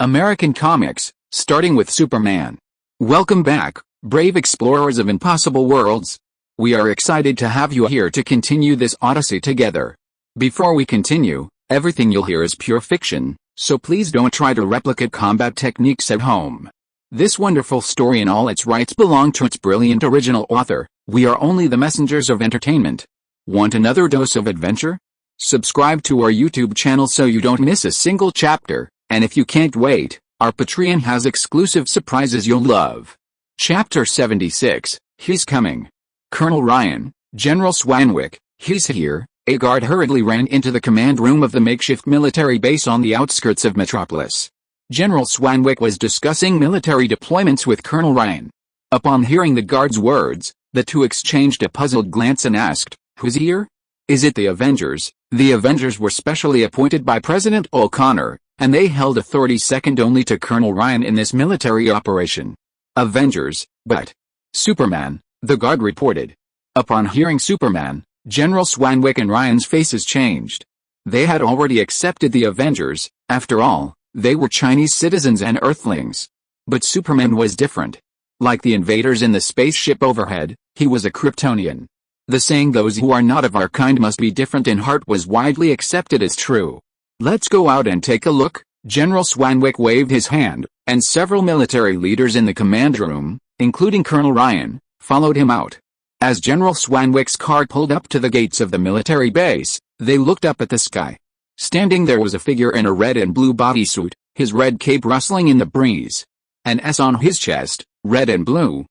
American comics, starting with Superman. Welcome back, brave explorers of impossible worlds. We are excited to have you here to continue this odyssey together. Before we continue, everything you'll hear is pure fiction, so please don't try to replicate combat techniques at home. This wonderful story and all its rights belong to its brilliant original author. We are only the messengers of entertainment. Want another dose of adventure? Subscribe to our YouTube channel so you don't miss a single chapter, and if you can't wait, our Patreon has exclusive surprises you'll love. Chapter 76, He's Coming. Colonel Ryan, General Swanwick, he's here. A guard hurriedly ran into the command room of the makeshift military base on the outskirts of Metropolis. General Swanwick was discussing military deployments with Colonel Ryan. Upon hearing the guard's words, the two exchanged a puzzled glance and asked, "Who's here?" "Is it the Avengers?" The Avengers were specially appointed by President O'Connor, and they held authority second only to Colonel Ryan in this military operation. Avengers, but Superman, the guard reported. Upon hearing Superman, General Swanwick and Ryan's faces changed. They had already accepted the Avengers, after all, they were Chinese citizens and Earthlings. But Superman was different. Like the invaders in the spaceship overhead, he was a Kryptonian. The saying "those who are not of our kind must be different in heart" was widely accepted as true. "Let's go out and take a look." General Swanwick waved his hand, and several military leaders in the command room, including Colonel Ryan, followed him out. As General Swanwick's car pulled up to the gates of the military base, they looked up at the sky. Standing there was a figure in a red and blue bodysuit, his red cape rustling in the breeze. An S on his chest, red and blue.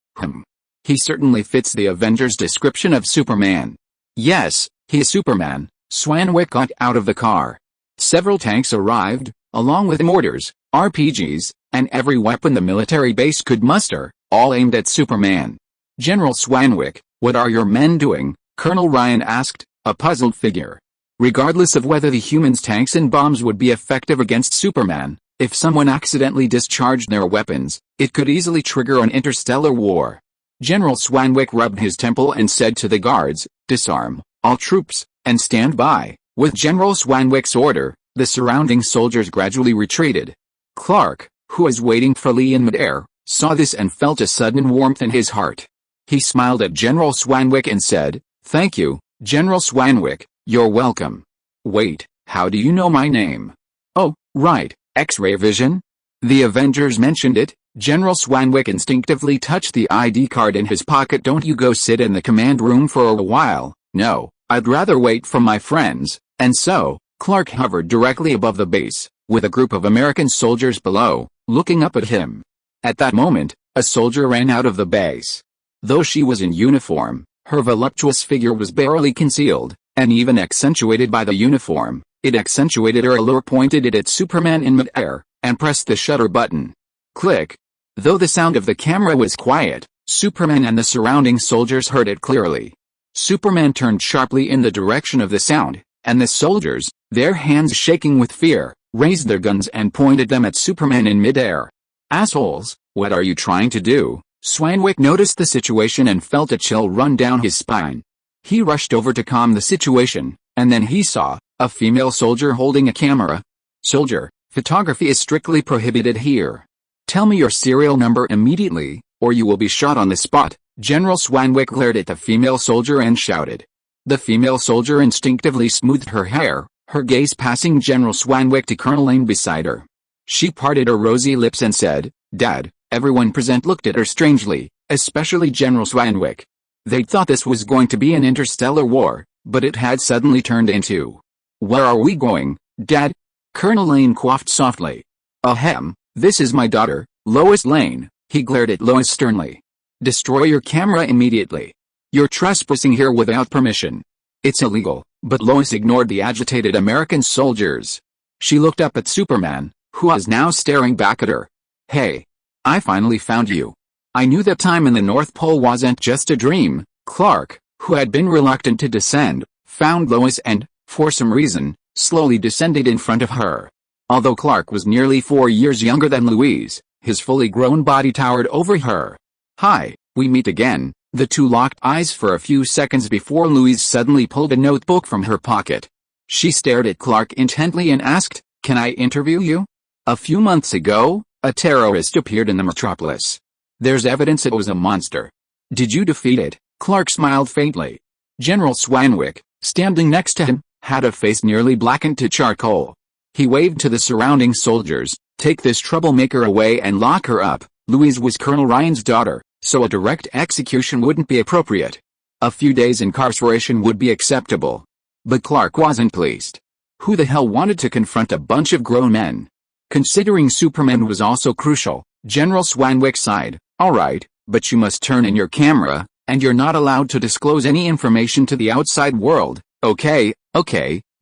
He certainly fits the Avengers' description of Superman. Yes, he is Superman. Swanwick got out of the car. Several tanks arrived, along with mortars, RPGs, and every weapon the military base could muster, all aimed at Superman. "General Swanwick, what are your men doing?" Colonel Ryan asked, a puzzled figure. Regardless of whether the humans' tanks and bombs would be effective against Superman, if someone accidentally discharged their weapons, it could easily trigger an interstellar war. General Swanwick rubbed his temple and said to the guards, "Disarm all troops, and stand by." With General Swanwick's order, the surrounding soldiers gradually retreated. Clark, who was waiting for Lee in midair, saw this and felt a sudden warmth in his heart. He smiled at General Swanwick and said, "Thank you, General Swanwick, you're welcome. Wait, how do you know my name?" "Oh, right, X-ray vision." The Avengers mentioned it. General Swanwick instinctively touched the ID card in his pocket. "Don't you go sit in the command room for a while?" "No, I'd rather wait for my friends." And so, Clark hovered directly above the base, with a group of American soldiers below, looking up at him. At that moment, a soldier ran out of the base. Though she was in uniform, her voluptuous figure was barely concealed, and even accentuated by the uniform. It accentuated her allure. Pointed it at Superman in midair, and pressed the shutter button. Click. Though the sound of the camera was quiet, Superman and the surrounding soldiers heard it clearly. Superman turned sharply in the direction of the sound, and the soldiers, their hands shaking with fear, raised their guns and pointed them at Superman in midair. "Assholes, what are you trying to do?" Swanwick noticed the situation and felt a chill run down his spine. He rushed over to calm the situation, and then he saw a female soldier holding a camera. "Soldier, photography is strictly prohibited here. Tell me your serial number immediately, or you will be shot on the spot." General Swanwick glared at the female soldier and shouted. The female soldier instinctively smoothed her hair, her gaze passing General Swanwick to Colonel Lane beside her. She parted her rosy lips and said, "Dad." Everyone present looked at her strangely, especially General Swanwick. They'd thought this was going to be an interstellar war, but it had suddenly turned into, "Where are we going, Dad?" Colonel Lane coughed softly. "Ahem, this is my daughter, Lois Lane." He glared at Lois sternly. "Destroy your camera immediately. You're trespassing here without permission. It's illegal." But Lois ignored the agitated American soldiers. She looked up at Superman, who was now staring back at her. "Hey, I finally found you. I knew that time in the North Pole wasn't just a dream." Clark, who had been reluctant to descend, found Lois and, for some reason, slowly descended in front of her. Although Clark was nearly 4 years younger than Louise, his fully grown body towered over her. "Hi, we meet again." The two locked eyes for a few seconds before Louise suddenly pulled a notebook from her pocket. She stared at Clark intently and asked, "Can I interview you?" A few months ago, a terrorist appeared in the metropolis. There's evidence it was a monster. Did you defeat it? Clark smiled faintly. General Swanwick, standing next to him, had a face nearly blackened to charcoal. He waved to the surrounding soldiers. Take this troublemaker away and lock her up. Louise was Colonel Ryan's daughter, so a direct execution wouldn't be appropriate. A few days incarceration would be acceptable. But Clark wasn't pleased. Who the hell wanted to confront a bunch of grown men? Considering Superman was also crucial, General Swanwick sighed. All right, but you must turn in your camera, and you're not allowed to disclose any information to the outside world. Okay,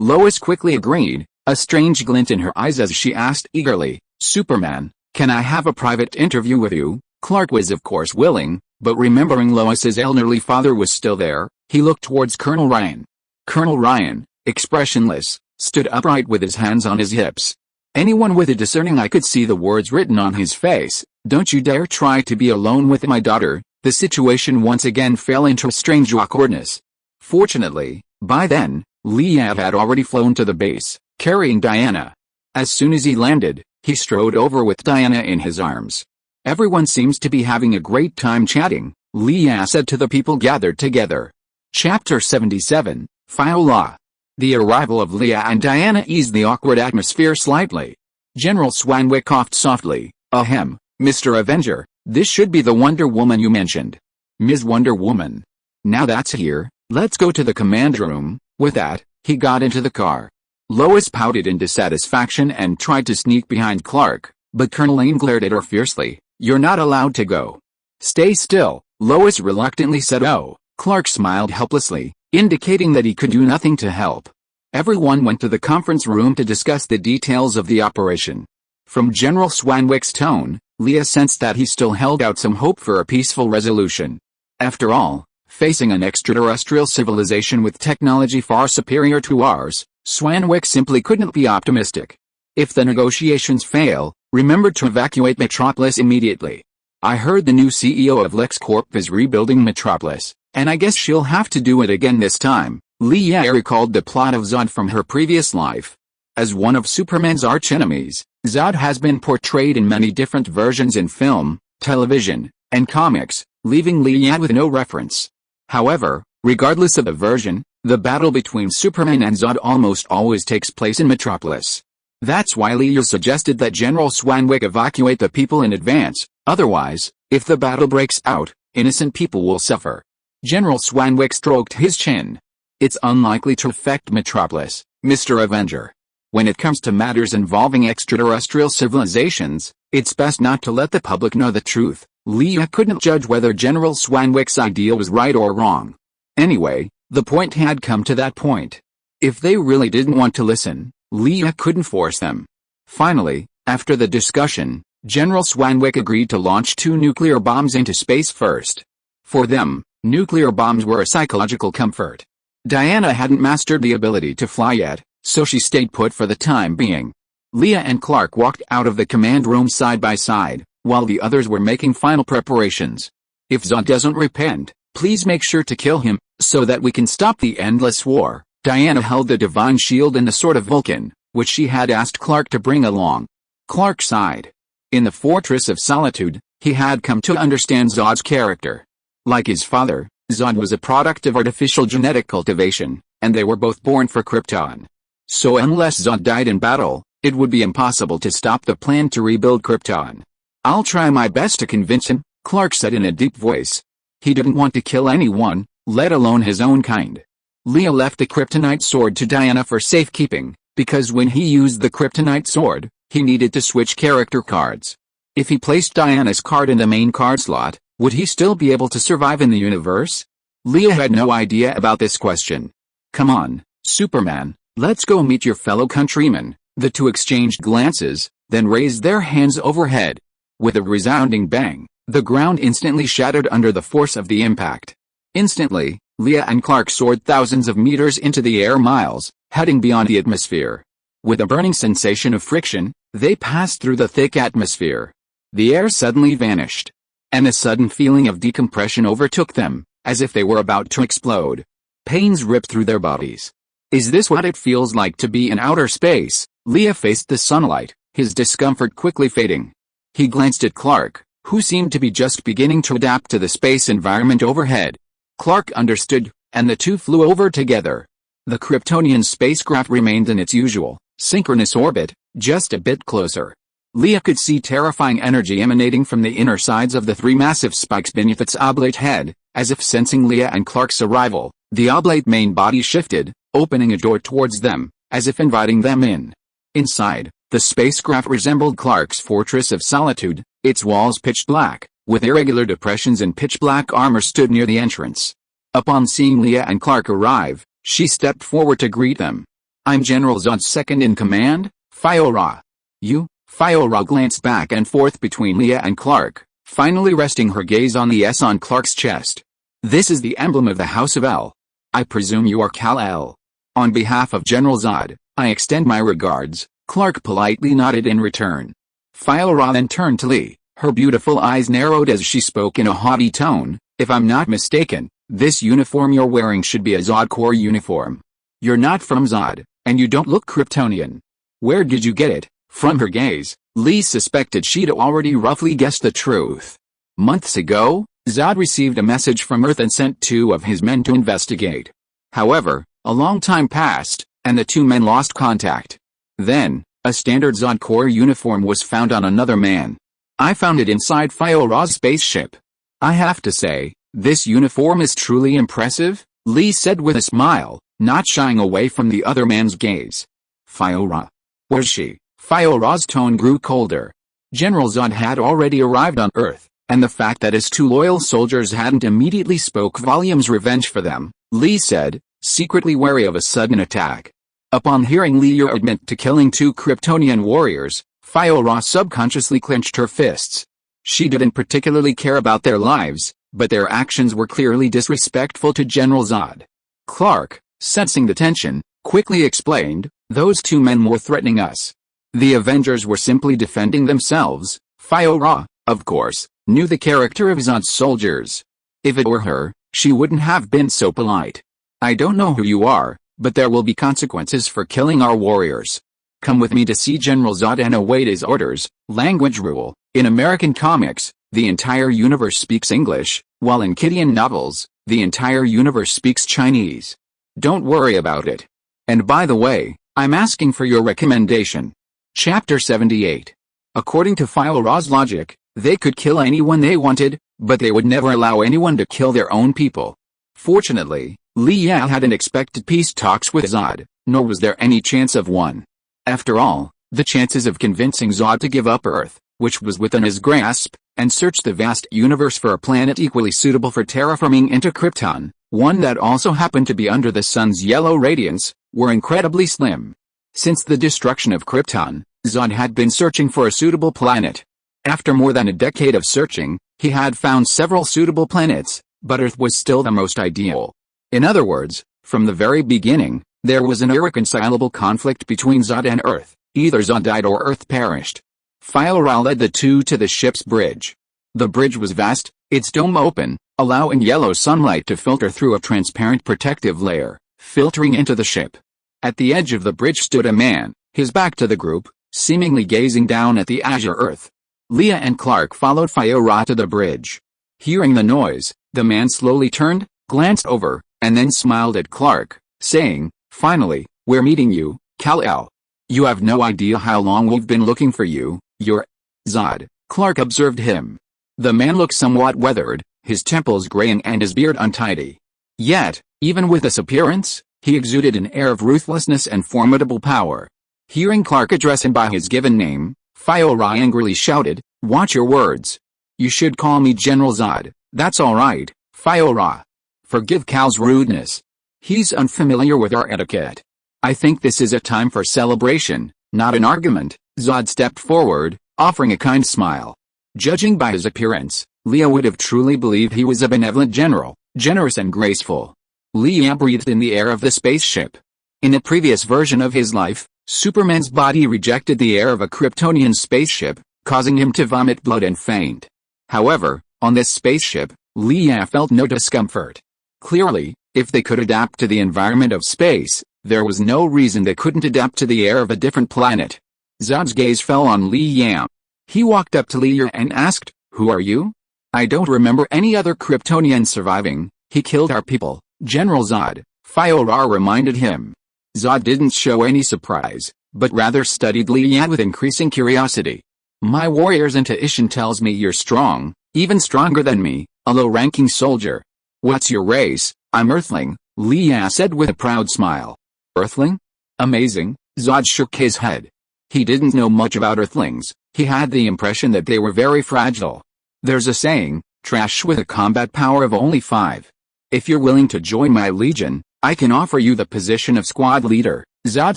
Lois quickly agreed, a strange glint in her eyes as she asked eagerly, Superman, can I have a private interview with you? Clark was of course willing, but remembering Lois's elderly father was still there, he looked towards Colonel Ryan. Colonel Ryan, expressionless, stood upright with his hands on his hips. Anyone with a discerning eye could see the words written on his face. Don't you dare try to be alone with my daughter. The situation once again fell into a strange awkwardness. Fortunately, by then, Leah had already flown to the base, carrying Diana. As soon as he landed, he strode over with Diana in his arms. Everyone seems to be having a great time chatting, Leah said to the people gathered together. Chapter 77, Fiola. The arrival of Leah and Diana eased the awkward atmosphere slightly. General Swanwick coughed softly. Ahem, Mr. Avenger, this should be the Wonder Woman you mentioned. Ms. Wonder Woman. Now that's here, let's go to the command room. With that, he got into the car. Lois pouted in dissatisfaction and tried to sneak behind Clark, but Colonel Lane glared at her fiercely. You're not allowed to go. Stay still, Lois reluctantly said. Oh, Clark smiled helplessly, indicating that he could do nothing to help. Everyone went to the conference room to discuss the details of the operation. From General Swanwick's tone, Leah sensed that he still held out some hope for a peaceful resolution. After all, facing an extraterrestrial civilization with technology far superior to ours, Swanwick simply couldn't be optimistic. If the negotiations fail, remember to evacuate Metropolis immediately. I heard the new CEO of LexCorp is rebuilding Metropolis, and I guess she'll have to do it again this time. Leah recalled the plot of Zod from her previous life. As one of Superman's archenemies, Zod has been portrayed in many different versions in film, television, and comics, leaving Leah with no reference. However, regardless of the version, the battle between Superman and Zod almost always takes place in Metropolis. That's why Leah suggested that General Swanwick evacuate the people in advance, otherwise, if the battle breaks out, innocent people will suffer. General Swanwick stroked his chin. It's unlikely to affect Metropolis, Mr. Avenger. When it comes to matters involving extraterrestrial civilizations, it's best not to let the public know the truth. Leah couldn't judge whether General Swanwick's idea was right or wrong. Anyway, the point had come to that point. If they really didn't want to listen, Leah couldn't force them. Finally, after the discussion, General Swanwick agreed to launch 2 nuclear bombs into space first. For them, nuclear bombs were a psychological comfort. Diana hadn't mastered the ability to fly yet, so she stayed put for the time being. Leah and Clark walked out of the command room side by side, while the others were making final preparations. If Zod doesn't repent, please make sure to kill him, so that we can stop the endless war. Diana held the divine shield and the sword of Vulcan, which she had asked Clark to bring along. Clark sighed. In the Fortress of Solitude, he had come to understand Zod's character. Like his father, Zod was a product of artificial genetic cultivation, and they were both born for Krypton. So unless Zod died in battle, it would be impossible to stop the plan to rebuild Krypton. I'll try my best to convince him, Clark said in a deep voice. He didn't want to kill anyone, let alone his own kind. Leah left the kryptonite sword to Diana for safekeeping, because when he used the kryptonite sword, he needed to switch character cards. If he placed Diana's card in the main card slot, would he still be able to survive in the universe? Leah had no idea about this question. Come on, Superman, let's go meet your fellow countrymen. The two exchanged glances, then raised their hands overhead. With a resounding bang, the ground instantly shattered under the force of the impact. Instantly, Leah and Clark soared thousands of meters into the air, miles, heading beyond the atmosphere. With a burning sensation of friction, they passed through the thick atmosphere. The air suddenly vanished, and a sudden feeling of decompression overtook them, as if they were about to explode. Pains ripped through their bodies. Is this what it feels like to be in outer space? Leah faced the sunlight, his discomfort quickly fading. He glanced at Clark, who seemed to be just beginning to adapt to the space environment overhead. Clark understood, and the two flew over together. The Kryptonian spacecraft remained in its usual, synchronous orbit, just a bit closer. Leah could see terrifying energy emanating from the inner sides of the three massive spikes beneath its oblate head. As if sensing Leah and Clark's arrival, the oblate main body shifted, opening a door towards them, as if inviting them in. Inside, the spacecraft resembled Clark's Fortress of Solitude, its walls pitch black, with irregular depressions and pitch-black armor stood near the entrance. Upon seeing Leah and Clark arrive, she stepped forward to greet them. "I'm General Zod's second-in-command, Fyora." "You?" Fyora glanced back and forth between Leah and Clark, finally resting her gaze on the S on Clark's chest. "This is the emblem of the House of L. I presume you are Kal-El." "On behalf of General Zod, I extend my regards," Clark politely nodded in return. Fyora then turned to Lee, her beautiful eyes narrowed as she spoke in a haughty tone. "If I'm not mistaken, this uniform you're wearing should be a Zod Corps uniform. You're not from Zod, and you don't look Kryptonian. Where did you get it?" From her gaze, Lee suspected she'd already roughly guessed the truth. Months ago, Zod received a message from Earth and sent two of his men to investigate. However, a long time passed, and the two men lost contact. Then, a standard Zod Corps uniform was found on another man. I found it inside Fyora's spaceship. I have to say, this uniform is truly impressive, Lee said with a smile, not shying away from the other man's gaze. Fyora. Where's she? Fyora's tone grew colder. General Zod had already arrived on Earth, and the fact that his two loyal soldiers hadn't immediately spoke volumes. Revenge for them, Lee said, secretly wary of a sudden attack. Upon hearing Lee admit to killing two Kryptonian warriors, Fyora subconsciously clenched her fists. She didn't particularly care about their lives, but their actions were clearly disrespectful to General Zod. Clark, sensing the tension, quickly explained, "Those two men were threatening us. The Avengers were simply defending themselves." Fyora, of course, knew the character of Zod's soldiers. If it were her, she wouldn't have been so polite. "I don't know who you are, but there will be consequences for killing our warriors. Come with me to see General Zod and await his orders." Language rule. In American comics, the entire universe speaks English, while in Kittian novels, the entire universe speaks Chinese. Don't worry about it. And by the way, I'm asking for your recommendation. Chapter 78. According to Fyora's logic, they could kill anyone they wanted, but they would never allow anyone to kill their own people. Fortunately, Leah hadn't expected peace talks with Zod, nor was there any chance of one. After all, the chances of convincing Zod to give up Earth, which was within his grasp, and search the vast universe for a planet equally suitable for terraforming into Krypton, one that also happened to be under the sun's yellow radiance, were incredibly slim. Since the destruction of Krypton, Zod had been searching for a suitable planet. After more than a decade of searching, he had found several suitable planets, but Earth was still the most ideal. In other words, from the very beginning, there was an irreconcilable conflict between Zod and Earth. Either Zod died or Earth perished. Fyora led the two to the ship's bridge. The bridge was vast, its dome open, allowing yellow sunlight to filter through a transparent protective layer, filtering into the ship. At the edge of the bridge stood a man, his back to the group, seemingly gazing down at the azure Earth. Leah and Clark followed Fyora to the bridge. Hearing the noise, the man slowly turned, glanced over, and then smiled at Clark, saying, "Finally, we're meeting you, Kal-El. You have no idea how long we've been looking for you. You're Zod." Clark observed him. The man looked somewhat weathered, his temples graying and his beard untidy. Yet, even with this appearance, he exuded an air of ruthlessness and formidable power. Hearing Clark address him by his given name, Fyora angrily shouted, "Watch your words. You should call me General Zod." "That's all right, Fyora. Forgive Kal's rudeness. He's unfamiliar with our etiquette. I think this is a time for celebration, not an argument." Zod stepped forward, offering a kind smile. Judging by his appearance, Leah would have truly believed he was a benevolent general, generous and graceful. Leah breathed in the air of the spaceship. In a previous version of his life, Superman's body rejected the air of a Kryptonian spaceship, causing him to vomit blood and faint. However, on this spaceship, Leah felt no discomfort. Clearly, if they could adapt to the environment of space, there was no reason they couldn't adapt to the air of a different planet. Zod's gaze fell on Li Yan. He walked up to Li Yan and asked, "Who are you?" "I don't remember any other Kryptonian surviving. He killed our people, General Zod," Fyora reminded him. Zod didn't show any surprise, but rather studied Li Yan with increasing curiosity. "My warrior's intuition tells me you're strong, even stronger than me, a low-ranking soldier." "What's your race?" "I'm Earthling," Li Yan said with a proud smile. "Earthling? Amazing," Zod shook his head. He didn't know much about Earthlings. He had the impression that they were very fragile. "There's a saying, trash with a combat power of only 5. If you're willing to join my legion, I can offer you the position of squad leader," Zod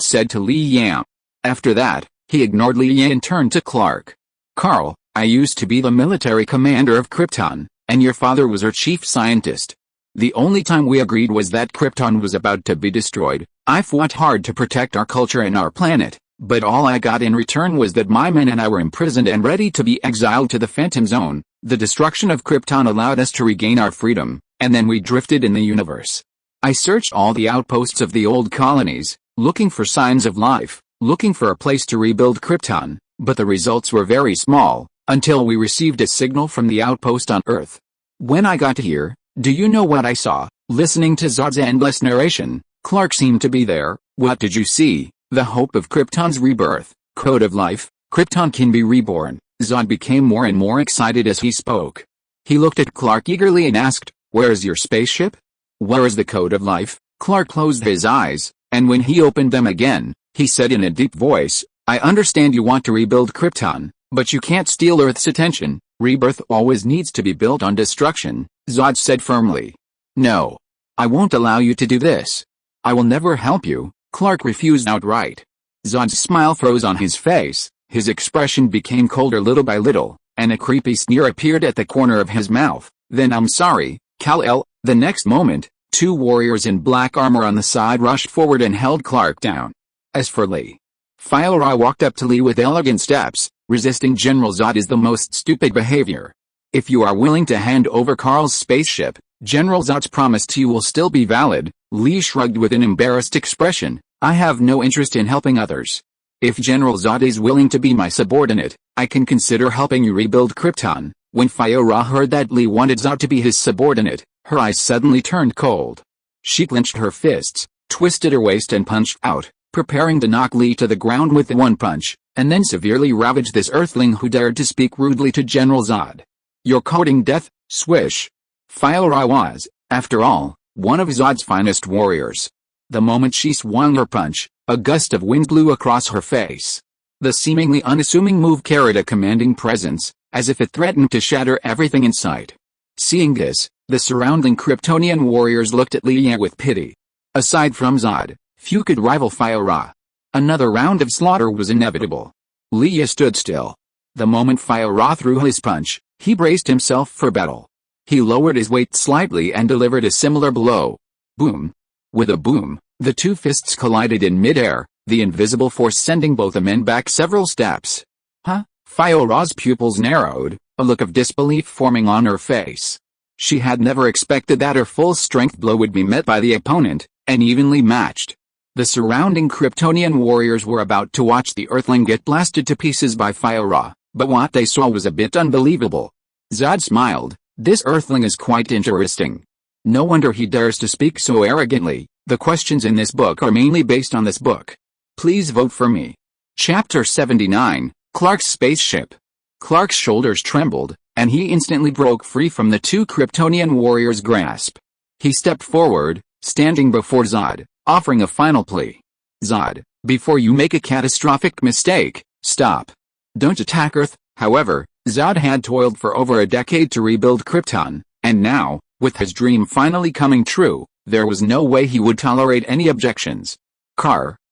said to Li Yan. After that, he ignored Li Yan and turned to Clark. "Carl, I used to be the military commander of Krypton, and your father was our chief scientist. The only time we agreed was that Krypton was about to be destroyed. I fought hard to protect our culture and our planet, but all I got in return was that my men and I were imprisoned and ready to be exiled to the Phantom Zone. The destruction of Krypton allowed us to regain our freedom, and then we drifted in the universe. I searched all the outposts of the old colonies, looking for signs of life, looking for a place to rebuild Krypton, but the results were very small, until we received a signal from the outpost on Earth. When I got here, do you know what I saw?" Listening to Zod's endless narration, Clark seemed to be there. "What did you see?" "The hope of Krypton's rebirth, code of life. Krypton can be reborn." Zod became more and more excited as he spoke. He looked at Clark eagerly and asked, "Where is your spaceship? Where is the code of life?" Clark closed his eyes, and when he opened them again, he said in a deep voice, "I understand you want to rebuild Krypton, but you can't steal Earth's attention. Rebirth always needs to be built on destruction," Zod said firmly. "No. I won't allow you to do this. I will never help you," Clark refused outright. Zod's smile froze on his face, his expression became colder little by little, and a creepy sneer appeared at the corner of his mouth. "Then I'm sorry, Kal-El." The next moment, 2 warriors in black armor on the side rushed forward and held Clark down. As for Li, Fyora walked up to Li with elegant steps. "Resisting General Zod is the most stupid behavior. If you are willing to hand over Carl's spaceship, General Zod's promise to you will still be valid." Li shrugged with an embarrassed expression. "I have no interest in helping others. If General Zod is willing to be my subordinate, I can consider helping you rebuild Krypton." When Fyora heard that Li wanted Zod to be his subordinate, her eyes suddenly turned cold. She clenched her fists, twisted her waist and punched out, preparing to knock Li to the ground with one punch, and then severely ravaged this Earthling who dared to speak rudely to General Zod. "You're courting death." Swish. Fyora was, after all, one of Zod's finest warriors. The moment she swung her punch, a gust of wind blew across her face. The seemingly unassuming move carried a commanding presence, as if it threatened to shatter everything in sight. Seeing this, the surrounding Kryptonian warriors looked at Li Yan with pity. Aside from Zod, few could rival Fyora. Another round of slaughter was inevitable. Li Yan stood still. The moment Fyora threw his punch, he braced himself for battle. He lowered his weight slightly and delivered a similar blow. Boom. With a boom, the 2 fists collided in midair, the invisible force sending both the men back several steps. "Huh?" Fyora's pupils narrowed, a look of disbelief forming on her face. She had never expected that her full-strength blow would be met by the opponent, and evenly matched. The surrounding Kryptonian warriors were about to watch the Earthling get blasted to pieces by Fyora, but what they saw was a bit unbelievable. Zod smiled. "This Earthling is quite interesting. No wonder he dares to speak so arrogantly. The questions in this book are mainly based on this book. Please vote for me." Chapter 79, Clark's Spaceship. Clark's shoulders trembled, and he instantly broke free from the 2 Kryptonian warriors' grasp. He stepped forward, standing before Zod, offering a final plea. "Zod, before you make a catastrophic mistake, stop. Don't attack Earth." However, Zod had toiled for over a decade to rebuild Krypton, and now, with his dream finally coming true, there was no way he would tolerate any objections.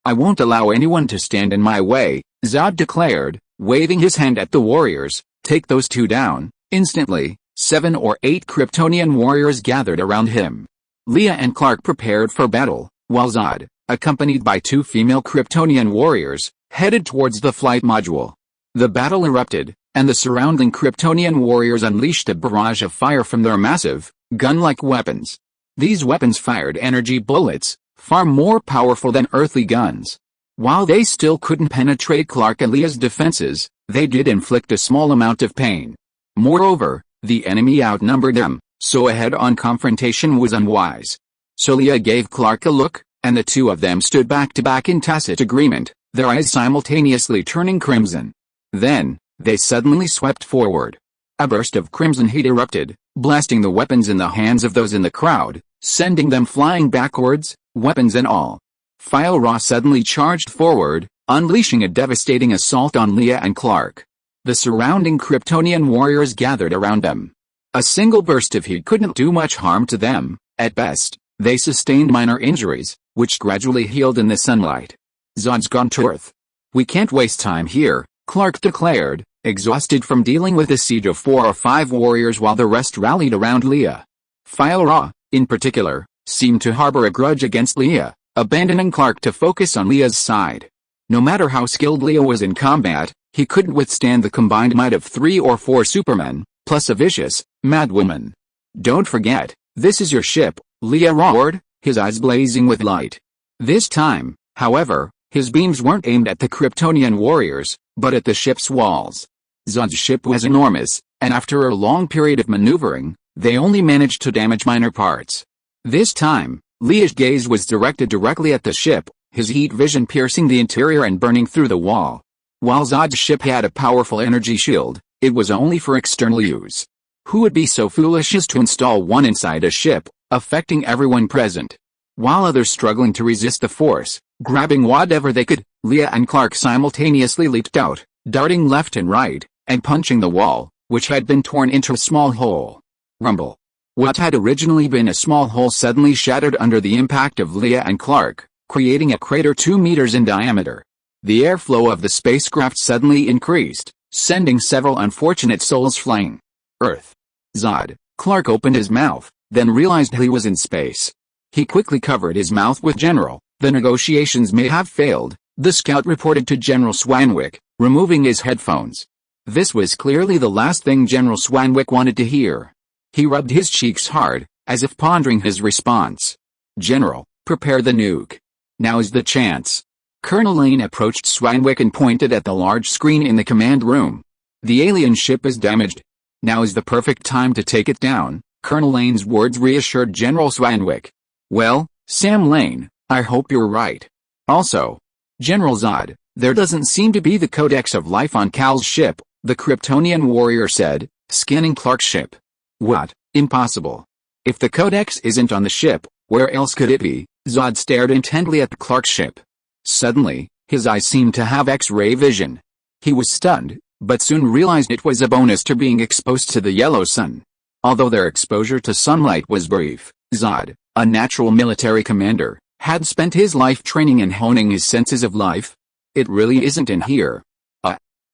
I won't allow anyone to stand in my way," Zod declared, waving his hand at the warriors. "Take those 2 down." Instantly, 7 or 8 Kryptonian warriors gathered around him. Leah and Clark prepared for battle, while Zod, accompanied by 2 female Kryptonian warriors, headed towards the flight module. The battle erupted, and the surrounding Kryptonian warriors unleashed a barrage of fire from their massive, gun-like weapons. These weapons fired energy bullets, far more powerful than earthly guns. While they still couldn't penetrate Clark and Leah's defenses, they did inflict a small amount of pain. Moreover, the enemy outnumbered them, so a head-on confrontation was unwise. So Leah gave Clark a look, and the two of them stood back to back in tacit agreement, their eyes simultaneously turning crimson. Then, they suddenly swept forward. A burst of crimson heat erupted, blasting the weapons in the hands of those in the crowd, sending them flying backwards, weapons and all. Fire suddenly charged forward, unleashing a devastating assault on Leah and Clark. The surrounding Kryptonian warriors gathered around them. A single burst of heat couldn't do much harm to them. At best, they sustained minor injuries, which gradually healed in the sunlight. Zod's gone to Earth. We can't waste time here, Clark declared, exhausted from dealing with a siege of 4 or 5 warriors while the rest rallied around Leah. Fire, in particular, seemed to harbor a grudge against Leah, abandoning Clark to focus on Leah's side. No matter how skilled Leah was in combat, he couldn't withstand the combined might of 3 or 4 supermen, plus a vicious, mad woman. Don't forget, this is your ship, Leah roared, his eyes blazing with light. This time, however, his beams weren't aimed at the Kryptonian warriors, but at the ship's walls. Zod's ship was enormous, and after a long period of maneuvering, they only managed to damage minor parts. This time, Leah's gaze was directed directly at the ship, his heat vision piercing the interior and burning through the wall. While Zod's ship had a powerful energy shield, it was only for external use. Who would be so foolish as to install one inside a ship, affecting everyone present? While others struggling to resist the force, grabbing whatever they could, Leah and Clark simultaneously leaped out, darting left and right, and punching the wall, which had been torn into a small hole. Rumble. What had originally been a small hole suddenly shattered under the impact of Leah and Clark, creating a crater 2 meters in diameter. The airflow of the spacecraft suddenly increased, sending several unfortunate souls flying. Earth. Zod. Clark opened his mouth, then realized he was in space. He quickly covered his mouth with General. The negotiations may have failed, the scout reported to General Swanwick, removing his headphones. This was clearly the last thing General Swanwick wanted to hear. He rubbed his cheeks hard, as if pondering his response. General, prepare the nuke. Now's the chance. Colonel Lane approached Swanwick and pointed at the large screen in the command room. The alien ship is damaged. Now is the perfect time to take it down, Colonel Lane's words reassured General Swanwick. Well, Sam Lane, I hope you're right. Also, General Zod, there doesn't seem to be the Codex of Life on Cal's ship, the Kryptonian warrior said, scanning Clark's ship. What? Impossible. If the Codex isn't on the ship, where else could it be? Zod stared intently at Clark's ship. Suddenly, his eyes seemed to have X-ray vision. He was stunned, but soon realized it was a bonus to being exposed to the yellow sun. Although their exposure to sunlight was brief, Zod, a natural military commander, had spent his life training and honing his senses of life. It really isn't in here.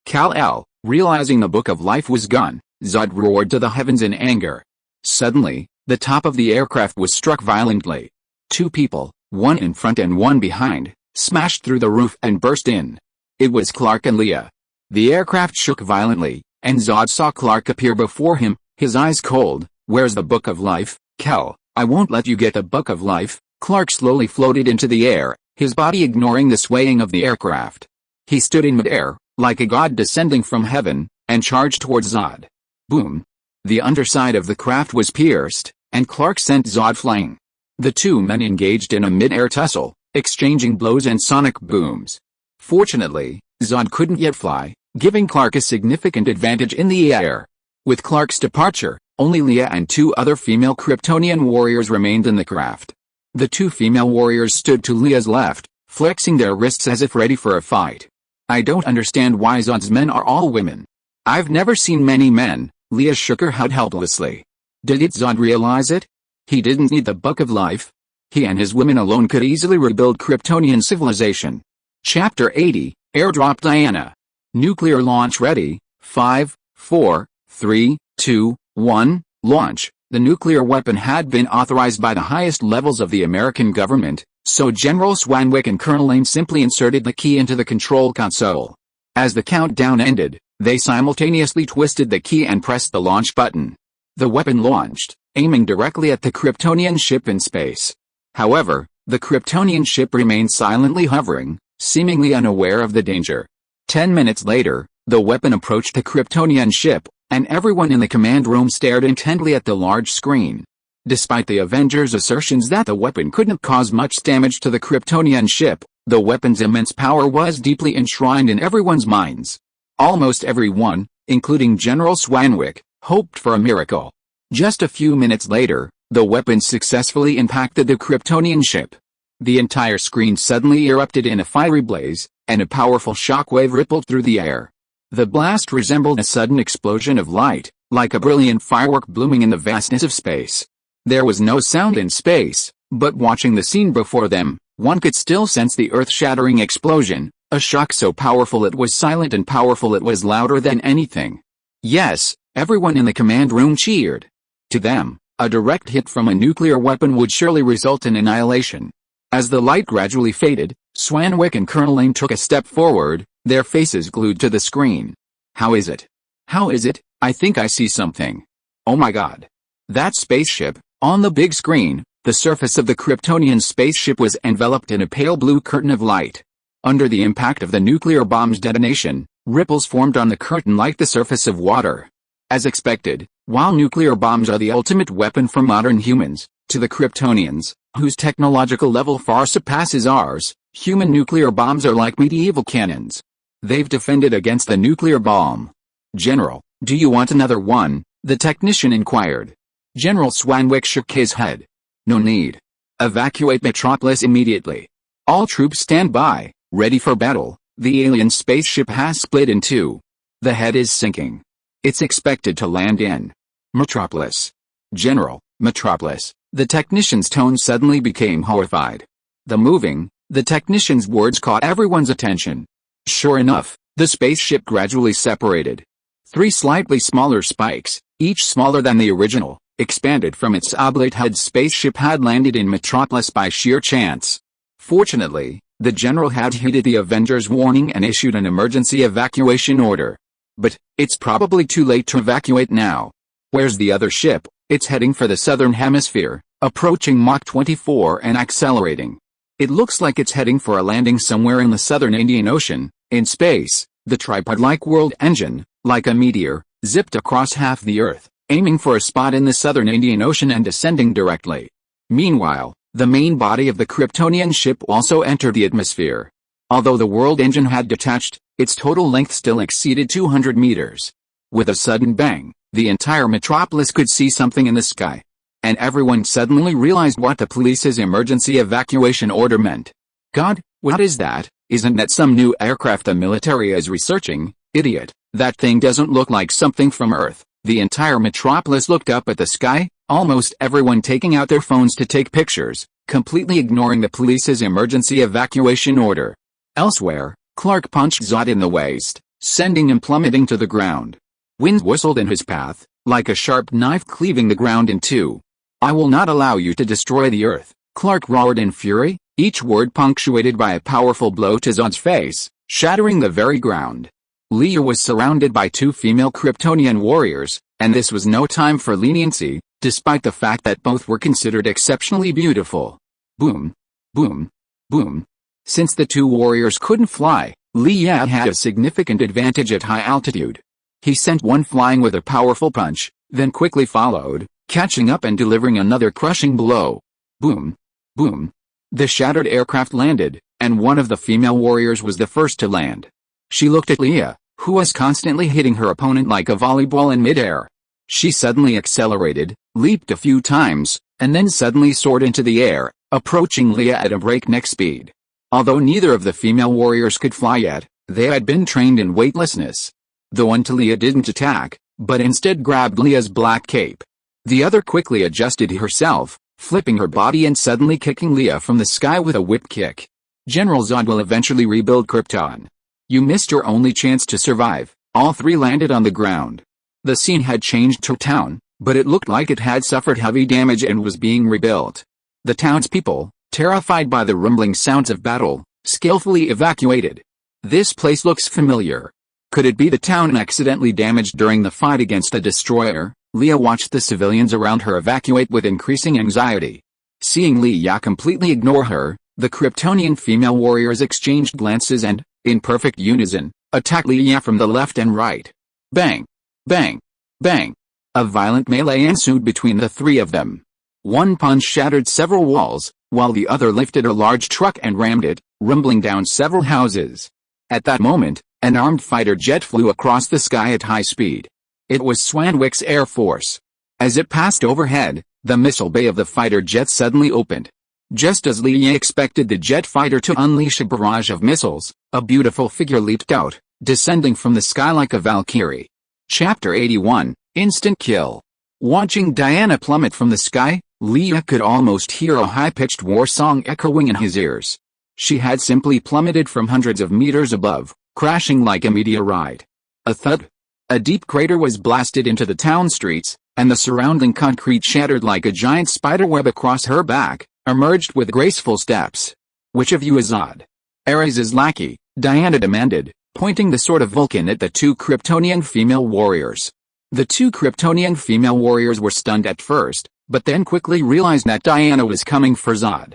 Kal-El, realizing the Book of Life was gone, Zod roared to the heavens in anger. Suddenly, the top of the aircraft was struck violently. 2 people, one in front and one behind, smashed through the roof and burst in. It was Clark and Leah. The aircraft shook violently, and Zod saw Clark appear before him, his eyes cold. Where's the Book of Life, Cal? I won't let you get the Book of Life. Clark slowly floated into the air, his body ignoring the swaying of the aircraft. He stood in midair, like a god descending from heaven, and charged towards Zod. Boom! The underside of the craft was pierced, and Clark sent Zod flying. The 2 men engaged in a mid-air tussle, exchanging blows and sonic booms. Fortunately, Zod couldn't yet fly, giving Clark a significant advantage in the air. With Clark's departure, only Leah and 2 other female Kryptonian warriors remained in the craft. The 2 female warriors stood to Leah's left, flexing their wrists as if ready for a fight. I don't understand why Zod's men are all women. I've never seen many men. Leah shook her head helplessly. Did Zod realize it? He didn't need the Book of Life. He and his women alone could easily rebuild Kryptonian civilization. Chapter 80, Airdrop Diana. Nuclear launch ready. 5, 4, 3, 2, 1, launch. The nuclear weapon had been authorized by the highest levels of the American government, so General Swanwick and Colonel Lane simply inserted the key into the control console. As the countdown ended, they simultaneously twisted the key and pressed the launch button. The weapon launched, aiming directly at the Kryptonian ship in space. However, the Kryptonian ship remained silently hovering, seemingly unaware of the danger. 10 minutes later, the weapon approached the Kryptonian ship, and everyone in the command room stared intently at the large screen. Despite the Avengers' assertions that the weapon couldn't cause much damage to the Kryptonian ship, the weapon's immense power was deeply enshrined in everyone's minds. Almost everyone, including General Swanwick, hoped for a miracle. Just a few minutes later, the weapon successfully impacted the Kryptonian ship. The entire screen suddenly erupted in a fiery blaze, and a powerful shockwave rippled through the air. The blast resembled a sudden explosion of light, like a brilliant firework blooming in the vastness of space. There was no sound in space, but watching the scene before them, one could still sense the earth-shattering explosion, a shock so powerful it was silent and powerful it was louder than anything. Yes, everyone in the command room cheered. To them, a direct hit from a nuclear weapon would surely result in annihilation. As the light gradually faded, Swanwick and Colonel Lane took a step forward, their faces glued to the screen. How is it? How is it? I think I see something. Oh my God. That spaceship. On the big screen, the surface of the Kryptonian spaceship was enveloped in a pale blue curtain of light. Under the impact of the nuclear bomb's detonation, ripples formed on the curtain like the surface of water. As expected, while nuclear bombs are the ultimate weapon for modern humans, to the Kryptonians, whose technological level far surpasses ours, human nuclear bombs are like medieval cannons. They've defended against the nuclear bomb. General, do you want another one? The technician inquired. General Swanwick shook his head. No need. Evacuate Metropolis immediately. All troops stand by, ready for battle. The alien spaceship has split in two. The head is sinking. It's expected to land in Metropolis. General, Metropolis. The technician's tone suddenly became horrified. The technician's words caught everyone's attention. Sure enough, the spaceship gradually separated. 3 slightly smaller spikes, each smaller than the original, expanded from its oblate head. Spaceship had landed in Metropolis by sheer chance. Fortunately, the general had heeded the Avengers' warning and issued an emergency evacuation order. But, it's probably too late to evacuate now. Where's the other ship? It's heading for the southern hemisphere, approaching Mach 24 and accelerating. It looks like it's heading for a landing somewhere in the southern Indian Ocean. In space, the tripod-like world engine, like a meteor, zipped across half the Earth, aiming for a spot in the southern Indian Ocean and descending directly. Meanwhile, the main body of the Kryptonian ship also entered the atmosphere. Although the world engine had detached, its total length still exceeded 200 meters. With a sudden bang, the entire metropolis could see something in the sky. And everyone suddenly realized what the police's emergency evacuation order meant. God, what is that? Isn't that some new aircraft the military is researching? Idiot, that thing doesn't look like something from Earth. The entire metropolis looked up at the sky, almost everyone taking out their phones to take pictures, completely ignoring the police's emergency evacuation order. Elsewhere, Clark punched Zod in the waist, sending him plummeting to the ground. Wind whistled in his path, like a sharp knife cleaving the ground in two. I will not allow you to destroy the Earth, Clark roared in fury, each word punctuated by a powerful blow to Zod's face, shattering the very ground. Leah was surrounded by 2 female Kryptonian warriors, and this was no time for leniency, despite the fact that both were considered exceptionally beautiful. Boom. Boom. Boom. Since the 2 warriors couldn't fly, Leah had a significant advantage at high altitude. He sent one flying with a powerful punch, then quickly followed, catching up and delivering another crushing blow. Boom. Boom. The shattered aircraft landed, and one of the female warriors was the first to land. She looked at Leah, who was constantly hitting her opponent like a volleyball in midair. She suddenly accelerated, leaped a few times, and then suddenly soared into the air, approaching Leah at a breakneck speed. Although neither of the female warriors could fly yet, they had been trained in weightlessness. The one to Leah didn't attack, but instead grabbed Leah's black cape. The other quickly adjusted herself, flipping her body and suddenly kicking Leah from the sky with a whip kick. General Zod will eventually rebuild Krypton. You missed your only chance to survive. All 3 landed on the ground. The scene had changed to town, but it looked like it had suffered heavy damage and was being rebuilt. The townspeople, terrified by the rumbling sounds of battle, skillfully evacuated. This place looks familiar. Could it be the town accidentally damaged during the fight against the destroyer? Leah watched the civilians around her evacuate with increasing anxiety. Seeing Leah completely ignore her, The Kryptonian female warriors exchanged glances and, in perfect unison, attacked Leah from the left and right. Bang! Bang! Bang! A violent melee ensued between the three of them. One punch shattered several walls, while the other lifted a large truck and rammed it, rumbling down several houses. At that moment, an armed fighter jet flew across the sky at high speed. It was Swanwick's Air Force. As it passed overhead, the missile bay of the fighter jet suddenly opened. Just as Leah expected the jet fighter to unleash a barrage of missiles, a beautiful figure leaped out, descending from the sky like a Valkyrie. Chapter 81, Instant Kill. Watching Diana plummet from the sky, Leah could almost hear a high-pitched war song echoing in his ears. She had simply plummeted from hundreds of meters above, crashing like a meteorite. A thud. A deep crater was blasted into the town streets, and the surrounding concrete shattered like a giant spiderweb across her back, emerged with graceful steps. "Which of you is Zod?" "Ares' lackey," Diana demanded, pointing the sword of Vulcan at the two Kryptonian female warriors. The two Kryptonian female warriors were stunned at first, but then quickly realized that Diana was coming for Zod.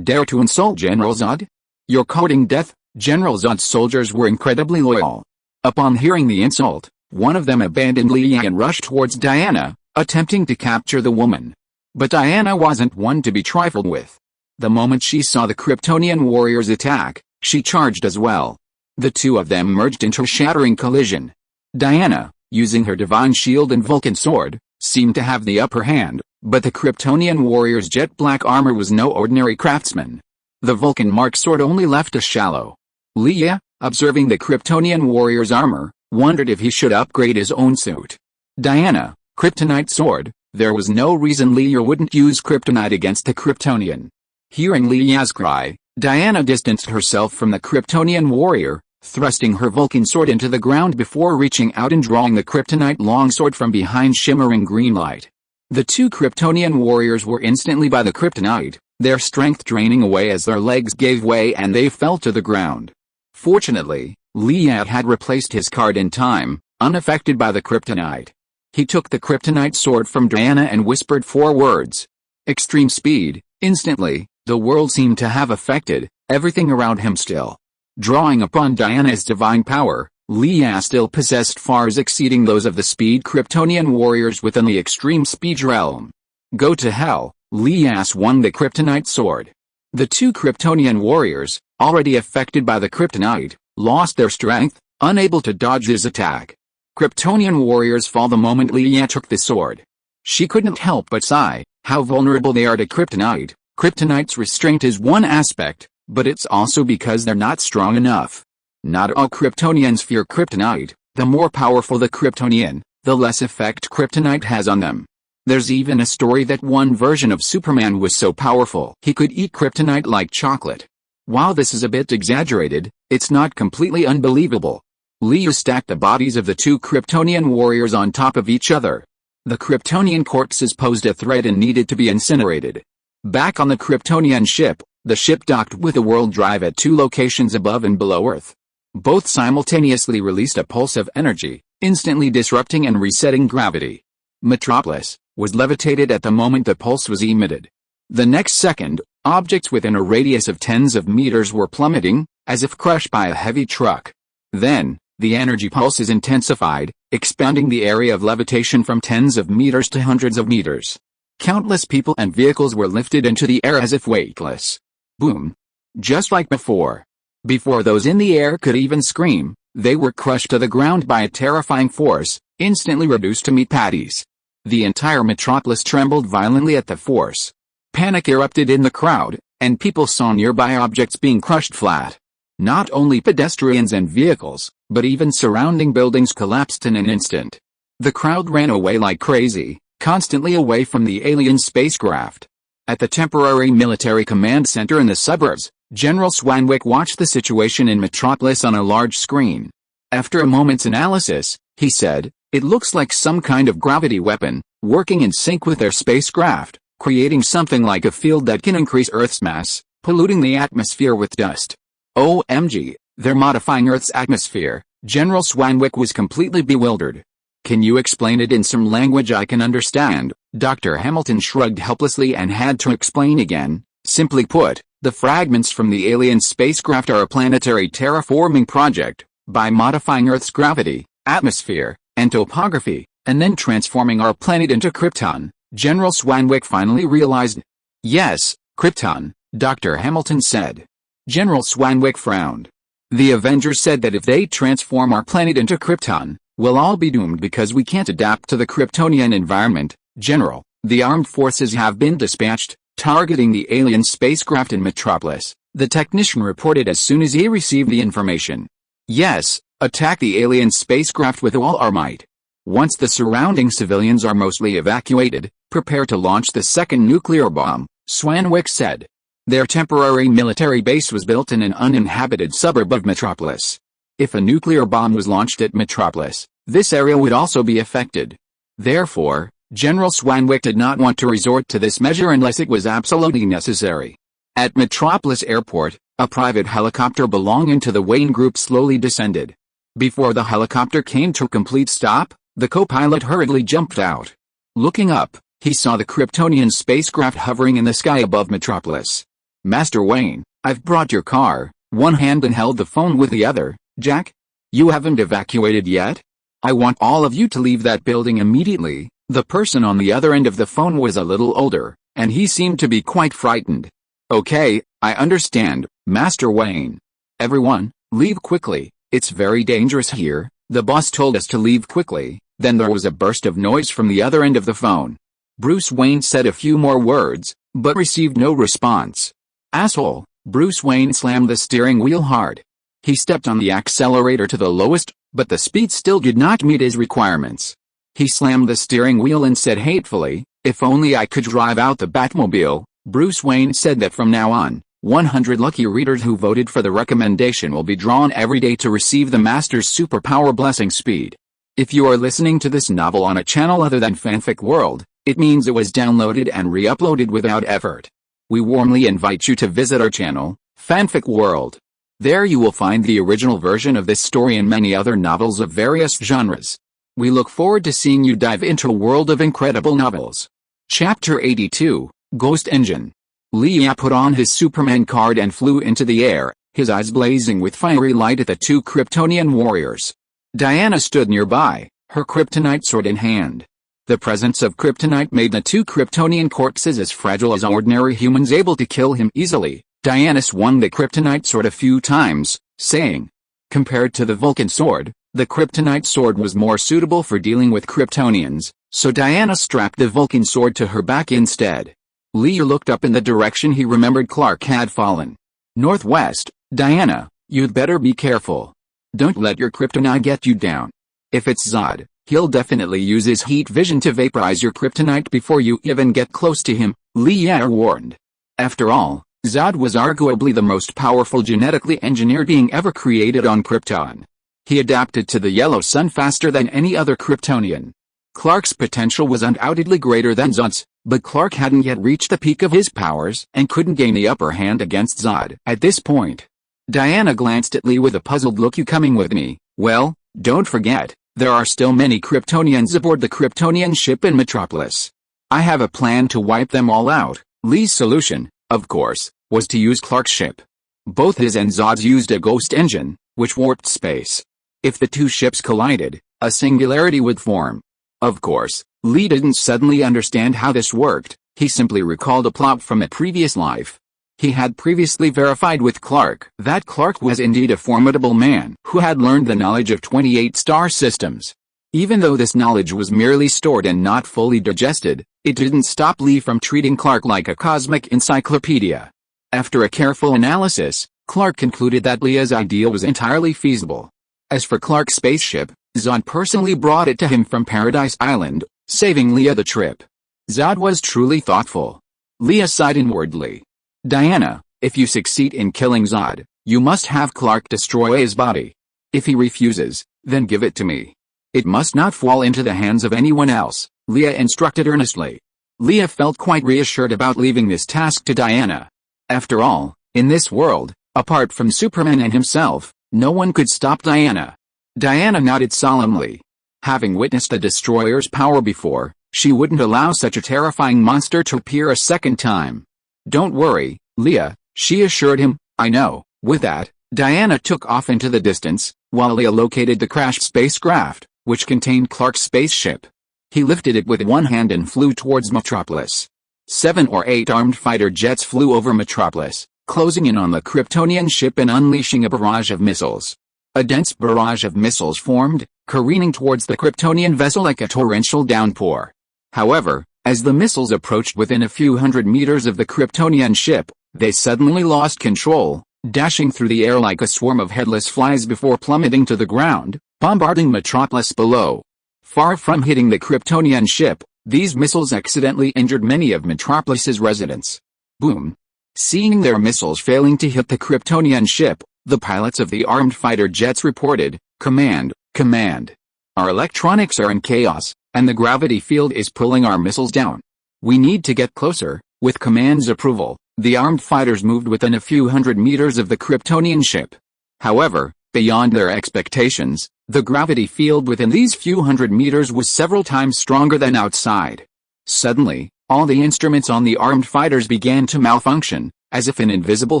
"Dare to insult General Zod? You're courting death." General Zod's soldiers were incredibly loyal. Upon hearing the insult, one of them abandoned Leah and rushed towards Diana, attempting to capture the woman. But Diana wasn't one to be trifled with. The moment she saw the Kryptonian warriors attack, she charged as well. The two of them merged into a shattering collision. Diana, using her divine shield and Vulcan sword, seemed to have the upper hand, but the Kryptonian warrior's jet-black armor was no ordinary craftsman. The Vulcan mark sword only left a shallow. Leah, observing the Kryptonian warrior's armor, wondered if he should upgrade his own suit. Diana, Kryptonite sword. There was no reason Leah wouldn't use kryptonite against the Kryptonian. Hearing Leah's cry, Diana distanced herself from the Kryptonian warrior, thrusting her Vulcan sword into the ground before reaching out and drawing the kryptonite longsword from behind shimmering green light. The two Kryptonian warriors were instantly by the kryptonite, their strength draining away as their legs gave way and they fell to the ground. Fortunately, Leah had replaced his card in time, unaffected by the kryptonite. He took the kryptonite sword from Diana and whispered 4 words. Extreme speed. Instantly, the world seemed to have affected, everything around him still. Drawing upon Diana's divine power, Leah still possessed fars exceeding those of the speed Kryptonian warriors within the extreme speed realm. Go to hell, Leah swung the kryptonite sword. The two Kryptonian warriors, already affected by the kryptonite, lost their strength, unable to dodge his attack. Kryptonian warriors fall the moment Leah took the sword. She couldn't help but sigh, how vulnerable they are to kryptonite. Kryptonite's restraint is one aspect, but it's also because they're not strong enough. Not all Kryptonians fear kryptonite. The more powerful the Kryptonian, the less effect kryptonite has on them. There's even a story that one version of Superman was so powerful he could eat kryptonite like chocolate. While this is a bit exaggerated, it's not completely unbelievable. Leah stacked the bodies of the two Kryptonian warriors on top of each other. The Kryptonian corpses posed a threat and needed to be incinerated. Back on the Kryptonian ship, the ship docked with a world drive at 2 locations above and below Earth. Both simultaneously released a pulse of energy, instantly disrupting and resetting gravity. Metropolis was levitated at the moment the pulse was emitted. The next second, objects within a radius of tens of meters were plummeting, as if crushed by a heavy truck. Then, the energy pulses intensified, expanding the area of levitation from tens of meters to hundreds of meters. Countless people and vehicles were lifted into the air as if weightless. Boom. Just like before. Before those in the air could even scream, they were crushed to the ground by a terrifying force, instantly reduced to meat patties. The entire metropolis trembled violently at the force. Panic erupted in the crowd, and people saw nearby objects being crushed flat. Not only pedestrians and vehicles, but even surrounding buildings collapsed in an instant. The crowd ran away like crazy, constantly away from the alien spacecraft. At the temporary military command center in the suburbs, General Swanwick watched the situation in Metropolis on a large screen. After a moment's analysis, he said, "It looks like some kind of gravity weapon, working in sync with their spacecraft, creating something like a field that can increase Earth's mass, polluting the atmosphere with dust. OMG, they're modifying Earth's atmosphere." General Swanwick was completely bewildered. "Can you explain it in some language I can understand?" Dr. Hamilton shrugged helplessly and had to explain again. "Simply put, The fragments from the alien spacecraft are a planetary terraforming project, by modifying Earth's gravity, atmosphere, and topography, and then transforming our planet into Krypton, General Swanwick finally realized. Yes, Krypton, Dr. Hamilton said. General Swanwick frowned. The Avengers said that if they transform our planet into Krypton, we'll all be doomed because we can't adapt to the Kryptonian environment. General, the armed forces have been dispatched, targeting the alien spacecraft in Metropolis, the technician reported as soon as he received the information. Yes, attack the alien spacecraft with all our might. Once the surrounding civilians are mostly evacuated, prepare to launch the second nuclear bomb, Swanwick said. Their temporary military base was built in an uninhabited suburb of Metropolis. If a nuclear bomb was launched at Metropolis, this area would also be affected. Therefore, General Swanwick did not want to resort to this measure unless it was absolutely necessary. At Metropolis Airport, a private helicopter belonging to the Wayne Group slowly descended. Before the helicopter came to a complete stop, the co-pilot hurriedly jumped out. Looking up, he saw the Kryptonian spacecraft hovering in the sky above Metropolis. Master Wayne, I've brought your car, one hand and held the phone with the other. Jack? You haven't evacuated yet? I want all of you to leave that building immediately. The person on the other end of the phone was a little older, and he seemed to be quite frightened. Okay, I understand, Master Wayne. Everyone, leave quickly, it's very dangerous here. The boss told us to leave quickly. Then there was a burst of noise from the other end of the phone. Bruce Wayne said a few more words, but received no response. Asshole, Bruce Wayne slammed the steering wheel hard. He stepped on the accelerator to the lowest, but the speed still did not meet his requirements. He slammed the steering wheel and said hatefully, if only I could drive out the Batmobile. Bruce Wayne said that from now on, 100 lucky readers who voted for the recommendation will be drawn every day to receive the Master's superpower blessing speed. If you are listening to this novel on a channel other than Fanfic World, it means it was downloaded and re-uploaded without effort. We warmly invite you to visit our channel, Fanfic World. There you will find the original version of this story and many other novels of various genres. We look forward to seeing you dive into a world of incredible novels. Chapter 82, Ghost Engine. Leah put on his Superman card and flew into the air, his eyes blazing with fiery light at the two Kryptonian warriors. Diana stood nearby, her kryptonite sword in hand. The presence of kryptonite made the two Kryptonian corpses as fragile as ordinary humans, able to kill him easily. Diana swung the kryptonite sword a few times, saying, compared to the Vulcan sword, the kryptonite sword was more suitable for dealing with Kryptonians, so Diana strapped the Vulcan sword to her back instead. Leah looked up in the direction he remembered Clark had fallen. Northwest. Diana, you'd better be careful. Don't let your kryptonite get you down. If it's Zod, he'll definitely use his heat vision to vaporize your kryptonite before you even get close to him, Leah warned. After all, Zod was arguably the most powerful genetically engineered being ever created on Krypton. He adapted to the yellow sun faster than any other Kryptonian. Clark's potential was undoubtedly greater than Zod's, but Clark hadn't yet reached the peak of his powers and couldn't gain the upper hand against Zod at this point. Diana glanced at Lee with a puzzled look. You coming with me? Well, don't forget, there are still many Kryptonians aboard the Kryptonian ship in Metropolis. I have a plan to wipe them all out. Lee's solution, of course, was to use Clark's ship. Both his and Zod's used a ghost engine, which warped space. If the two ships collided, a singularity would form. Of course, Lee didn't suddenly understand how this worked, he simply recalled a plot from a previous life. He had previously verified with Clark that Clark was indeed a formidable man who had learned the knowledge of 28 star systems. Even though this knowledge was merely stored and not fully digested, it didn't stop Lee from treating Clark like a cosmic encyclopedia. After a careful analysis, Clark concluded that Leah's idea was entirely feasible. As for Clark's spaceship, Zod personally brought it to him from Paradise Island, saving Leah the trip. Zod was truly thoughtful. Leah sighed inwardly. Diana, if you succeed in killing Zod, you must have Clark destroy his body. If he refuses, then give it to me. It must not fall into the hands of anyone else, Leah instructed earnestly. Leah felt quite reassured about leaving this task to Diana. After all, in this world, apart from Superman and himself, no one could stop Diana. Diana nodded solemnly. Having witnessed the Destroyer's power before, she wouldn't allow such a terrifying monster to appear a second time. Don't worry, Leah, She assured him, "I know." With that, Diana took off into the distance, while Leah located the crashed spacecraft, which contained Clark's spaceship. He lifted it with one hand and flew towards Metropolis. 7 or 8 armed fighter jets flew over Metropolis, closing in on the Kryptonian ship and unleashing a barrage of missiles. A dense barrage of missiles formed, careening towards the Kryptonian vessel like a torrential downpour. However, as the missiles approached within a few hundred meters of the Kryptonian ship, they suddenly lost control, dashing through the air like a swarm of headless flies before plummeting to the ground, bombarding Metropolis below. Far from hitting the Kryptonian ship, these missiles accidentally injured many of Metropolis's residents. Boom! Seeing their missiles failing to hit the Kryptonian ship, the pilots of the armed fighter jets reported, "Command, command. Our electronics are in chaos, and the gravity field is pulling our missiles down. We need to get closer." With command's approval, the armed fighters moved within a few hundred meters of the Kryptonian ship. However, beyond their expectations, the gravity field within these few hundred meters was several times stronger than outside. Suddenly, all the instruments on the armed fighters began to malfunction, as if an invisible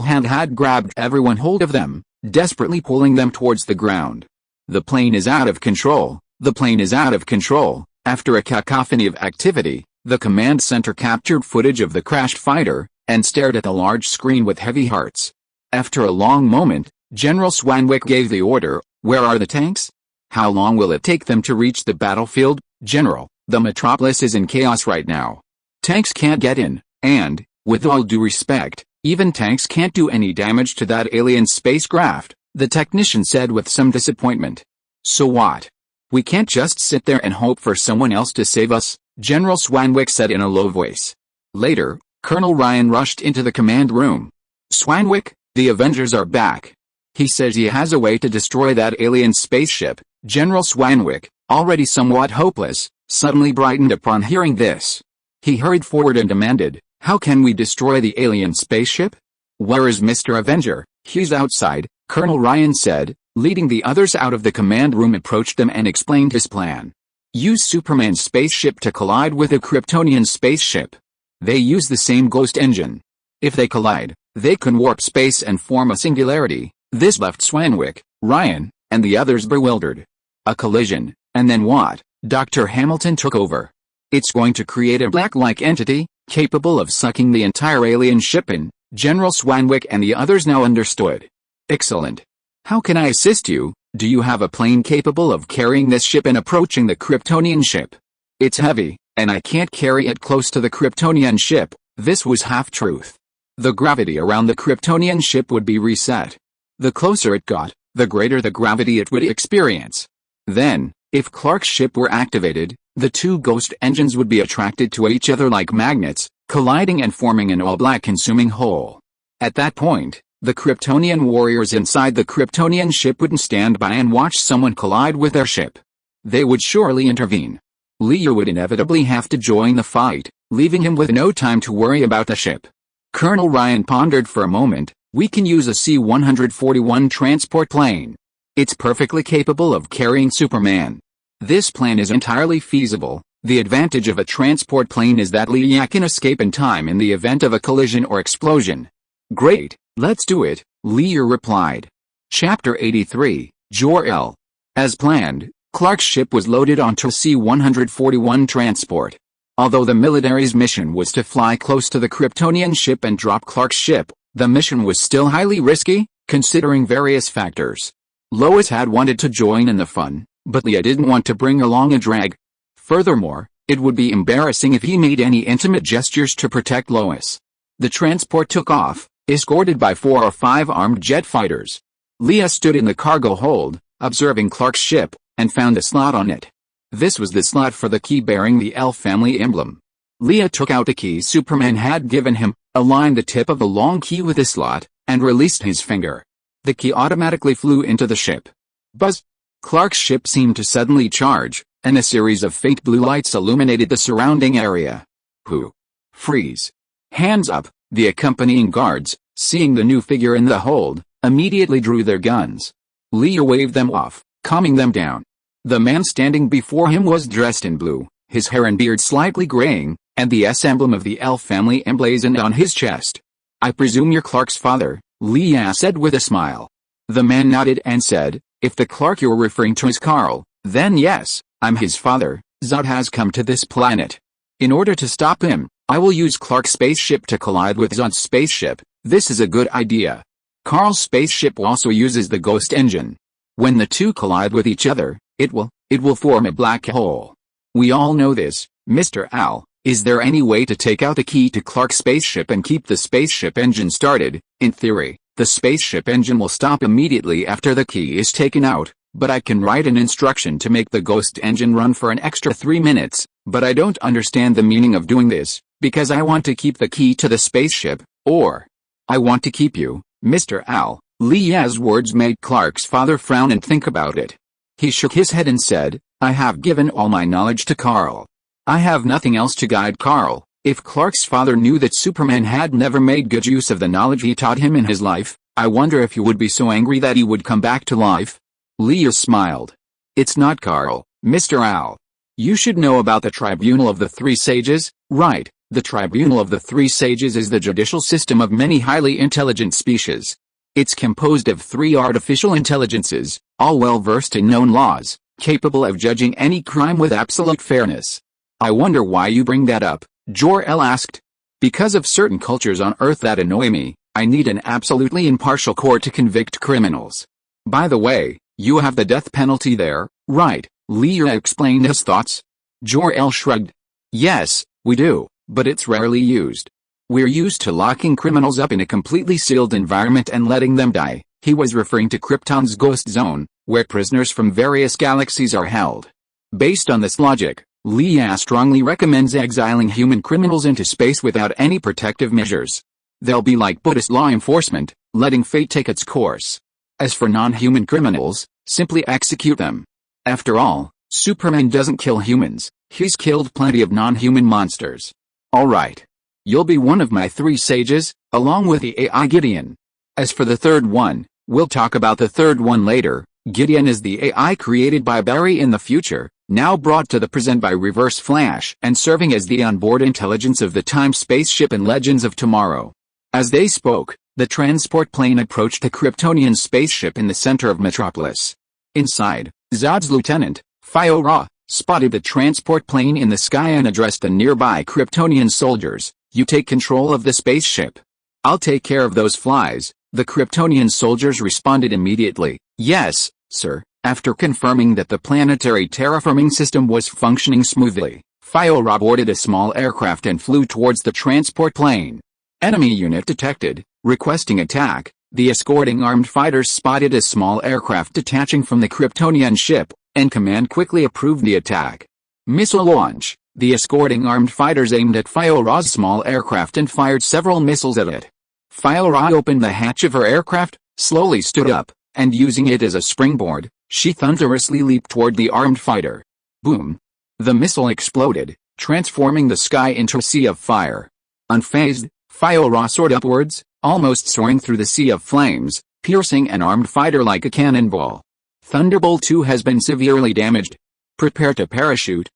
hand had grabbed everyone hold of them, desperately pulling them towards the ground. "The plane is out of control, the plane is out of control." After a cacophony of activity, the command center captured footage of the crashed fighter, and stared at the large screen with heavy hearts. After a long moment, General Swanwick gave the order, "Where are the tanks? How long will it take them to reach the battlefield?" "General, the Metropolis is in chaos right now. Tanks can't get in, and, with all due respect, even tanks can't do any damage to that alien spacecraft," the technician said with some disappointment. "So what? We can't just sit there and hope for someone else to save us," General Swanwick said in a low voice. Later, Colonel Ryan rushed into the command room. "Swanwick, the Avengers are back. He says he has a way to destroy that alien spaceship." General Swanwick, already somewhat hopeless, suddenly brightened upon hearing this. He hurried forward and demanded, "How can we destroy the alien spaceship?" "Where is Mr. Avenger?" "He's outside," Colonel Ryan said, leading the others out of the command room, approached them and explained his plan. "Use Superman's spaceship to collide with a Kryptonian spaceship. They use the same ghost engine. If they collide, they can warp space and form a singularity." This left Swanwick, Ryan, and the others bewildered. "A collision, and then what?" Dr. Hamilton took over. "It's going to create a black-like entity, capable of sucking the entire alien ship in." General Swanwick and the others now understood. "Excellent. How can I assist you? Do you have a plane capable of carrying this ship and approaching the Kryptonian ship?" "It's heavy, and I can't carry it close to the Kryptonian ship." This was half-truth. The gravity around the Kryptonian ship would be reset. The closer it got, the greater the gravity it would experience. Then, if Clark's ship were activated, the two ghost engines would be attracted to each other like magnets, colliding and forming an all-black consuming whole. At that point, the Kryptonian warriors inside the Kryptonian ship wouldn't stand by and watch someone collide with their ship. They would surely intervene. Leah would inevitably have to join the fight, leaving him with no time to worry about the ship. Colonel Ryan pondered for a moment. "We can use a C-141 transport plane. It's perfectly capable of carrying Superman. This plan is entirely feasible. The advantage of a transport plane is that Leah can escape in time in the event of a collision or explosion." "Great, let's do it," Leah replied. Chapter 83, Jor-El. As planned, Clark's ship was loaded onto a C-141 transport. Although the military's mission was to fly close to the Kryptonian ship and drop Clark's ship, the mission was still highly risky, considering various factors. Lois had wanted to join in the fun, but Leah didn't want to bring along a drag. Furthermore, it would be embarrassing if he made any intimate gestures to protect Lois. The transport took off, escorted by 4 or 5 armed jet fighters. Leah stood in the cargo hold, observing Clark's ship, and found a slot on it. This was the slot for the key bearing the L family emblem. Leah took out a key Superman had given him, aligned the tip of the long key with the slot, and released his finger. The key automatically flew into the ship. Buzz! Clark's ship seemed to suddenly charge, and a series of faint blue lights illuminated the surrounding area. "Who? Freeze! Hands up!" The accompanying guards, seeing the new figure in the hold, immediately drew their guns. Leah waved them off, calming them down. The man standing before him was dressed in blue, his hair and beard slightly graying, and the S emblem of the L family emblazoned on his chest. "I presume you're Clark's father," Leah said with a smile. The man nodded and said, "If the Clark you're referring to is Carl, then yes, I'm his father. Zod has come to this planet. In order to stop him, I will use Clark's spaceship to collide with Zod's spaceship. This is a good idea. Carl's spaceship also uses the ghost engine. When the two collide with each other, it will form a black hole. We all know this, Mr. Al. Is there any way to take out the key to Clark's spaceship and keep the spaceship engine started? In theory, the spaceship engine will stop immediately after the key is taken out, but I can write an instruction to make the ghost engine run for an extra 3 minutes, but I don't understand the meaning of doing this, because I want to keep the key to the spaceship, or I want to keep you, Mr. Al." Leah's words made Clark's father frown and think about it. He shook his head and said, "I have given all my knowledge to Carl. I have nothing else to guide Carl." If Clark's father knew that Superman had never made good use of the knowledge he taught him in his life, I wonder if he would be so angry that he would come back to life. Leah smiled. "It's not Carl, Mr. Al. You should know about the Tribunal of the Three Sages, right? The Tribunal of the Three Sages is the judicial system of many highly intelligent species. It's composed of 3 artificial intelligences, all well-versed in known laws, capable of judging any crime with absolute fairness." "I wonder why you bring that up," Jor-El asked. "Because of certain cultures on Earth that annoy me, I need an absolutely impartial court to convict criminals. By the way, you have the death penalty there, right?" Leah explained his thoughts. Jor-El shrugged. "Yes, we do, but it's rarely used. We're used to locking criminals up in a completely sealed environment and letting them die." He was referring to Krypton's Ghost Zone, where prisoners from various galaxies are held. Based on this logic, Leah strongly recommends exiling human criminals into space without any protective measures. They'll be like Buddhist law enforcement, letting fate take its course. As for non-human criminals, simply execute them. After all, Superman doesn't kill humans, he's killed plenty of non-human monsters. "All right. You'll be one of my 3 sages, along with the AI Gideon. As for the third one, we'll talk about the third one later." Gideon is the AI created by Barry in the future, now brought to the present by Reverse Flash and serving as the onboard intelligence of the Time spaceship in Legends of Tomorrow. As they spoke, the transport plane approached the Kryptonian spaceship in the center of Metropolis. Inside, Zod's lieutenant, Fyora, spotted the transport plane in the sky and addressed the nearby Kryptonian soldiers, "You take control of the spaceship. I'll take care of those flies." The Kryptonian soldiers responded immediately, "Yes, sir." After confirming that the planetary terraforming system was functioning smoothly, Fyora boarded a small aircraft and flew towards the transport plane. Enemy unit detected, requesting attack. The escorting armed fighters spotted a small aircraft detaching from the Kryptonian ship, and command quickly approved the attack. Missile launch. The escorting armed fighters aimed at Fyora's small aircraft and fired several missiles at it. Fyora opened the hatch of her aircraft, slowly stood up, and using it as a springboard, she thunderously leaped toward the armed fighter. Boom! The missile exploded, transforming the sky into a sea of fire. Unfazed, Fyora soared upwards, almost soaring through the sea of flames, piercing an armed fighter like a cannonball. Thunderbolt 2 has been severely damaged. Prepare to parachute.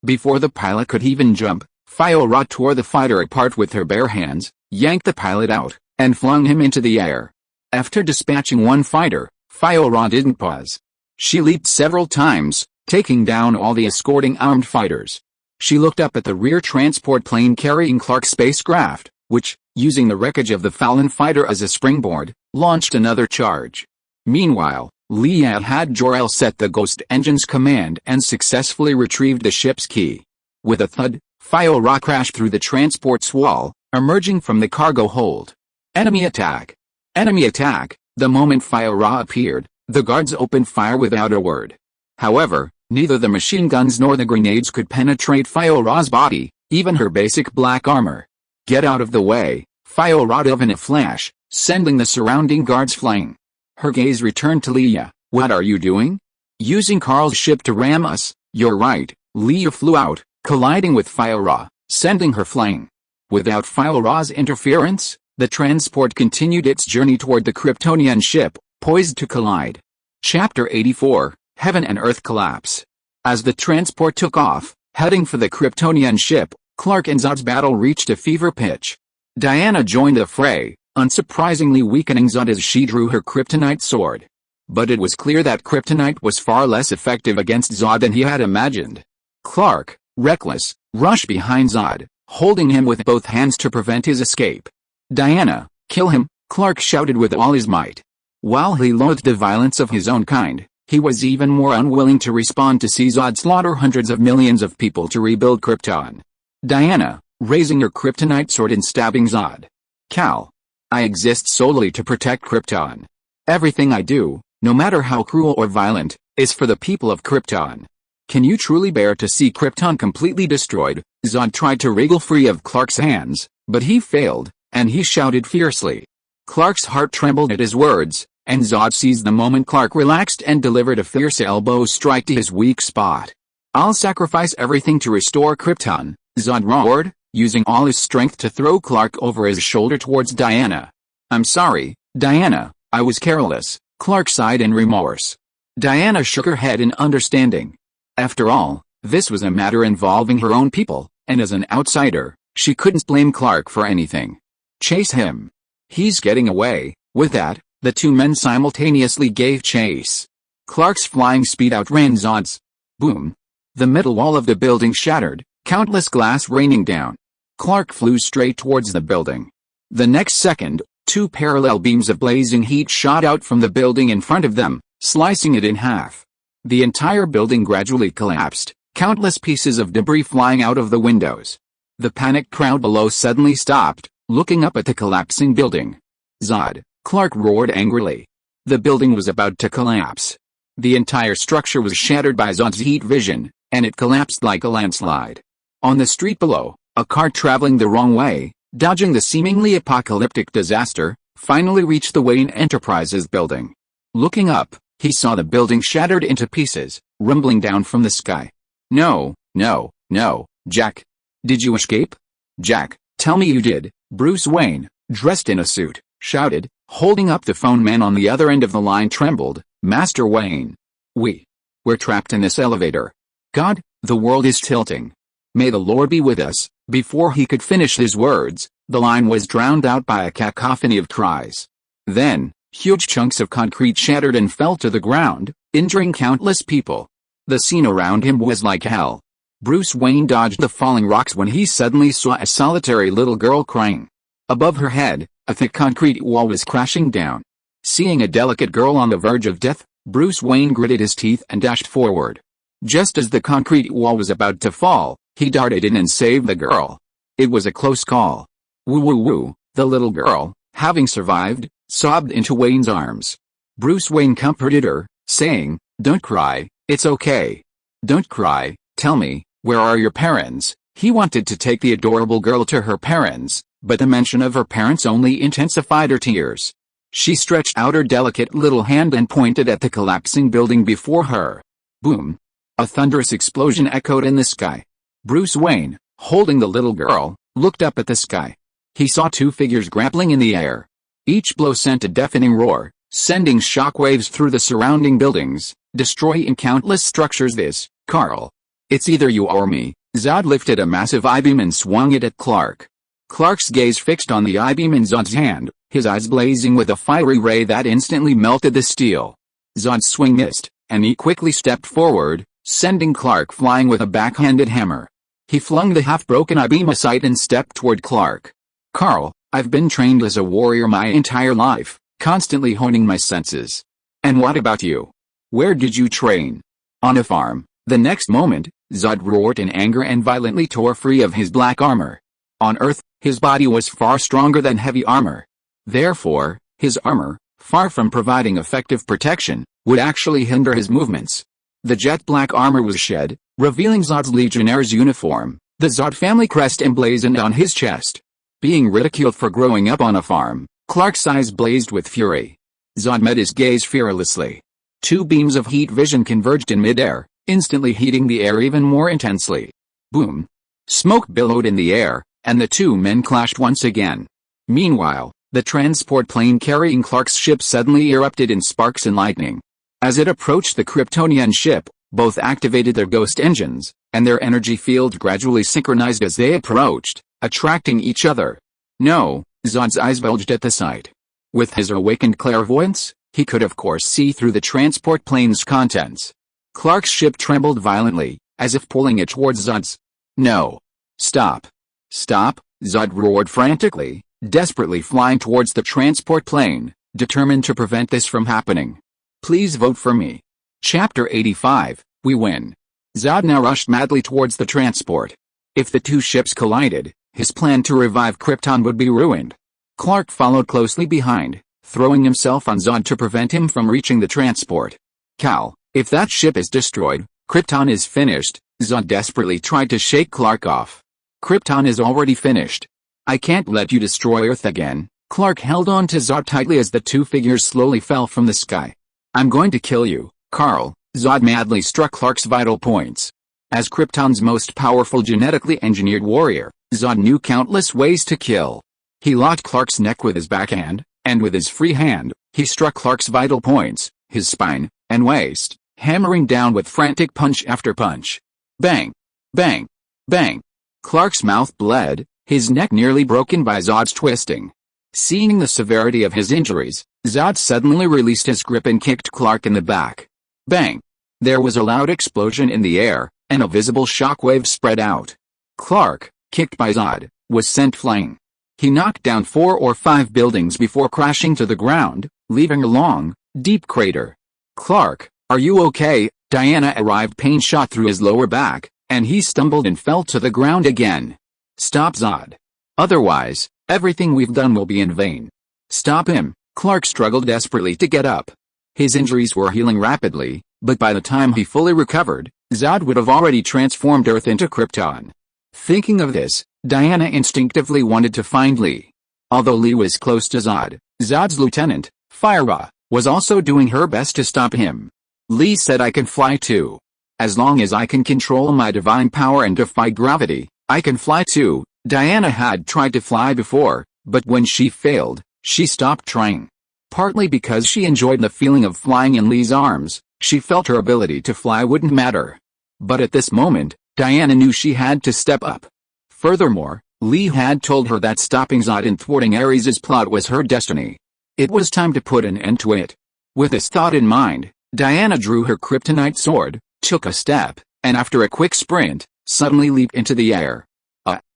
Before the pilot could even jump, Fyora tore the fighter apart with her bare hands, yanked the pilot out, and flung him into the air. After dispatching one fighter, Fyora didn't pause. She leaped several times, taking down all the escorting armed fighters. She looked up at the rear transport plane carrying Clark's spacecraft, which, using the wreckage of the fallen fighter as a springboard, launched another charge. Meanwhile, Leah had Jor-El set the ghost engine's command and successfully retrieved the ship's key. With a thud, Fyora crashed through the transport's wall, emerging from the cargo hold. Enemy attack! Enemy attack! The moment Fyora appeared, the guards opened fire without a word. However, neither the machine guns nor the grenades could penetrate Fyora's body, even her basic black armor. "Get out of the way!" Fyora dove in a flash, sending the surrounding guards flying. Her gaze returned to Leah. "What are you doing? Using Carl's ship to ram us?" "You're right." Leah flew out, colliding with Fyora, sending her flying. Without Fyora's interference, the transport continued its journey toward the Kryptonian ship, poised to collide. Chapter 84, Heaven and Earth Collapse. As the transport took off, heading for the Kryptonian ship, Clark and Zod's battle reached a fever pitch. Diana joined the fray, unsurprisingly weakening Zod as she drew her kryptonite sword. But it was clear that kryptonite was far less effective against Zod than he had imagined. Clark, reckless, rushed behind Zod, holding him with both hands to prevent his escape. "Diana, kill him," Clark shouted with all his might. While he loathed the violence of his own kind, he was even more unwilling to respond to see Zod slaughter hundreds of millions of people to rebuild Krypton. Diana, raising her kryptonite sword and stabbing Zod. "Cal. I exist solely to protect Krypton. Everything I do, no matter how cruel or violent, is for the people of Krypton. Can you truly bear to see Krypton completely destroyed?" Zod tried to wriggle free of Clark's hands, but he failed, and he shouted fiercely. Clark's heart trembled at his words, and Zod seized the moment Clark relaxed and delivered a fierce elbow strike to his weak spot. "I'll sacrifice everything to restore Krypton," Zod roared, using all his strength to throw Clark over his shoulder towards Diana. "I'm sorry, Diana, I was careless," Clark sighed in remorse. Diana shook her head in understanding. After all, this was a matter involving her own people, and as an outsider, she couldn't blame Clark for anything. "Chase him. He's getting away." With that, the two men simultaneously gave chase. Clark's flying speed outran Zod's. Boom! The metal wall of the building shattered, countless glass raining down. Clark flew straight towards the building. The next second, two parallel beams of blazing heat shot out from the building in front of them, slicing it in half. The entire building gradually collapsed, countless pieces of debris flying out of the windows. The panicked crowd below suddenly stopped, looking up at the collapsing building. "Zod!" Clark roared angrily. The building was about to collapse. The entire structure was shattered by Zod's heat vision, and it collapsed like a landslide. On the street below, a car traveling the wrong way, dodging the seemingly apocalyptic disaster, finally reached the Wayne Enterprises building. Looking up, he saw the building shattered into pieces, rumbling down from the sky. "No, no, no, Jack. Did you escape? Jack, tell me you did," Bruce Wayne, dressed in a suit, shouted, holding up the phone. Man on the other end of the line trembled. "Master Wayne. We're trapped in this elevator. God, the world is tilting. May the Lord be with us." Before he could finish his words, the line was drowned out by a cacophony of cries. Then, huge chunks of concrete shattered and fell to the ground, injuring countless people. The scene around him was like hell. Bruce Wayne dodged the falling rocks when he suddenly saw a solitary little girl crying. Above her head, a thick concrete wall was crashing down. Seeing a delicate girl on the verge of death, Bruce Wayne gritted his teeth and dashed forward. Just as the concrete wall was about to fall, he darted in and saved the girl. It was a close call. Woo woo woo, the little girl, having survived, sobbed into Wayne's arms. Bruce Wayne comforted her, saying, "Don't cry, it's okay. Don't cry, tell me, where are your parents?" He wanted to take the adorable girl to her parents, but the mention of her parents only intensified her tears. She stretched out her delicate little hand and pointed at the collapsing building before her. Boom! A thunderous explosion echoed in the sky. Bruce Wayne, holding the little girl, looked up at the sky. He saw two figures grappling in the air. Each blow sent a deafening roar, sending shockwaves through the surrounding buildings, destroying countless structures. "This, Carl. It's either you or me." Zod lifted a massive I-beam and swung it at Clark. Clark's gaze fixed on the I-beam in Zod's hand, his eyes blazing with a fiery ray that instantly melted the steel. Zod's swing missed, and he quickly stepped forward, sending Clark flying with a backhanded hammer. He flung the half-broken I-beam aside and stepped toward Clark. "Carl, I've been trained as a warrior my entire life, constantly honing my senses. And what about you? Where did you train?" "On a farm." The next moment, Zod roared in anger and violently tore free of his black armor. On Earth, his body was far stronger than heavy armor. Therefore, his armor, far from providing effective protection, would actually hinder his movements. The jet black armor was shed, revealing Zod's Legionnaire's uniform, the Zod family crest emblazoned on his chest. Being ridiculed for growing up on a farm, Clark's eyes blazed with fury. Zod met his gaze fearlessly. Two beams of heat vision converged in midair, instantly heating the air even more intensely. Boom! Smoke billowed in the air, and the two men clashed once again. Meanwhile, the transport plane carrying Clark's ship suddenly erupted in sparks and lightning. As it approached the Kryptonian ship, both activated their ghost engines, and their energy field gradually synchronized as they approached, attracting each other. No, Zod's eyes bulged at the sight. With his awakened clairvoyance, he could of course see through the transport plane's contents. Clark's ship trembled violently, as if pulling it towards Zod's. No. Stop. Stop, Zod roared frantically, desperately flying towards the transport plane, determined to prevent this from happening. Please vote for me. Chapter 85, We Win. Zod now rushed madly towards the transport. If the two ships collided, his plan to revive Krypton would be ruined. Clark followed closely behind, throwing himself on Zod to prevent him from reaching the transport. Cal, if that ship is destroyed, Krypton is finished, Zod desperately tried to shake Clark off. Krypton is already finished. I can't let you destroy Earth again. Clark held on to Zod tightly as the two figures slowly fell from the sky. I'm going to kill you, Carl. Zod madly struck Clark's vital points. As Krypton's most powerful genetically engineered warrior, Zod knew countless ways to kill. He locked Clark's neck with his backhand, and with his free hand, he struck Clark's vital points, his spine, and waist, hammering down with frantic punch after punch. Bang! Bang! Bang! Clark's mouth bled, his neck nearly broken by Zod's twisting. Seeing the severity of his injuries, Zod suddenly released his grip and kicked Clark in the back. Bang! There was a loud explosion in the air, and a visible shockwave spread out. Clark, kicked by Zod, was sent flying. He knocked down 4 or 5 buildings before crashing to the ground, leaving a long, deep crater. Clark, are you okay? Diana arrived. Pain shot through his lower back, and he stumbled and fell to the ground again. Stop Zod. Otherwise, everything we've done will be in vain. Stop him. Clark struggled desperately to get up. His injuries were healing rapidly, but by the time he fully recovered, Zod would have already transformed Earth into Krypton. Thinking of this, Diana instinctively wanted to find Lee. Although Lee was close to Zod, Zod's lieutenant, Fyra, was also doing her best to stop him. Lee said, I can fly too. As long as I can control my divine power and defy gravity, I can fly too. Diana had tried to fly before, but when she failed, she stopped trying. Partly because she enjoyed the feeling of flying in Lee's arms, she felt her ability to fly wouldn't matter. But at this moment, Diana knew she had to step up. Furthermore, Lee had told her that stopping Zod and thwarting Ares' plot was her destiny. It was time to put an end to it. With this thought in mind, Diana drew her kryptonite sword, took a step, and after a quick sprint, suddenly leaped into the air.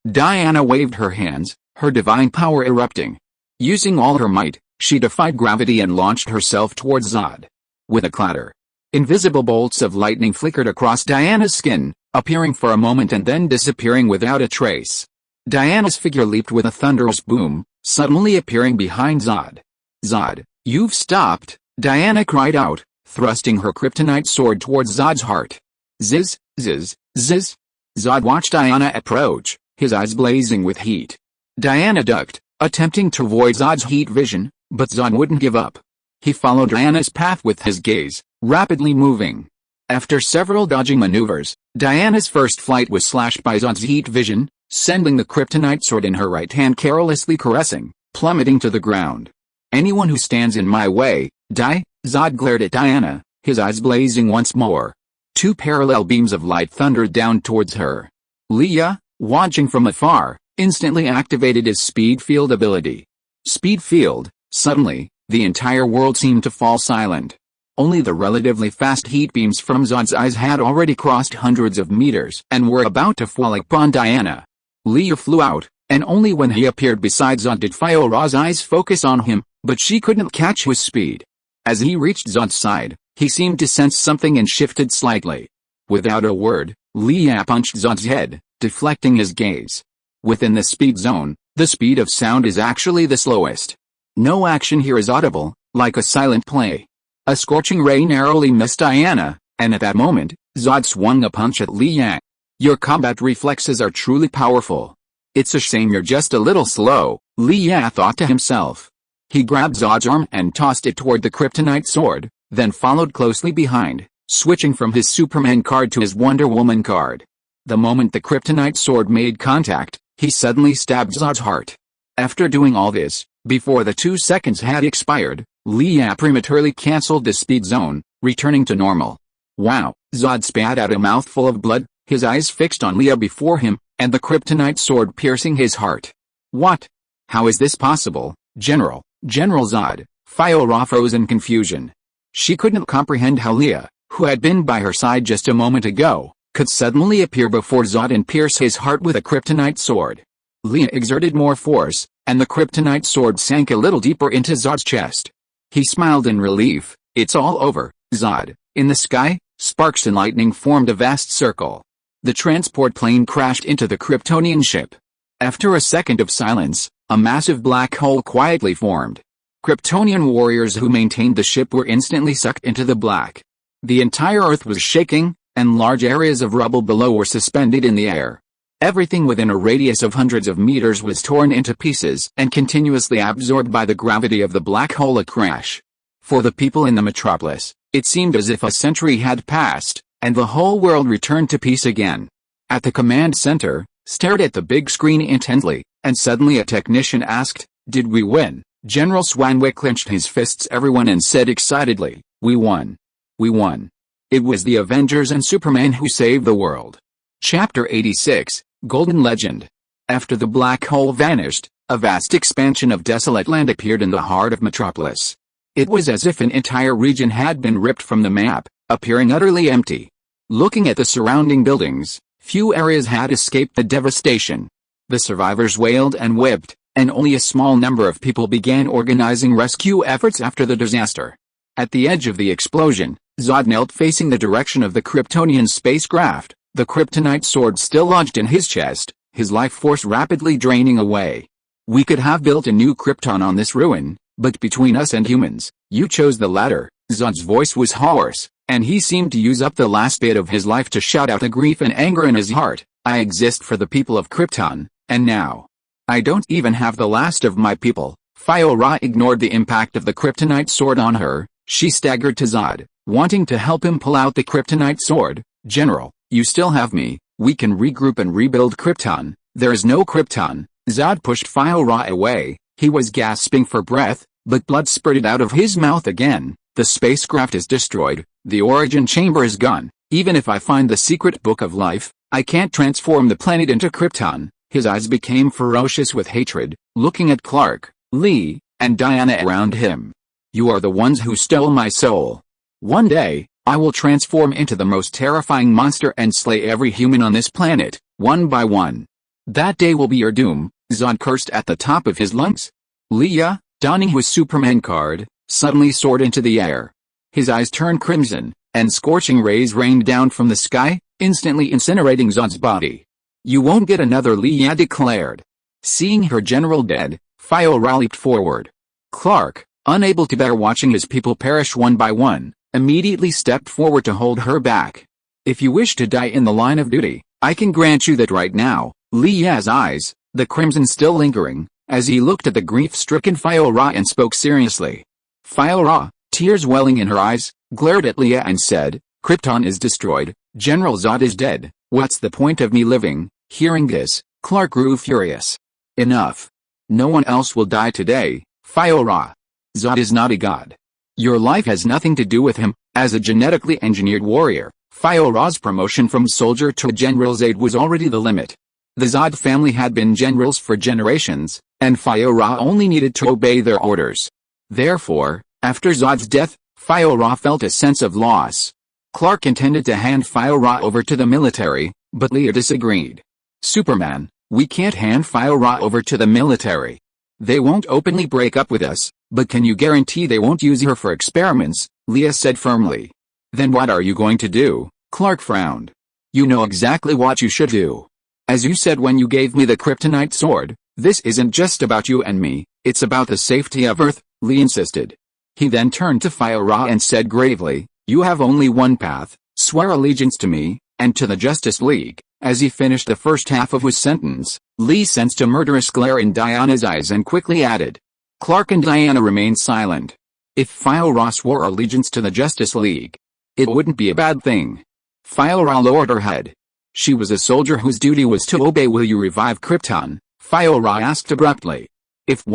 Diana waved her hands, her divine power erupting. Using all her might, she defied gravity and launched herself towards Zod. With a clatter, invisible bolts of lightning flickered across Diana's skin, appearing for a moment and then disappearing without a trace. Diana's figure leaped with a thunderous boom, suddenly appearing behind Zod. Zod, you've stopped, Diana cried out, thrusting her kryptonite sword towards Zod's heart. Ziz, ziz, ziz. Zod watched Diana approach, his eyes blazing with heat. Diana ducked, attempting to avoid Zod's heat vision, but Zod wouldn't give up. He followed Diana's path with his gaze, rapidly moving. After several dodging maneuvers, Diana's first flight was slashed by Zod's heat vision, sending the kryptonite sword in her right hand carelessly caressing, plummeting to the ground. Anyone who stands in my way, die, Zod glared at Diana, his eyes blazing once more. 2 parallel beams of light thundered down towards her. Leah, watching from afar, instantly activated his speed field ability. Speed field. Suddenly, the entire world seemed to fall silent. Only the relatively fast heat beams from Zod's eyes had already crossed hundreds of meters and were about to fall upon Diana. Leah flew out, and only when he appeared beside Zod did Fyra's eyes focus on him, but she couldn't catch his speed. As he reached Zod's side, he seemed to sense something and shifted slightly. Without a word, Leah punched Zod's head, deflecting his gaze. Within the speed zone, the speed of sound is actually the slowest. No action here is audible, like a silent play. A scorching ray narrowly missed Diana, and at that moment, Zod swung a punch at Leah. Your combat reflexes are truly powerful. It's a shame you're just a little slow, Leah thought to himself. He grabbed Zod's arm and tossed it toward the kryptonite sword, then followed closely behind, switching from his Superman card to his Wonder Woman card. The moment the kryptonite sword made contact, he suddenly stabbed Zod's heart. After doing all this, before the 2 seconds had expired, Leah prematurely cancelled the speed zone, returning to normal. Wow, Zod spat out a mouthful of blood, his eyes fixed on Leah before him, and the kryptonite sword piercing his heart. What? How is this possible, General? General Zod. Fyora froze in confusion. She couldn't comprehend how Leah, who had been by her side just a moment ago, could suddenly appear before Zod and pierce his heart with a kryptonite sword. Leah exerted more force, and the kryptonite sword sank a little deeper into Zod's chest. He smiled in relief. It's all over, Zod. In the sky, sparks and lightning formed a vast circle. The transport plane crashed into the Kryptonian ship. After a second of silence, a massive black hole quietly formed. Kryptonian warriors who maintained the ship were instantly sucked into the black. The entire Earth was shaking, and large areas of rubble below were suspended in the air. Everything within a radius of hundreds of meters was torn into pieces and continuously absorbed by the gravity of the black hole crash. For the people in the metropolis, it seemed as if a century had passed, and the whole world returned to peace again. At the command center, stared at the big screen intently, and suddenly a technician asked, "Did we win?" General Swanwick clenched his fists everyone and said excitedly, "We won. We won. It was the Avengers and Superman who saved the world." Chapter 86, Golden Legend. After the black hole vanished, a vast expansion of desolate land appeared in the heart of Metropolis. It was as if an entire region had been ripped from the map, appearing utterly empty. Looking at the surrounding buildings, few areas had escaped the devastation. The survivors wailed and wept, and only a small number of people began organizing rescue efforts after the disaster. At the edge of the explosion, Zod knelt facing the direction of the Kryptonian spacecraft, the kryptonite sword still lodged in his chest, his life force rapidly draining away. "We could have built a new Krypton on this ruin, but between us and humans, you chose the latter." Zod's voice was hoarse, and he seemed to use up the last bit of his life to shout out the grief and anger in his heart. "I exist for the people of Krypton, and now I don't even have the last of my people." Fyora ignored the impact of the kryptonite sword on her. She staggered to Zod, wanting to help him pull out the kryptonite sword. "General, you still have me. We can regroup and rebuild Krypton." "There is no Krypton." Zod pushed Fyora away. He was gasping for breath, but blood spurted out of his mouth again. "The spacecraft is destroyed. The origin chamber is gone. Even if I find the secret book of life, I can't transform the planet into Krypton." His eyes became ferocious with hatred, looking at Clark, Lee, and Diana around him. "You are the ones who stole my soul. One day, I will transform into the most terrifying monster and slay every human on this planet, one by one. That day will be your doom." Zod cursed at the top of his lungs. Leah, donning his Superman card, suddenly soared into the air. His eyes turned crimson, and scorching rays rained down from the sky, instantly incinerating Zod's body. "You won't get another," Leah declared. Seeing her general dead, Fyora leaped forward. Clark, unable to bear watching his people perish one by one, immediately stepped forward to hold her back. "If you wish to die in the line of duty, I can grant you that right now." Leah's eyes, the crimson still lingering, as he looked at the grief-stricken Fyora and spoke seriously. Fyora, tears welling in her eyes, glared at Leah and said, "Krypton is destroyed. General Zod is dead. What's the point of me living?" Hearing this, Clark grew furious. "Enough. No one else will die today, Fyora. Zod is not a god. Your life has nothing to do with him." As a genetically engineered warrior, Fyora's promotion from soldier to general's aide was already the limit. The Zod family had been generals for generations, and Fyora only needed to obey their orders. Therefore, after Zod's death, Fyora felt a sense of loss. Clark intended to hand Fyora over to the military, but Leah disagreed. "Superman, we can't hand Fyora over to the military. They won't openly break up with us, but can you guarantee they won't use her for experiments?" Leah said firmly. "Then what are you going to do?" Clark frowned. "You know exactly what you should do. As you said when you gave me the kryptonite sword, this isn't just about you and me, it's about the safety of Earth," Lee insisted. He then turned to Fyora and said gravely, "You have only one path: swear allegiance to me, and to the Justice League." As he finished the first half of his sentence, Lee sensed a murderous glare in Diana's eyes and quickly added. Clark and Diana remained silent. If Fyora swore allegiance to the Justice League, it wouldn't be a bad thing. Fyora lowered her head. She was a soldier whose duty was to obey. "Will you revive Krypton?" Fyora asked abruptly. If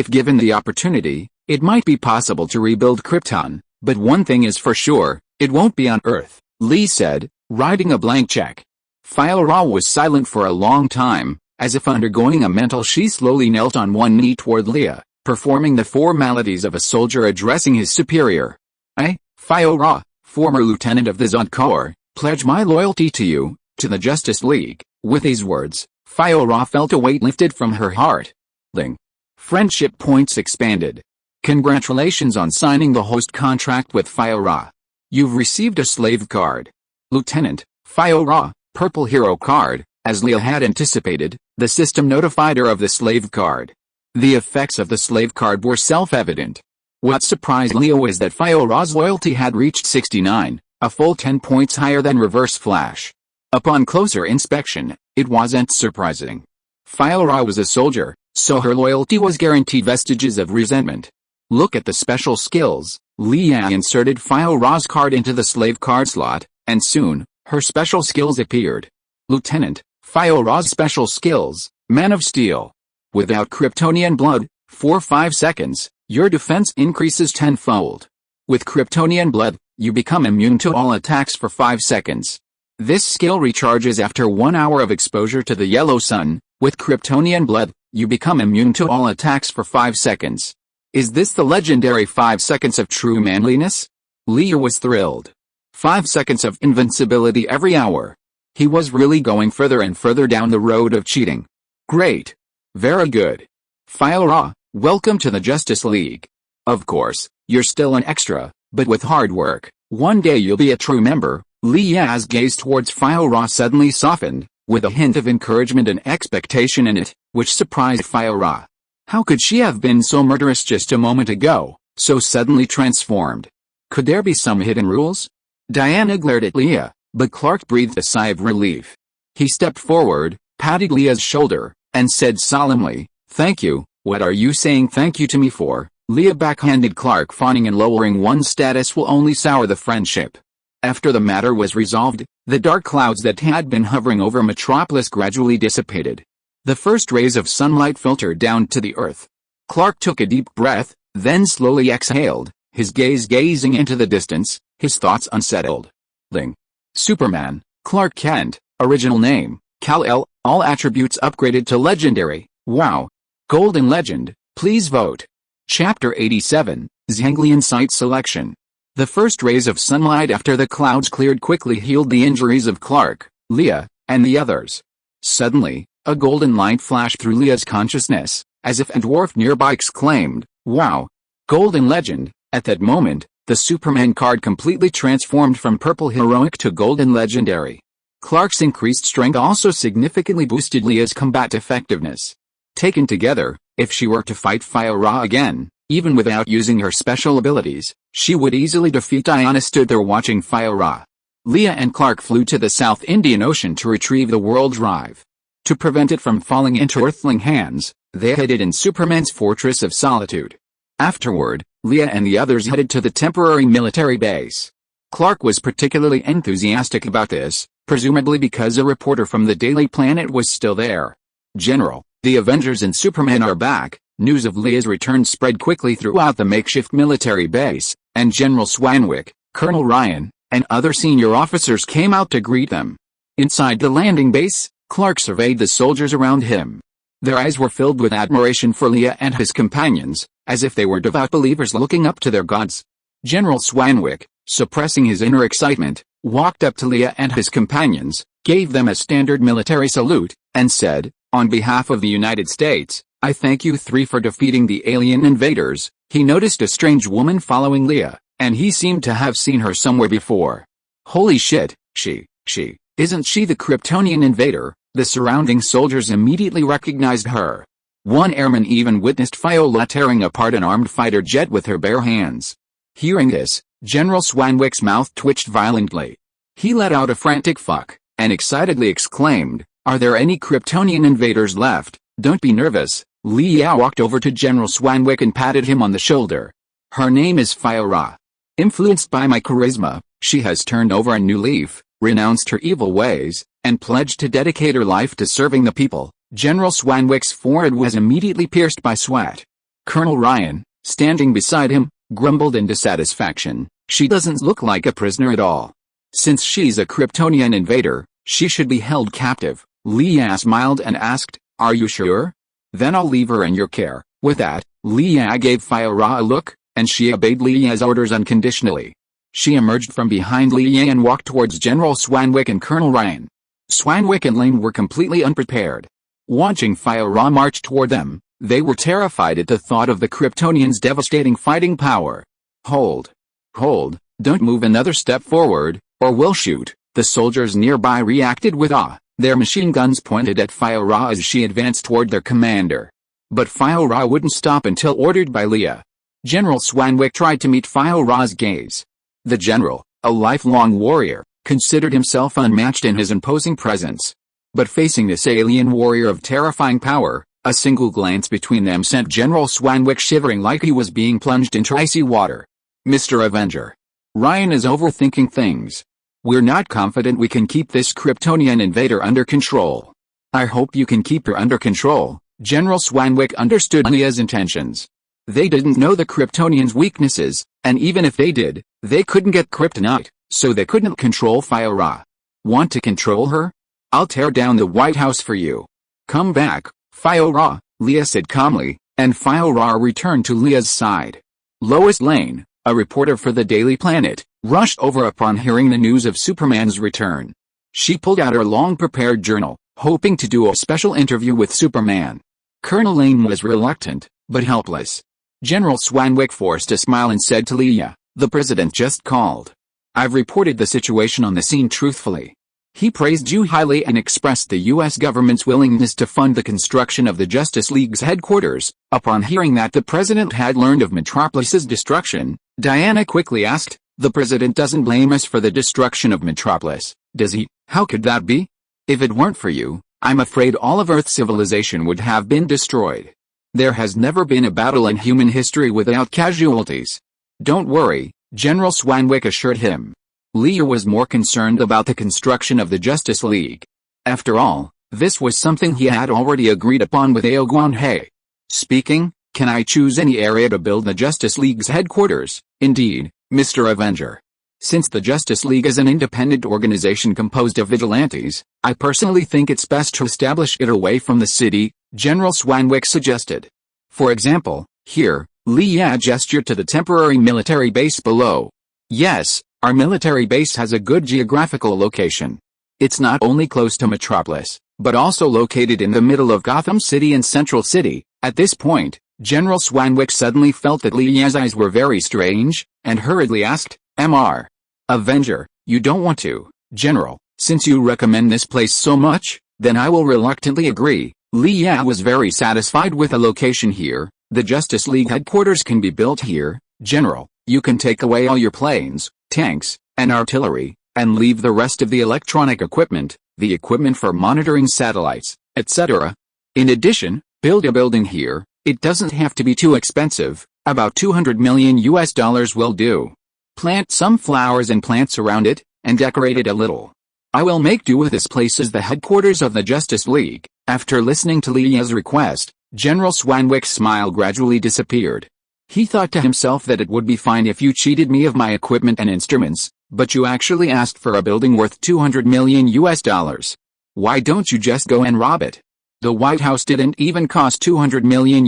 given the opportunity, it might be possible to rebuild Krypton, but one thing is for sure, it won't be on Earth," Lee said, writing a blank check. Fyora was silent for a long time, As if undergoing a mental, she slowly knelt on one knee toward Leah, performing the formalities of a soldier addressing his superior. I, Fyora, former lieutenant of the Zod Corps, pledge my loyalty to you, to the Justice League. With these words, Fyora felt a weight lifted from her heart. Friendship points expanded. Congratulations on signing the host contract with Fyora. You've received a slave card. Lieutenant, Fyora, Purple Hero card. As Leah had anticipated, the system notified her of the slave card. The effects of the slave card were self-evident. What surprised Leah was that Fyora's loyalty had reached 69, a full 10 points higher than Reverse Flash. Upon closer inspection, it wasn't surprising. Fyora was a soldier, so her loyalty was guaranteed. Vestiges of resentment. Look at the special skills. Leah inserted Fyora's card into the slave card slot, and soon, her special skills appeared. Lieutenant, Fyora's special skills, Man of Steel. Without Kryptonian blood, for 5 seconds, your defense increases tenfold. With Kryptonian blood, you become immune to all attacks for 5 seconds. This skill recharges after 1 hour of exposure to the yellow sun. With Kryptonian blood, you become immune to all attacks for 5 seconds. Is this the legendary 5 seconds of true manliness? Leah was thrilled. 5 seconds of invincibility every hour. He was really going further and further down the road of cheating. Great. Very good. Fyora, welcome to the Justice League. Of course, you're still an extra, but with hard work, one day you'll be a true member. Leah's gaze towards Fyora suddenly softened, with a hint of encouragement and expectation in it, which surprised Fyora. How could she have been so murderous just a moment ago, so suddenly transformed? Could there be some hidden rules? Diana glared at Leah, but Clark breathed a sigh of relief. He stepped forward, patted Leah's shoulder, and said solemnly, "Thank you. What are you saying thank you to me for?" Leah backhanded Clark, fawning and lowering one's status will only sour the friendship. After the matter was resolved, the dark clouds that had been hovering over Metropolis gradually dissipated. The first rays of sunlight filtered down to the earth. Clark took a deep breath, then slowly exhaled, his gaze gazing into the distance, his thoughts unsettled. Superman, Clark Kent, original name, Kal-El, all attributes upgraded to legendary, wow. Golden Legend, please vote. Chapter 87, Zanglian Site Selection. The first rays of sunlight after the clouds cleared quickly healed the injuries of Clark, Leah, and the others. Suddenly, a golden light flashed through Leah's consciousness, as if a dwarf nearby exclaimed, "Wow! Golden Legend!" At that moment, the Superman card completely transformed from Purple Heroic to Golden Legendary. Clark's increased strength also significantly boosted Leah's combat effectiveness. Taken together, if she were to fight Fyora again, even without using her special abilities, she would easily defeat. Diana stood there watching Fyora. Leah and Clark flew to the South Indian Ocean to retrieve the World Drive. To prevent it from falling into Earthling hands, they hid it in Superman's Fortress of Solitude. Afterward, Leah and the others headed to the temporary military base. Clark was particularly enthusiastic about this, presumably because a reporter from the Daily Planet was still there. "General, the Avengers and Superman are back." News of Leah's return spread quickly throughout the makeshift military base, and General Swanwick, Colonel Ryan, and other senior officers came out to greet them. Inside the landing base, Clark surveyed the soldiers around him. Their eyes were filled with admiration for Leah and his companions, as if they were devout believers looking up to their gods. General Swanwick, suppressing his inner excitement, walked up to Leah and his companions, gave them a standard military salute, and said, "On behalf of the United States, I thank you three for defeating the alien invaders." He noticed a strange woman following Leah, and he seemed to have seen her somewhere before. Holy shit, isn't she the Kryptonian invader? The surrounding soldiers immediately recognized her. One airman even witnessed Fyora tearing apart an armed fighter jet with her bare hands. Hearing this, General Swanwick's mouth twitched violently. He let out a frantic fuck, and excitedly exclaimed, "Are there any Kryptonian invaders left? Don't be nervous." Leah walked over to General Swanwick and patted him on the shoulder. "Her name is Fyora. Influenced by my charisma, she has turned over a new leaf, renounced her evil ways, and pledged to dedicate her life to serving the people." General Swanwick's forehead was immediately pierced by sweat. Colonel Ryan, standing beside him, grumbled in dissatisfaction, "She doesn't look like a prisoner at all. Since she's a Kryptonian invader, she should be held captive." Leah smiled and asked, Are you sure? Then I'll leave her in your care. With that, Leia gave Fyra a look, and she obeyed Leia's orders unconditionally. She emerged from behind Leia and walked towards General Swanwick and Colonel Ryan. Swanwick and Lane were completely unprepared. Watching Fyra march toward them, they were terrified at the thought of the Kryptonians' devastating fighting power. Hold. Hold, don't move another step forward, or we'll shoot. The soldiers nearby reacted with awe, their machine guns pointed at Fyra as she advanced toward their commander. But Fyra wouldn't stop until ordered by Leia. General Swanwick tried to meet Fyra's gaze. The general, a lifelong warrior, considered himself unmatched in his imposing presence. But facing this alien warrior of terrifying power, a single glance between them sent General Swanwick shivering like he was being plunged into icy water. Mr. Avenger. Ryan is overthinking things. We're not confident we can keep this Kryptonian invader under control. I hope you can keep her under control. General Swanwick understood Leia's intentions. They didn't know the Kryptonians' weaknesses, and even if they did, they couldn't get kryptonite, so they couldn't control Fyra. Want to control her? I'll tear down the White House for you. Come back, Fyra, Leia said calmly, and Fyra returned to Leia's side. Lois Lane, a reporter for the Daily Planet, rushed over upon hearing the news of Superman's return. She pulled out her long-prepared journal, hoping to do a special interview with Superman. Colonel Lane was reluctant, but helpless. General Swanwick forced a smile and said to Leia, "The president just called. I've reported the situation on the scene truthfully. He praised you highly and expressed the U.S. government's willingness to fund the construction of the Justice League's headquarters." Upon hearing that the president had learned of Metropolis's destruction, Diana quickly asked, "The president doesn't blame us for the destruction of Metropolis, does he? How could that be? If it weren't for you, I'm afraid all of Earth's civilization would have been destroyed. There has never been a battle in human history without casualties." "Don't worry," General Swanwick assured him. Leia was more concerned about the construction of the Justice League. After all, this was something he had already agreed upon with Guanhe. Speaking, "Can I choose any area to build the Justice League's headquarters?" "Indeed, Mr. Avenger. Since the Justice League is an independent organization composed of vigilantes, I personally think it's best to establish it away from the city," General Swanwick suggested. "For example, here," Leia gestured to the temporary military base below. "Yes, our military base has a good geographical location. It's not only close to Metropolis, but also located in the middle of Gotham City and Central City." At this point, General Swanwick suddenly felt that Leia's eyes were very strange, and hurriedly asked, "Mr. Avenger, you don't want to, General, since you recommend this place so much, then I will reluctantly agree." Leia was very satisfied with the location here. "The Justice League headquarters can be built here, General. You can take away all your planes, tanks, and artillery, and leave the rest of the electronic equipment, the equipment for monitoring satellites, etc. In addition, build a building here. It doesn't have to be too expensive, about $200 million will do. Plant some flowers and plants around it, and decorate it a little. I will make do with this place as the headquarters of the Justice League." After listening to Leia's request, General Swanwick's smile gradually disappeared. He thought to himself that it would be fine if you cheated me of my equipment and instruments, but you actually asked for a building worth $200 million. Why don't you just go and rob it? The White House didn't even cost $200 million.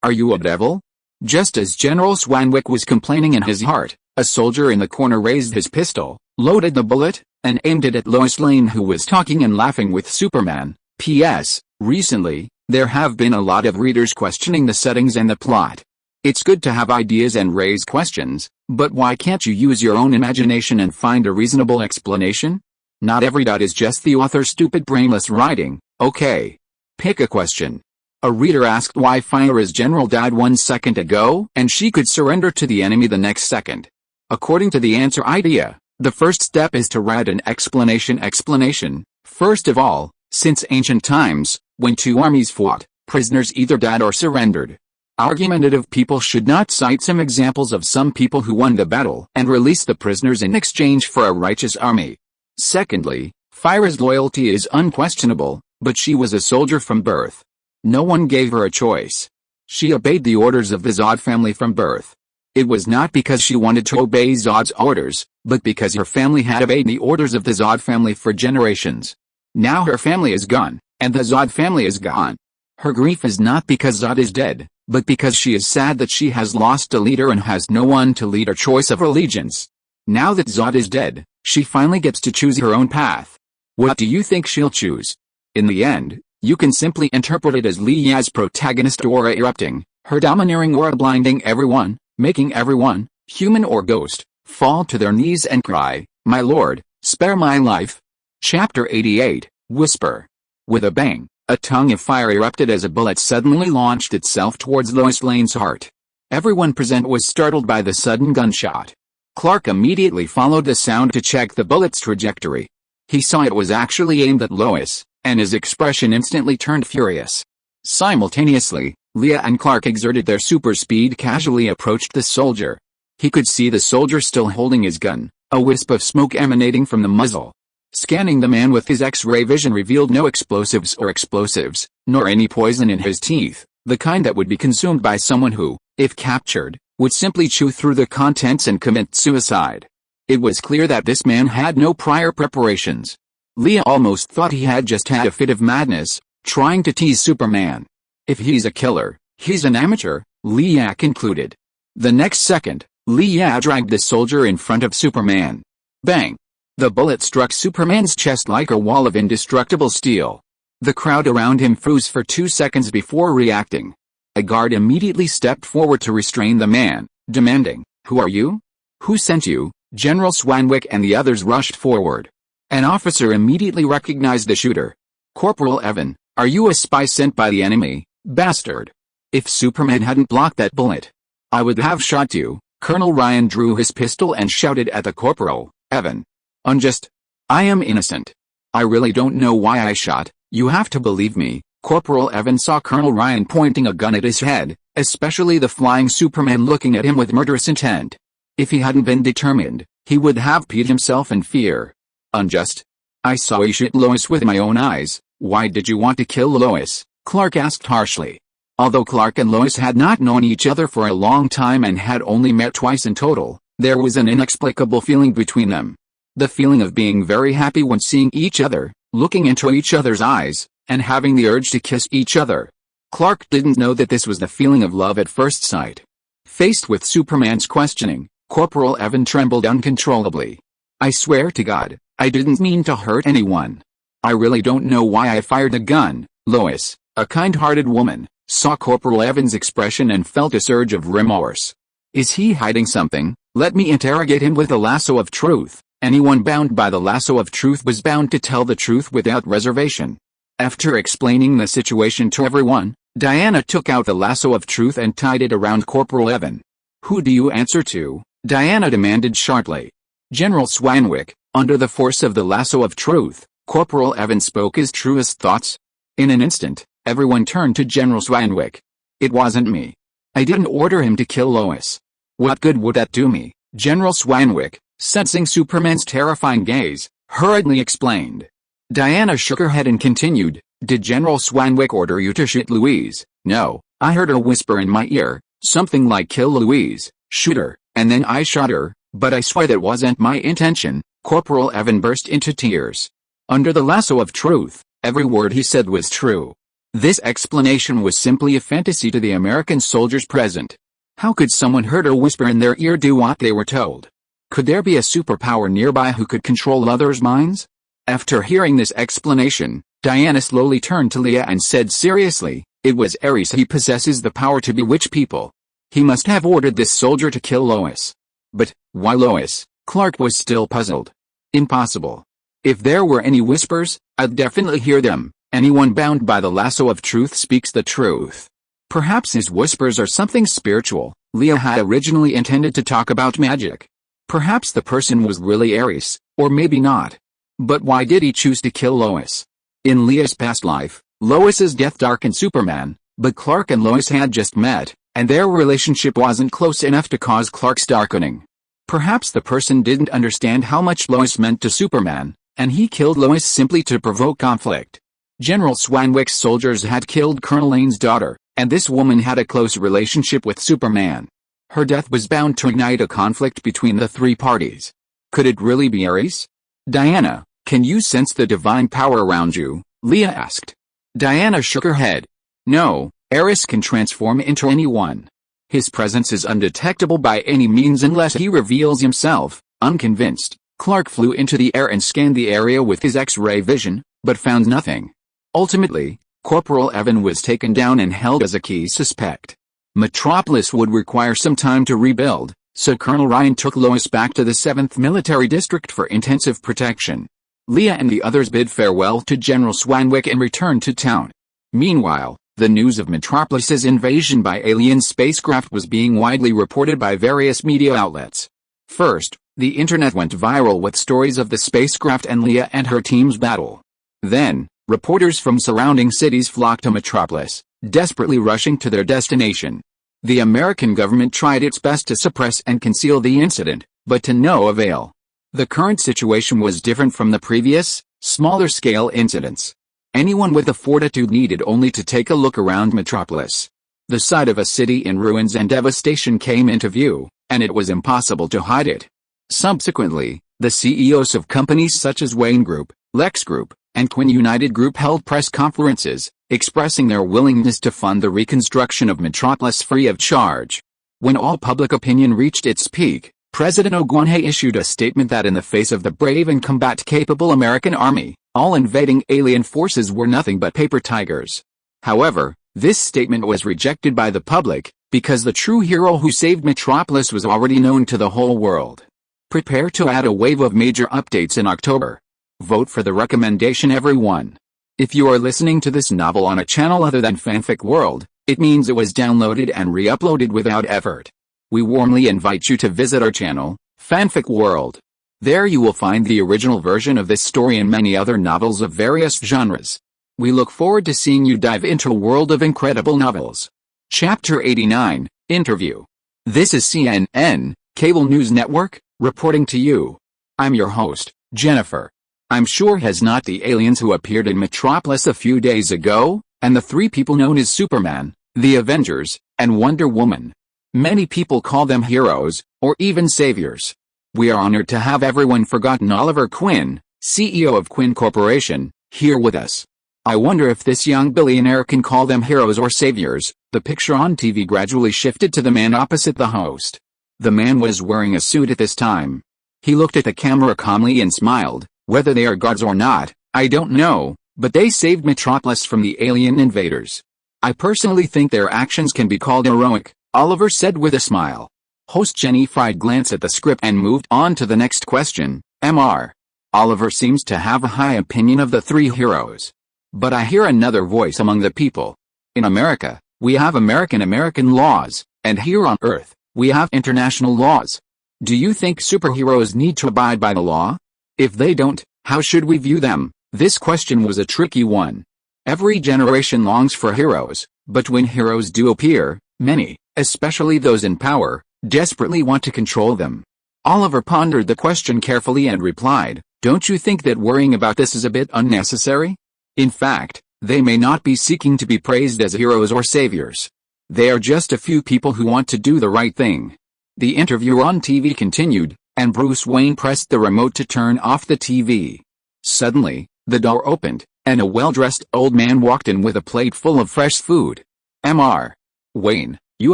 Are you a devil? Just as General Swanwick was complaining in his heart, a soldier in the corner raised his pistol, loaded the bullet, and aimed it at Lois Lane, who was talking and laughing with Superman. P.S. Recently, there have been a lot of readers questioning the settings and the plot. It's good to have ideas and raise questions, but why can't you use your own imagination and find a reasonable explanation? Not every dot is just the author's stupid brainless writing. Okay. Pick a question. A reader asked why Fyra's general died 1 second ago and she could surrender to the enemy the next second. According to the answer idea, the first step is to write an explanation. First of all, since ancient times, when two armies fought, prisoners either died or surrendered. Argumentative people should not cite some examples of some people who won the battle and release the prisoners in exchange for a righteous army. Secondly, Fyra's loyalty is unquestionable, but she was a soldier from birth. No one gave her a choice. She obeyed the orders of the Zod family from birth. It was not because she wanted to obey Zod's orders, but because her family had obeyed the orders of the Zod family for generations. Now her family is gone, and the Zod family is gone. Her grief is not because Zod is dead, but because she is sad that she has lost a leader and has no one to lead her choice of allegiance. Now that Zod is dead, she finally gets to choose her own path. What do you think she'll choose? In the end, you can simply interpret it as Leah's protagonist aura erupting, her domineering aura blinding everyone, making everyone, human or ghost, fall to their knees and cry, "My lord, spare my life." Chapter 88, Whisper. With a bang, a tongue of fire erupted as a bullet suddenly launched itself towards Lois Lane's heart. Everyone present was startled by the sudden gunshot. Clark immediately followed the sound to check the bullet's trajectory. He saw it was actually aimed at Lois, and his expression instantly turned furious. Simultaneously, Leah and Clark exerted their super speed casually approached the soldier. He could see the soldier still holding his gun, a wisp of smoke emanating from the muzzle. Scanning the man with his X-ray vision revealed no explosives, nor any poison in his teeth, the kind that would be consumed by someone who, if captured, would simply chew through the contents and commit suicide. It was clear that this man had no prior preparations. Leah almost thought he had just had a fit of madness, trying to tease Superman. If he's a killer, he's an amateur, Leah concluded. The next second, Leah dragged the soldier in front of Superman. Bang! The bullet struck Superman's chest like a wall of indestructible steel. The crowd around him froze for 2 seconds before reacting. A guard immediately stepped forward to restrain the man, demanding, "Who are you? Who sent you?" General Swanwick and the others rushed forward. An officer immediately recognized the shooter. "Corporal Evan, are you a spy sent by the enemy, bastard? If Superman hadn't blocked that bullet, I would have shot you." Colonel Ryan drew his pistol and shouted at the corporal, "Evan. Unjust. I am innocent. I really don't know why I shot, you have to believe me." Corporal Evan saw Colonel Ryan pointing a gun at his head, especially the flying Superman looking at him with murderous intent. If he hadn't been determined, he would have peed himself in fear. "Unjust? I saw you shoot Lois with my own eyes. Why did you want to kill Lois?" Clark asked harshly. Although Clark and Lois had not known each other for a long time and had only met twice in total, there was an inexplicable feeling between them. The feeling of being very happy when seeing each other, looking into each other's eyes, and having the urge to kiss each other. Clark didn't know that this was the feeling of love at first sight. Faced with Superman's questioning, Corporal Evan trembled uncontrollably. "I swear to God, I didn't mean to hurt anyone. I really don't know why I fired the gun." Lois, a kind-hearted woman, saw Corporal Evan's expression and felt a surge of remorse. "Is he hiding something? Let me interrogate him with the lasso of truth." Anyone bound by the lasso of truth was bound to tell the truth without reservation. After explaining the situation to everyone, Diana took out the lasso of truth and tied it around Corporal Evan. "Who do you answer to?" Diana demanded sharply. "General Swanwick." Under the force of the lasso of truth, Corporal Evan spoke his truest thoughts. In an instant, everyone turned to General Swanwick. "It wasn't me. I didn't order him to kill Lois." "What good would that do me?" General Swanwick, sensing Superman's terrifying gaze, hurriedly explained. Diana shook her head and continued, "Did General Swanwick order you to shoot Louise?" "No, I heard a whisper in my ear, something like 'kill Louise, shoot her,' and then I shot her, but I swear that wasn't my intention." Corporal Evan burst into tears. Under the lasso of truth, every word he said was true. This explanation was simply a fantasy to the American soldiers present. How could someone heard a whisper in their ear do what they were told? Could there be a superpower nearby who could control others' minds? After hearing this explanation, Diana slowly turned to Leah and said seriously, "It was Ares. He possesses the power to bewitch people. He must have ordered this soldier to kill Lois." "But, why Lois?" Clark was still puzzled. "Impossible. If there were any whispers, I'd definitely hear them. Anyone bound by the lasso of truth speaks the truth." Perhaps his whispers are something spiritual. Leah had originally intended to talk about magic. Perhaps the person was really Ares, or maybe not. But why did he choose to kill Lois? In Leah's past life, Lois's death darkened Superman, but Clark and Lois had just met, and their relationship wasn't close enough to cause Clark's darkening. Perhaps the person didn't understand how much Lois meant to Superman, and he killed Lois simply to provoke conflict. General Swanwick's soldiers had killed Colonel Lane's daughter, and this woman had a close relationship with Superman. Her death was bound to ignite a conflict between the three parties. Could it really be Ares? "Diana, can you sense the divine power around you?" Leah asked. Diana shook her head. No, Eris can transform into anyone. His presence is undetectable by any means unless he reveals himself. Unconvinced, Clark flew into the air and scanned the area with his X-ray vision, but found nothing. Ultimately, Corporal Evan was taken down and held as a key suspect. Metropolis would require some time to rebuild, so Colonel Ryan took Lois back to the 7th Military District for intensive protection. Leah and the others bid farewell to General Swanwick and returned to town. Meanwhile, the news of Metropolis's invasion by alien spacecraft was being widely reported by various media outlets. First, the internet went viral with stories of the spacecraft and Leah and her team's battle. Then, reporters from surrounding cities flocked to Metropolis, desperately rushing to their destination. The American government tried its best to suppress and conceal the incident, but to no avail. The current situation was different from the previous, smaller-scale incidents. Anyone with the fortitude needed only to take a look around Metropolis. The sight of a city in ruins and devastation came into view, and it was impossible to hide it. Subsequently, the CEOs of companies such as Wayne Group, Lex Group, and Quinn United Group held press conferences, expressing their willingness to fund the reconstruction of Metropolis free of charge. When all public opinion reached its peak, President Ogwunhe issued a statement that in the face of the brave and combat-capable American Army, all invading alien forces were nothing but paper tigers. However, this statement was rejected by the public, because the true hero who saved Metropolis was already known to the whole world. Prepare to add a wave of major updates in October. Vote for the recommendation, everyone. If you are listening to this novel on a channel other than Fanfic World, it means it was downloaded and re-uploaded without effort. We warmly invite you to visit our channel, Fanfic World. There you will find the original version of this story and many other novels of various genres. We look forward to seeing you dive into a world of incredible novels. Chapter 89, Interview. This is CNN, Cable News Network, reporting to you. I'm your host, Jennifer. I'm sure has not the aliens who appeared in Metropolis a few days ago, and the three people known as Superman, the Avengers, and Wonder Woman. Many people call them heroes, or even saviors. We are honored to have everyone forgotten Oliver Quinn, CEO of Quinn Corporation, here with us. I wonder if this young billionaire can call them heroes or saviors. The picture on TV gradually shifted to the man opposite the host. The man was wearing a suit at this time. He looked at the camera calmly and smiled. Whether they are guards or not, I don't know, but they saved Metropolis from the alien invaders. I personally think their actions can be called heroic, Oliver said with a smile. Host Jenny Fried glanced at the script and moved on to the next question. Mr. Oliver seems to have a high opinion of the three heroes. But I hear another voice among the people. In America, we have American laws, and here on Earth, we have international laws. Do you think superheroes need to abide by the law? If they don't, how should we view them? This question was a tricky one. Every generation longs for heroes, but when heroes do appear, many, especially those in power, desperately want to control them. Oliver pondered the question carefully and replied, "Don't you think that worrying about this is a bit unnecessary? In fact, they may not be seeking to be praised as heroes or saviors. They are just a few people who want to do the right thing." The interview on TV continued, and Bruce Wayne pressed the remote to turn off the TV. Suddenly, the door opened, and a well-dressed old man walked in with a plate full of fresh food. Mr. Wayne, you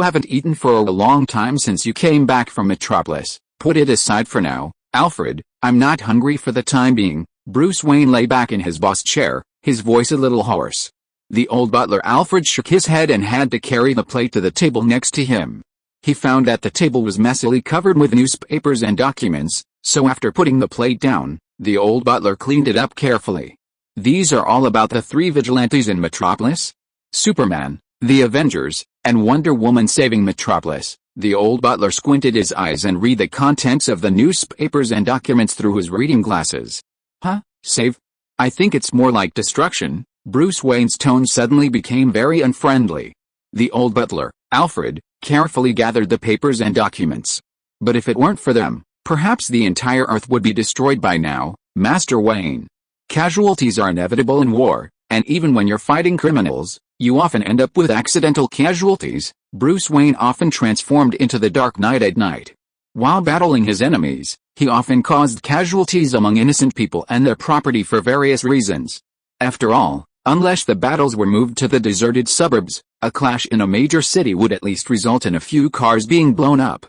haven't eaten for a long time since you came back from Metropolis. Put it aside for now, Alfred. I'm not hungry for the time being. Bruce Wayne lay back in his boss chair, his voice a little hoarse. The old butler Alfred shook his head and had to carry the plate to the table next to him. He found that the table was messily covered with newspapers and documents, so after putting the plate down, the old butler cleaned it up carefully. These are all about the three vigilantes in Metropolis? Superman, the Avengers, and Wonder Woman saving Metropolis. The old butler squinted his eyes and read the contents of the newspapers and documents through his reading glasses. Huh? Save? I think it's more like destruction. Bruce Wayne's tone suddenly became very unfriendly. The old butler, Alfred, carefully gathered the papers and documents. But if it weren't for them, perhaps the entire Earth would be destroyed by now, Master Wayne. Casualties are inevitable in war, and even when you're fighting criminals, you often end up with accidental casualties. Bruce Wayne often transformed into the Dark Knight at night. While battling his enemies, he often caused casualties among innocent people and their property for various reasons. After all, Unless the battles were moved to the deserted suburbs, a clash in a major city would at least result in a few cars being blown up.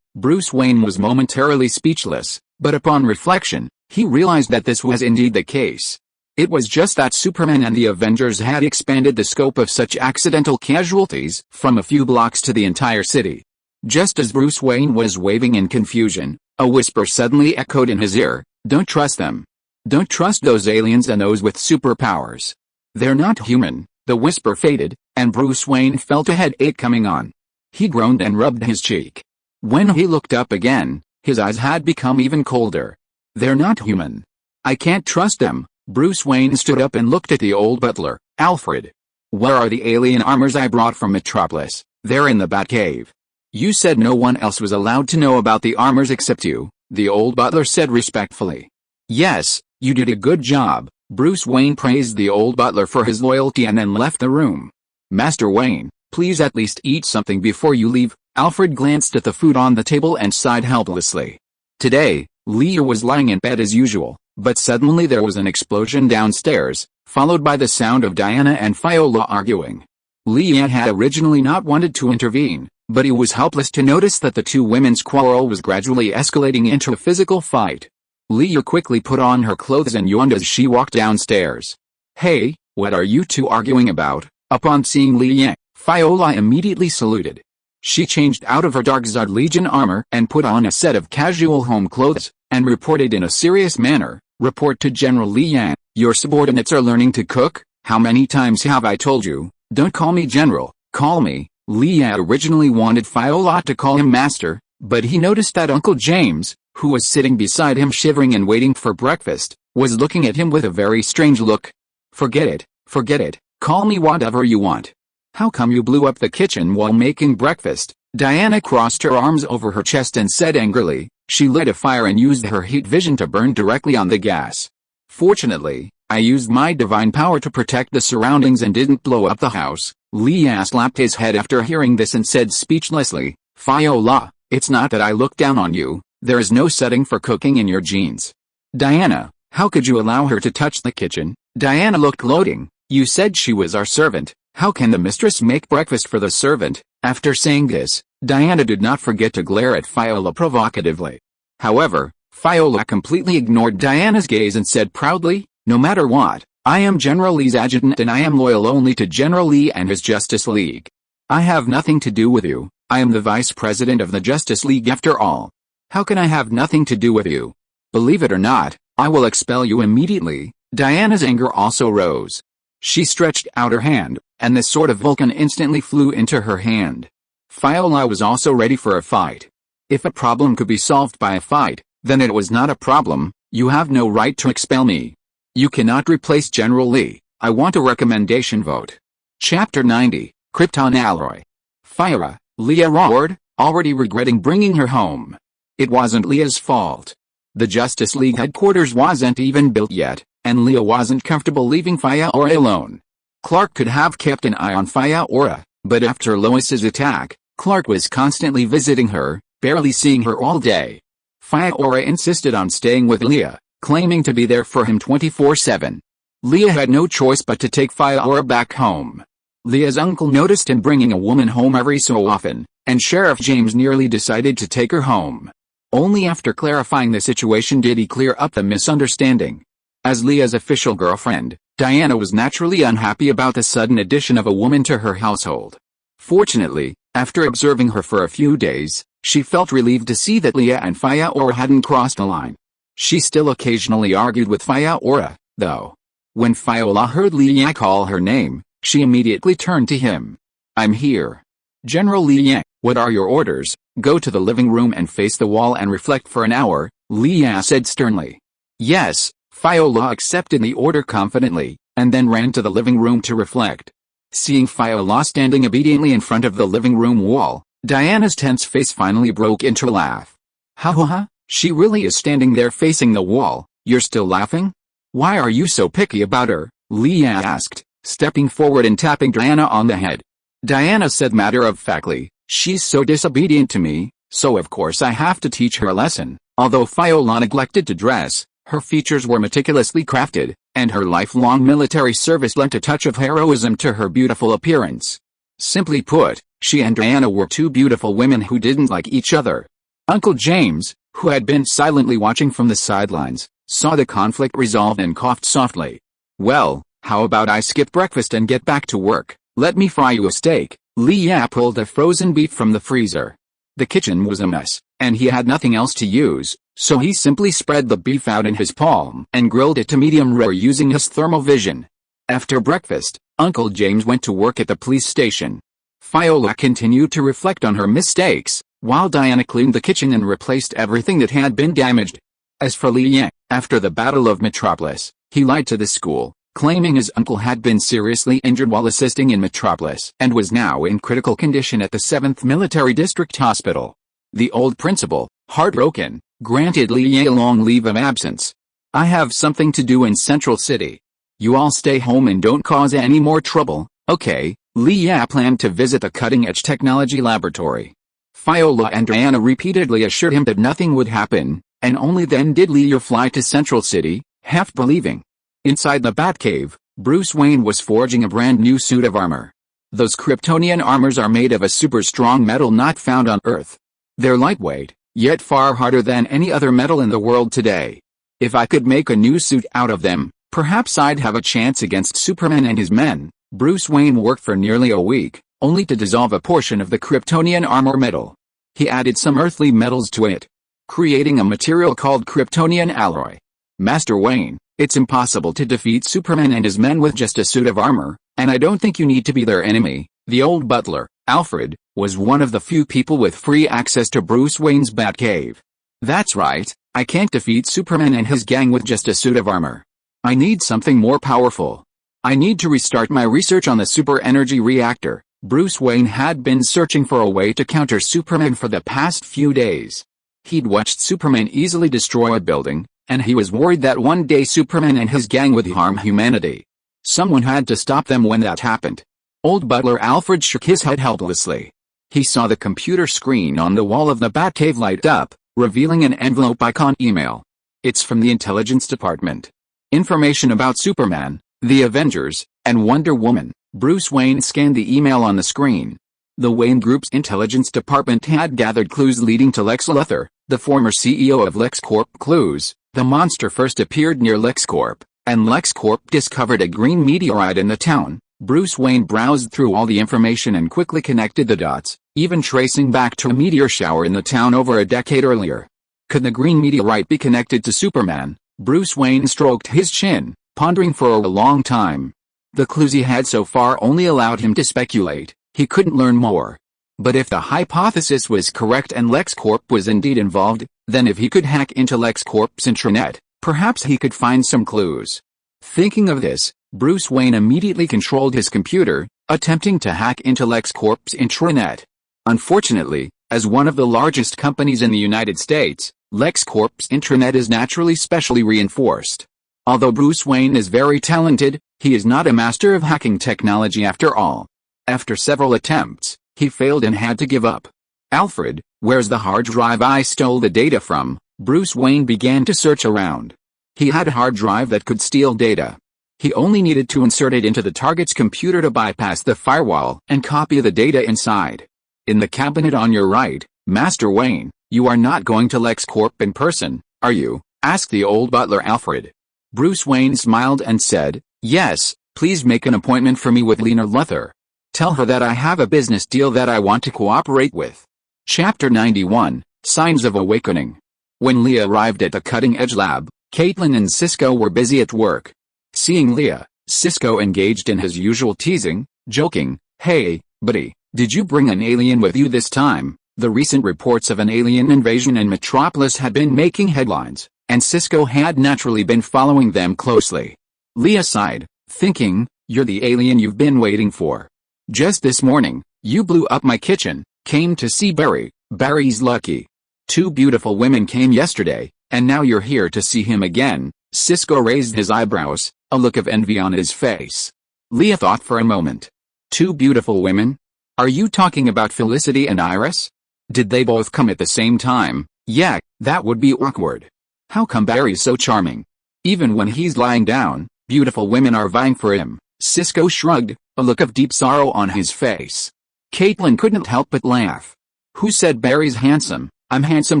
Bruce Wayne was momentarily speechless, but upon reflection, he realized that this was indeed the case. It was just that Superman and the Avengers had expanded the scope of such accidental casualties from a few blocks to the entire city. Just as Bruce Wayne was waving in confusion, a whisper suddenly echoed in his ear, "Don't trust them. Don't trust those aliens and those with superpowers. They're not human." The whisper faded, and Bruce Wayne felt a headache coming on. He groaned and rubbed his cheek. When he looked up again, his eyes had become even colder. "They're not human. I can't trust them." Bruce Wayne stood up and looked at the old butler, Alfred. "Where are the alien armors I brought from Metropolis?" "They're in the Batcave." "You said no one else was allowed to know about the armors except you," the old butler said respectfully. "Yes, you did a good job." Bruce Wayne praised the old butler for his loyalty and then left the room. "Master Wayne, please at least eat something before you leave." Alfred glanced at the food on the table and sighed helplessly. Today, Leah was lying in bed as usual, but suddenly there was an explosion downstairs, followed by the sound of Diana and Viola arguing. Leah had originally not wanted to intervene, but he was helpless to notice that the two women's quarrel was gradually escalating into a physical fight. Leah quickly put on her clothes and yawned as she walked downstairs. "Hey, what are you two arguing about?" Upon seeing Leah, Viola immediately saluted. She changed out of her Darkzard Legion armor and put on a set of casual home clothes, and reported in a serious manner, "Report to General Lian, your subordinates are learning to cook. How many times have I told you, don't call me General, call me." Lian originally wanted Viola to call him Master, but he noticed that Uncle James, who was sitting beside him shivering and waiting for breakfast, was looking at him with a very strange look. Forget it, call me whatever you want. How come you blew up the kitchen while making breakfast?" Diana crossed her arms over her chest and said angrily. She lit a fire and used her heat vision to burn directly on the gas. "Fortunately, I used my divine power to protect the surroundings and didn't blow up the house." Leah slapped his head after hearing this and said speechlessly, "Viola, it's not that I look down on you, there is no setting for cooking in your genes." "Diana, how could you allow her to touch the kitchen?" Diana looked gloating. "You said she was our servant. How can the mistress make breakfast for the servant?" After saying this, Diana did not forget to glare at Viola provocatively. However, Viola completely ignored Diana's gaze and said proudly, "No matter what, I am General Lee's adjutant and I am loyal only to General Lee and his Justice League. I have nothing to do with you. I am the Vice President of the Justice League after all. How can I have nothing to do with you? Believe it or not, I will expel you immediately." Diana's anger also rose. She stretched out her hand, and the sword of Vulcan instantly flew into her hand. Viola was also ready for a fight. If a problem could be solved by a fight, then it was not a problem. "You have no right to expel me. You cannot replace General Lee. I want a recommendation vote." Chapter 90, Krypton Alloy. "Fire!" Leah roared, already regretting bringing her home. It wasn't Leah's fault. The Justice League headquarters wasn't even built yet, and Leah wasn't comfortable leaving Viola alone. Clark could have kept an eye on Viola, but after Lois's attack, Clark was constantly visiting her, barely seeing her all day. Viola insisted on staying with Leah, claiming to be there for him 24/7. Leah had no choice but to take Viola back home. Leah's uncle noticed him bringing a woman home every so often, and Sheriff James nearly decided to take her home. Only after clarifying the situation did he clear up the misunderstanding. As Leah's official girlfriend, Diana was naturally unhappy about the sudden addition of a woman to her household. Fortunately, after observing her for a few days, she felt relieved to see that Leah and Viola hadn't crossed a line. She still occasionally argued with Viola, though. When Viola heard Leah call her name, she immediately turned to him. "I'm here. General Leah, what are your orders?" "Go to the living room and face the wall and reflect for an hour," Leah said sternly. "Yes." Viola accepted the order confidently, and then ran to the living room to reflect. Seeing Viola standing obediently in front of the living room wall, Diana's tense face finally broke into a laugh. "Ha ha ha, she really is standing there facing the wall. You're still laughing? Why are you so picky about her?" Leah asked, stepping forward and tapping Diana on the head. Diana said matter-of-factly, "She's so disobedient to me, so of course I have to teach her a lesson." Although Viola neglected to dress, her features were meticulously crafted, and her lifelong military service lent a touch of heroism to her beautiful appearance. Simply put, she and Diana were two beautiful women who didn't like each other. Uncle James, who had been silently watching from the sidelines, saw the conflict resolved and coughed softly. "Well, how about I skip breakfast and get back to work? Let me fry you a steak." Leah pulled a frozen beef from the freezer. The kitchen was a mess, and he had nothing else to use, so he simply spread the beef out in his palm and grilled it to medium rare using his thermal vision. After breakfast, Uncle James went to work at the police station. Viola continued to reflect on her mistakes, while Diana cleaned the kitchen and replaced everything that had been damaged. As for Leah, after the Battle of Metropolis, he lied to the school, claiming his uncle had been seriously injured while assisting in Metropolis and was now in critical condition at the 7th Military District Hospital. The old principal, heartbroken, granted Leah a long leave of absence. "I have something to do in Central City. You all stay home and don't cause any more trouble, okay?" Leah planned to visit the cutting-edge technology laboratory. Viola and Diana repeatedly assured him that nothing would happen, and only then did Leah fly to Central City, half believing. Inside the Batcave, Bruce Wayne was forging a brand new suit of armor. Those Kryptonian armors are made of a super strong metal not found on Earth. They're lightweight, yet far harder than any other metal in the world today. If I could make a new suit out of them, perhaps I'd have a chance against Superman and his men. Bruce Wayne worked for nearly a week, only to dissolve a portion of the Kryptonian armor metal. He added some earthly metals to it, creating a material called Kryptonian alloy. "Master Wayne, it's impossible to defeat Superman and his men with just a suit of armor, and I don't think you need to be their enemy." The old butler, Alfred, was one of the few people with free access to Bruce Wayne's Batcave. "That's right, I can't defeat Superman and his gang with just a suit of armor. I need something more powerful. I need to restart my research on the super energy reactor." Bruce Wayne had been searching for a way to counter Superman for the past few days. He'd watched Superman easily destroy a building, and he was worried that one day Superman and his gang would harm humanity. Someone had to stop them when that happened. Old butler Alfred shook his head helplessly. He saw the computer screen on the wall of the Batcave light up, revealing an envelope icon email. "It's from the Intelligence Department. Information about Superman, the Avengers, and Wonder Woman." Bruce Wayne scanned the email on the screen. The Wayne Group's intelligence department had gathered clues leading to Lex Luthor, the former CEO of LexCorp. Clues: the monster first appeared near LexCorp, and LexCorp discovered a green meteorite in the town. Bruce Wayne browsed through all the information and quickly connected the dots, even tracing back to a meteor shower in the town over a decade earlier. Could the green meteorite be connected to Superman? Bruce Wayne stroked his chin, pondering for a long time. The clues he had so far only allowed him to speculate. He couldn't learn more. But if the hypothesis was correct and LexCorp was indeed involved, then if he could hack into LexCorp's intranet, perhaps he could find some clues. Thinking of this, Bruce Wayne immediately controlled his computer, attempting to hack into LexCorp's intranet. Unfortunately, as one of the largest companies in the United States, LexCorp's intranet is naturally specially reinforced. Although Bruce Wayne is very talented, he is not a master of hacking technology after all. After several attempts, he failed and had to give up. "Alfred, where's the hard drive I stole the data from?" Bruce Wayne began to search around. He had a hard drive that could steal data. He only needed to insert it into the target's computer to bypass the firewall and copy the data inside. "In the cabinet on your right, Master Wayne. You are not going to LexCorp in person, are you?" asked the old butler Alfred. Bruce Wayne smiled and said, "Yes, please make an appointment for me with Lena Luthor. Tell her that I have a business deal that I want to cooperate with." Chapter 91, Signs of Awakening. When Leah arrived at the cutting-edge lab, Caitlin and Cisco were busy at work. Seeing Leah, Cisco engaged in his usual teasing, joking, "Hey, buddy, did you bring an alien with you this time?" The recent reports of an alien invasion in Metropolis had been making headlines, and Cisco had naturally been following them closely. Leah sighed, thinking, "You're the alien you've been waiting for. Just this morning, you blew up my kitchen, came to see Barry. Barry's lucky. Two beautiful women came yesterday, and now you're here to see him again." Cisco raised his eyebrows, a look of envy on his face. Leah thought for a moment. "Two beautiful women? Are you talking about Felicity and Iris? Did they both come at the same time?" "Yeah, that would be awkward. How come Barry's so charming? Even when he's lying down, Beautiful women are vying for him. Cisco shrugged, a look of deep sorrow on his face. Caitlin couldn't help but laugh. Who said Barry's handsome? I'm handsome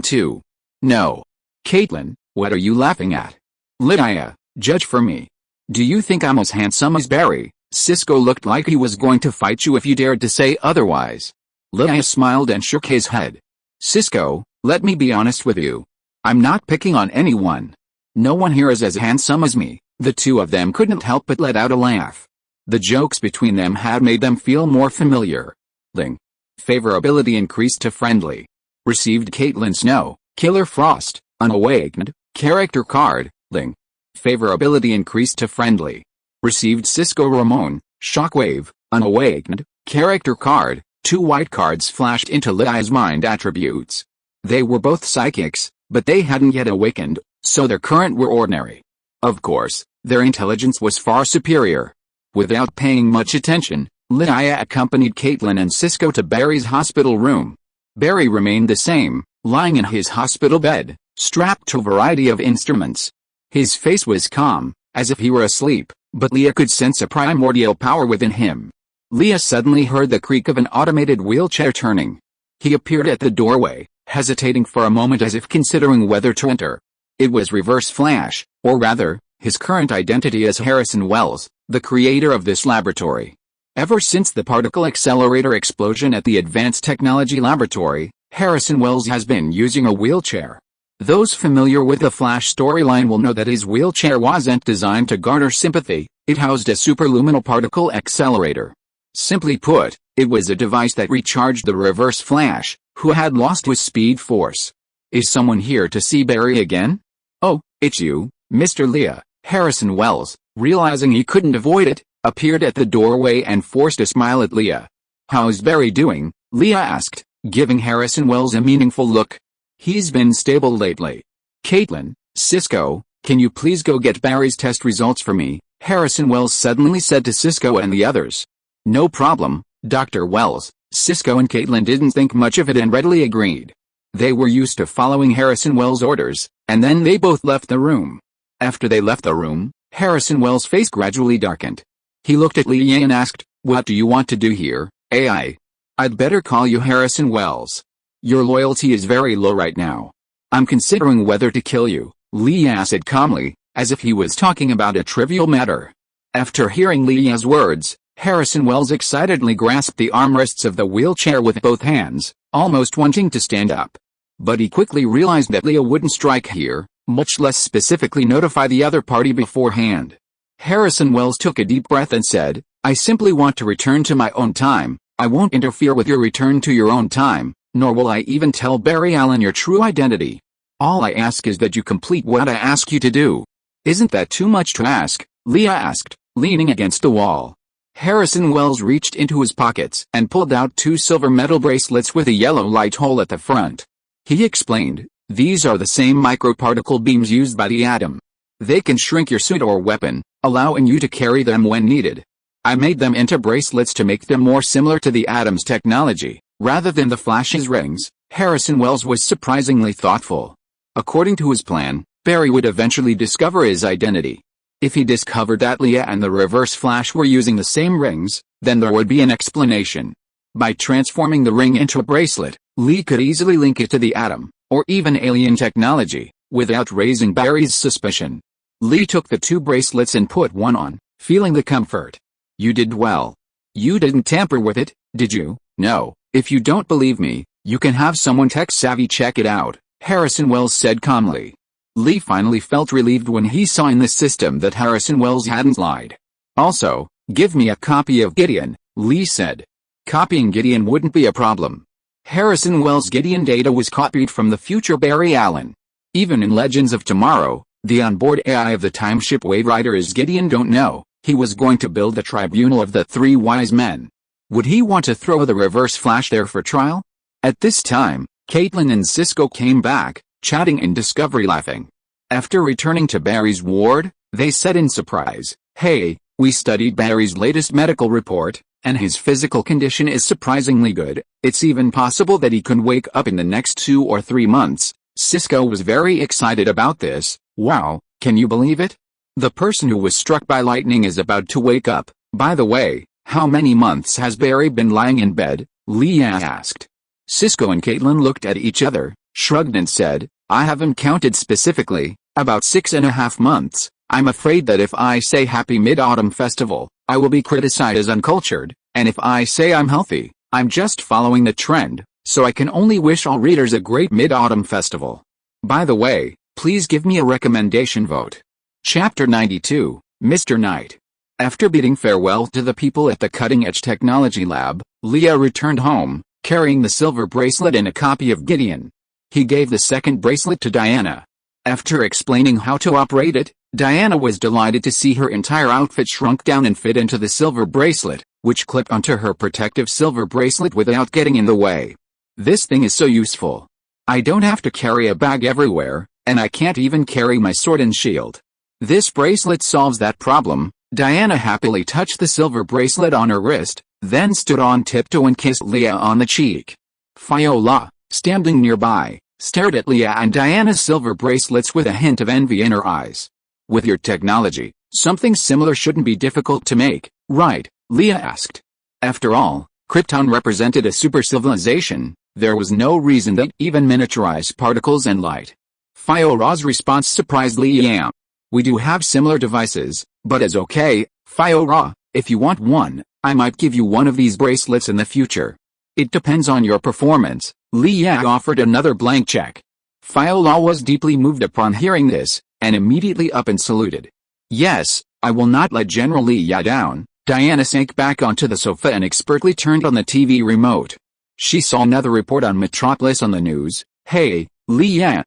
too. No. Caitlin, what are you laughing at? Lydia, judge for me. Do you think I'm as handsome as Barry? Cisco looked like he was going to fight you if you dared to say otherwise. Lydia smiled and shook his head. Cisco, let me be honest with you. I'm not picking on anyone. No one here is as handsome as me. The two of them couldn't help but let out a laugh. The jokes between them had made them feel more familiar. Ling. Favorability increased to friendly. Received Caitlin Snow, Killer Frost, Unawakened, Character Card, Ling. Favorability increased to friendly. Received Cisco Ramon, Shockwave, Unawakened, Character Card. 2 white cards flashed into Lydia's mind attributes. They were both psychics, but they hadn't yet awakened, so their current were ordinary. Of course, their intelligence was far superior. Without paying much attention, Lydia accompanied Caitlin and Cisco to Barry's hospital room. Barry remained the same, lying in his hospital bed, strapped to a variety of instruments. His face was calm, as if he were asleep, but Leah could sense a primordial power within him. Leah suddenly heard the creak of an automated wheelchair turning. He appeared at the doorway, hesitating for a moment as if considering whether to enter. It was Reverse Flash, or rather, his current identity as Harrison Wells, the creator of this laboratory. Ever since the particle accelerator explosion at the Advanced Technology Laboratory, Harrison Wells has been using a wheelchair. Those familiar with the Flash storyline will know that his wheelchair wasn't designed to garner sympathy, it housed a superluminal particle accelerator. Simply put, it was a device that recharged the Reverse Flash, who had lost his speed force. Is someone here to see Barry again? Oh, it's you, Mr. Leah. Harrison Wells, realizing he couldn't avoid it, appeared at the doorway and forced a smile at Leah. How's Barry doing? Leah asked, giving Harrison Wells a meaningful look. He's been stable lately. Caitlin, Cisco, can you please go get Barry's test results for me? Harrison Wells suddenly said to Cisco and the others. No problem, Dr. Wells. Cisco and Caitlin didn't think much of it and readily agreed. They were used to following Harrison Wells' orders, and then they both left the room. After they left the room, Harrison Wells' face gradually darkened. He looked at Leah and asked, what do you want to do here, AI? I'd better call you Harrison Wells. Your loyalty is very low right now. I'm considering whether to kill you, Leah said calmly, as if he was talking about a trivial matter. After hearing Leah's words, Harrison Wells excitedly grasped the armrests of the wheelchair with both hands, almost wanting to stand up. But he quickly realized that Leah wouldn't strike here, much less specifically notify the other party beforehand. Harrison Wells took a deep breath and said, I simply want to return to my own time. I won't interfere with your return to your own time, nor will I even tell Barry Allen your true identity. All I ask is that you complete what I ask you to do. Isn't that too much to ask? Leah asked, leaning against the wall. Harrison Wells reached into his pockets and pulled out 2 silver metal bracelets with a yellow light hole at the front. He explained, these are the same microparticle beams used by the Atom. They can shrink your suit or weapon, allowing you to carry them when needed. I made them into bracelets to make them more similar to the Atom's technology, rather than the Flash's rings. Harrison Wells was surprisingly thoughtful. According to his plan, Barry would eventually discover his identity. If he discovered that Leah and the Reverse Flash were using the same rings, then there would be an explanation. By transforming the ring into a bracelet, Lee could easily link it to the Atom, or even alien technology, without raising Barry's suspicion. Lee took the 2 bracelets and put one on, feeling the comfort. You did well. You didn't tamper with it, did you? No. If you don't believe me, you can have someone tech-savvy check it out, Harrison Wells said calmly. Lee finally felt relieved when he saw in the system that Harrison Wells hadn't lied. Also, give me a copy of Gideon, Lee said. Copying Gideon wouldn't be a problem. Harrison Wells' Gideon data was copied from the future Barry Allen. Even in Legends of Tomorrow, the onboard AI of the timeship Wave Rider is Gideon don't know. He was going to build the tribunal of the 3 wise men. Would he want to throw the Reverse Flash there for trial? At this time, Caitlin and Cisco came back, chatting and Discovery laughing. After returning to Barry's ward, they said in surprise, hey, we studied Barry's latest medical report, and his physical condition is surprisingly good. It's even possible that he could wake up in the next 2 or 3 months. Cisco was very excited about this. Wow, can you believe it? The person who was struck by lightning is about to wake up. By the way, how many months has Barry been lying in bed? Leah asked. Cisco and Caitlin looked at each other, shrugged and said, I haven't counted specifically, about 6.5 months. I'm afraid that if I say Happy Mid-Autumn Festival, I will be criticized as uncultured, and if I say I'm healthy, I'm just following the trend, so I can only wish all readers a great Mid-Autumn Festival. By the way, please give me a recommendation vote. Chapter 92, Mr. Knight. After bidding farewell to the people at the Cutting Edge Technology Lab, Leah returned home, carrying the silver bracelet and a copy of Gideon. He gave the second bracelet to Diana. After explaining how to operate it, Diana was delighted to see her entire outfit shrunk down and fit into the silver bracelet, which clipped onto her protective silver bracelet without getting in the way. This thing is so useful. I don't have to carry a bag everywhere, and I can't even carry my sword and shield. This bracelet solves that problem. Diana happily touched the silver bracelet on her wrist, then stood on tiptoe and kissed Leah on the cheek. Viola, standing nearby, stared at Leah and Diana's silver bracelets with a hint of envy in her eyes. With your technology, something similar shouldn't be difficult to make, right? Leah asked. After all, Krypton represented a super civilization. There was no reason that even miniaturized particles and light. Fiola's response surprised Leah. We do have similar devices, but it's okay, Fiola, if you want one, I might give you one of these bracelets in the future. It depends on your performance. Leah offered another blank check. Viola was deeply moved upon hearing this, and immediately up and saluted. Yes, I will not let General Leah down. Diana sank back onto the sofa and expertly turned on the TV remote. She saw another report on Metropolis on the news. Hey, Leah,